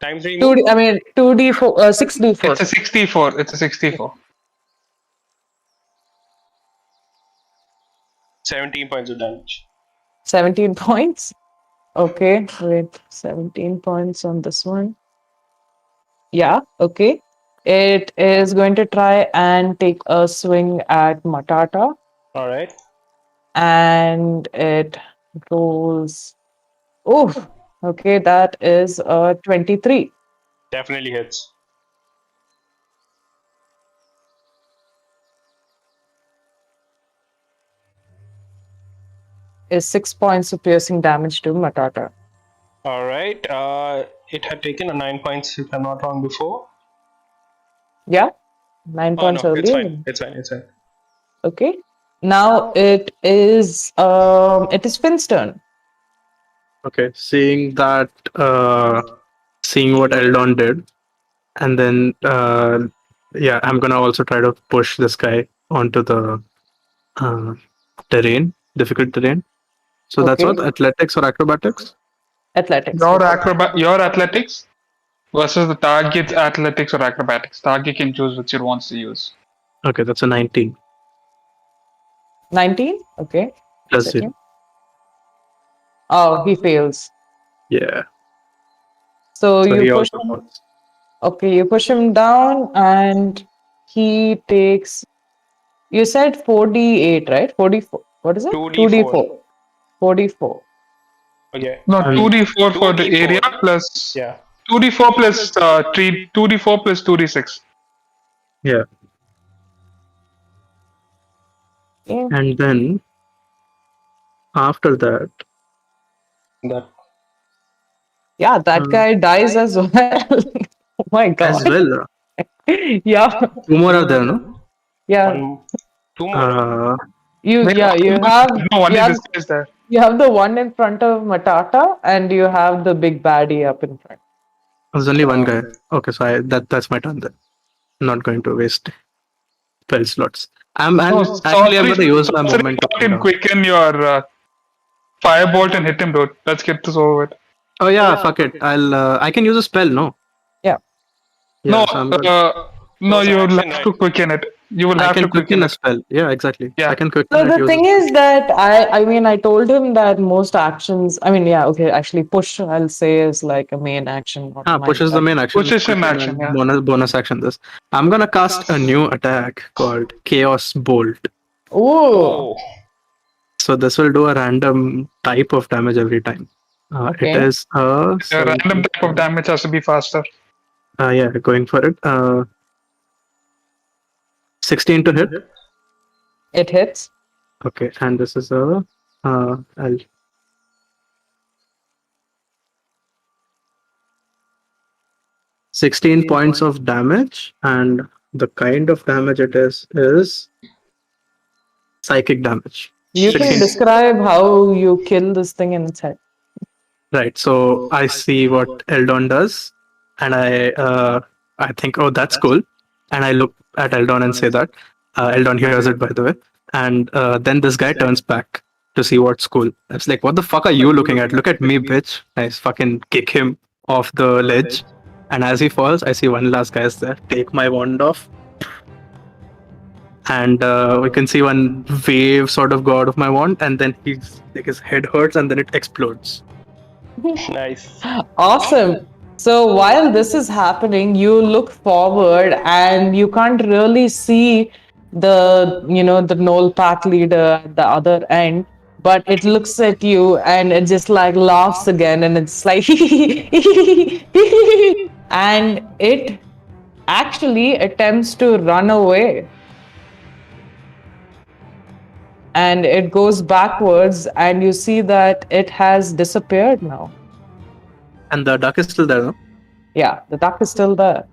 times do you 2D, move? I mean 2d4, 6d4. it's a 64. It's a 64. 17 points of damage. 17 points. Okay, wait, 17 points on this one. Yeah, okay. It is going to try and take a swing at Matata, All right. and it rolls. Oh, okay, that is a 23. Definitely hits. Is 6 points of piercing damage to Matata. All right. It had taken a 9 points, if I'm not wrong, before. Yeah, 9 Oh points no, it's earlier. fine. It's fine. It's fine. Okay. Now it is Finn's turn. Okay, seeing that, seeing what Eldon did, and then yeah, I'm gonna also try to push this guy onto the difficult terrain. So that's Okay. what, athletics or acrobatics? Athletics. Your athletics versus the target's athletics or acrobatics. Target can choose which it wants to use. Okay, that's a 19 19? Okay. plus Second. 0. Oh, he fails. Yeah. So So you he push also him. falls. Okay, you push him down, and he takes. You said 4d8, right? 44. What is it? 2d4. 2d4. 44. Okay. No, And 2d4 for the area 2d4. plus Yeah. 2d4 plus 3, 2d4 plus 2d6. yeah. Yeah, And then after that, That. yeah, that uh, guy dies as well. Oh my as god. well, Yeah, two more are there, no? yeah. One. Two more. Uh, You Wait, yeah, you have no, you only have this guy is there. you have the one in front of Matata, and you have the big baddie up in front. there's only one guy. Okay. Okay, so that's my turn then. I'm not going to waste spell slots. No, Actually I'm sorry, going to use my sorry, movement to come can down. quicken your firebolt and hit him, dude. Let's get this over with. Oh yeah, fuck it. I can use a spell, no? Yeah. No, Yeah, so I'm going. no, Those are you'll action, have right? to quicken it. You will I have can to quicken quicken a it. spell. Yeah, exactly. I Yeah. can quicken So it. the Use a thing spell. is that I mean I told him that most actions I mean yeah okay actually push I'll say is like a main action not a Push minor is the action. main action. Which is an Quicken action, and yeah. bonus action this. I'm gonna cast a new attack called Chaos Bolt. Oh, Oh. So this will do a random type of damage every time. It okay. is a A random type of damage has to be faster. yeah, going for it. 16 to hit. It hits. Okay, and this is a I'll 16 points of damage, and the kind of damage it is psychic damage. You can 16. describe how you kill this thing in its head. Right. So I see what Eldon does, and I think, oh, that's cool. And I look at Eldon and say that. Eldon hears it, by the way. And then this guy turns back to see what's cool. It's like, what the fuck are you looking at? Look at me, bitch. I fucking kick him off the ledge. And as he falls, I see one last guy is there. Take my wand off. And we can see one wave sort of go out of my wand, and then his head hurts, and then it explodes. Nice. Awesome. So while this is happening, you look forward and you can't really see the the Gnoll pack leader at the other end, but it looks at you and it just like laughs again and it's like and it actually attempts to run away. And it goes backwards and you see that it has disappeared now. And the duck is still there, no? Yeah, the duck is still there.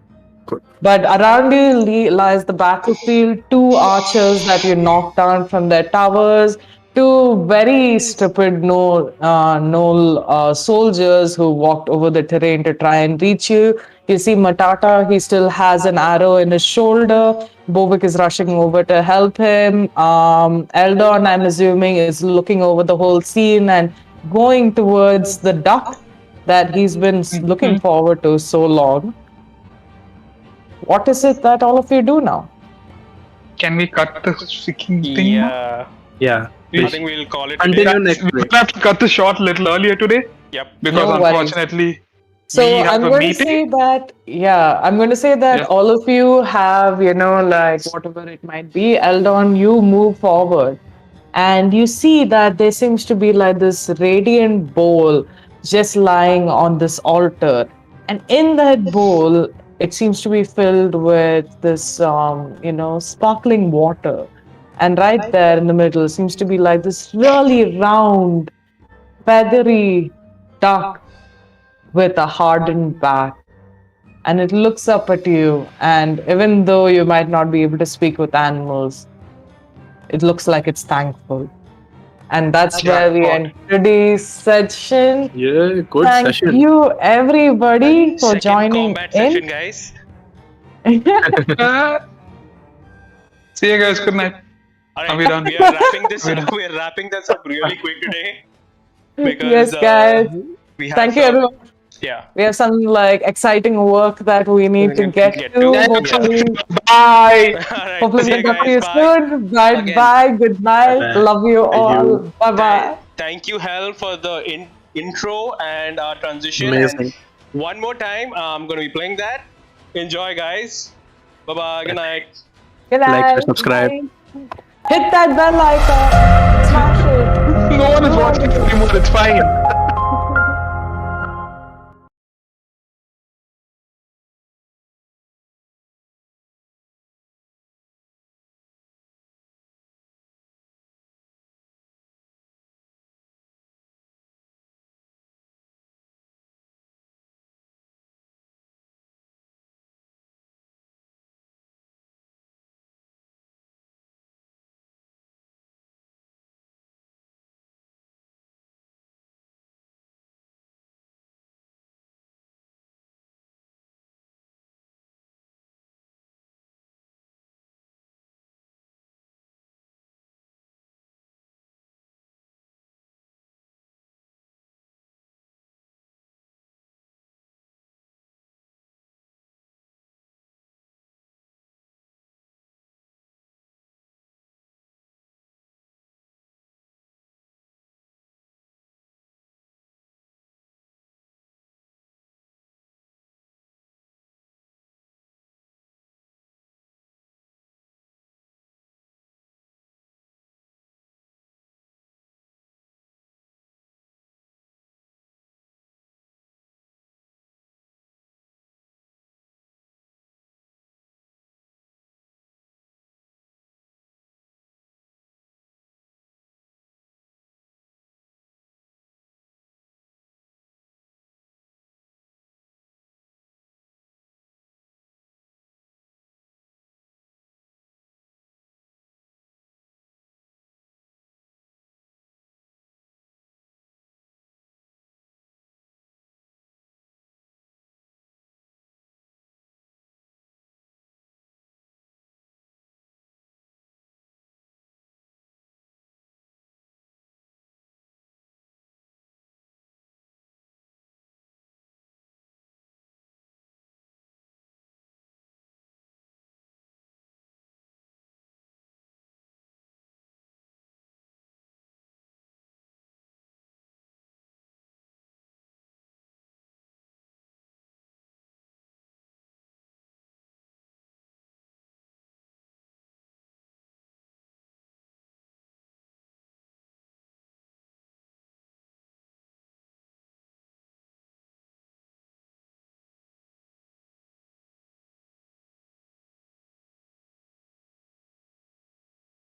Good. But around you lies the battlefield, two archers that you knocked down from their towers, two very stupid Gnoll soldiers who walked over the terrain to try and reach you. You see Matata, he still has an arrow in his shoulder. Bovik is rushing over to help him. Eldon, I'm assuming, is looking over the whole scene and going towards the duck that he's been looking forward to so long. What is it that all of you do now? Can we cut the freaking thing? Yeah. Yeah. I think we'll call it Continue today. next We week. will have to cut the shot a little earlier today Yep. because No worries. unfortunately So we have I'm a going to meeting. say that, I'm going to say that Yeah. all of you have, like whatever it might be, Eldon, you move forward and you see that there seems to be like this radiant bowl just lying on this altar. And in that bowl, it seems to be filled with this, sparkling water. And right there in the middle seems to be like this really round, feathery duck with a hardened back. And it looks up at you, and even though you might not be able to speak with animals, it looks like it's thankful. And that's where we end today's session. Yeah, good Thank session. you, everybody, for Second joining combat in. session, guys. See you guys. Good night. All Are we done? We are wrapping this. Are we done? We are wrapping this up really quick today because Yes, guys. we have Thank you, some- everyone. Yeah. We have some like exciting work that we need to get to. Yeah. Hopefully, Bye. All right. hopefully See we'll you talk to guys. you Bye. soon. Bye Again. bye. Good night. Bye-bye. Love you Thank all. you. Bye bye. thank you, Hel, for the intro and transition. Amazing. And one more time, I'm going to be playing that. Enjoy, guys. Bye bye. Good night. Good Like, night. share, subscribe. Bye. Hit that bell icon. Smash it. No one is watching anymore. It's fine.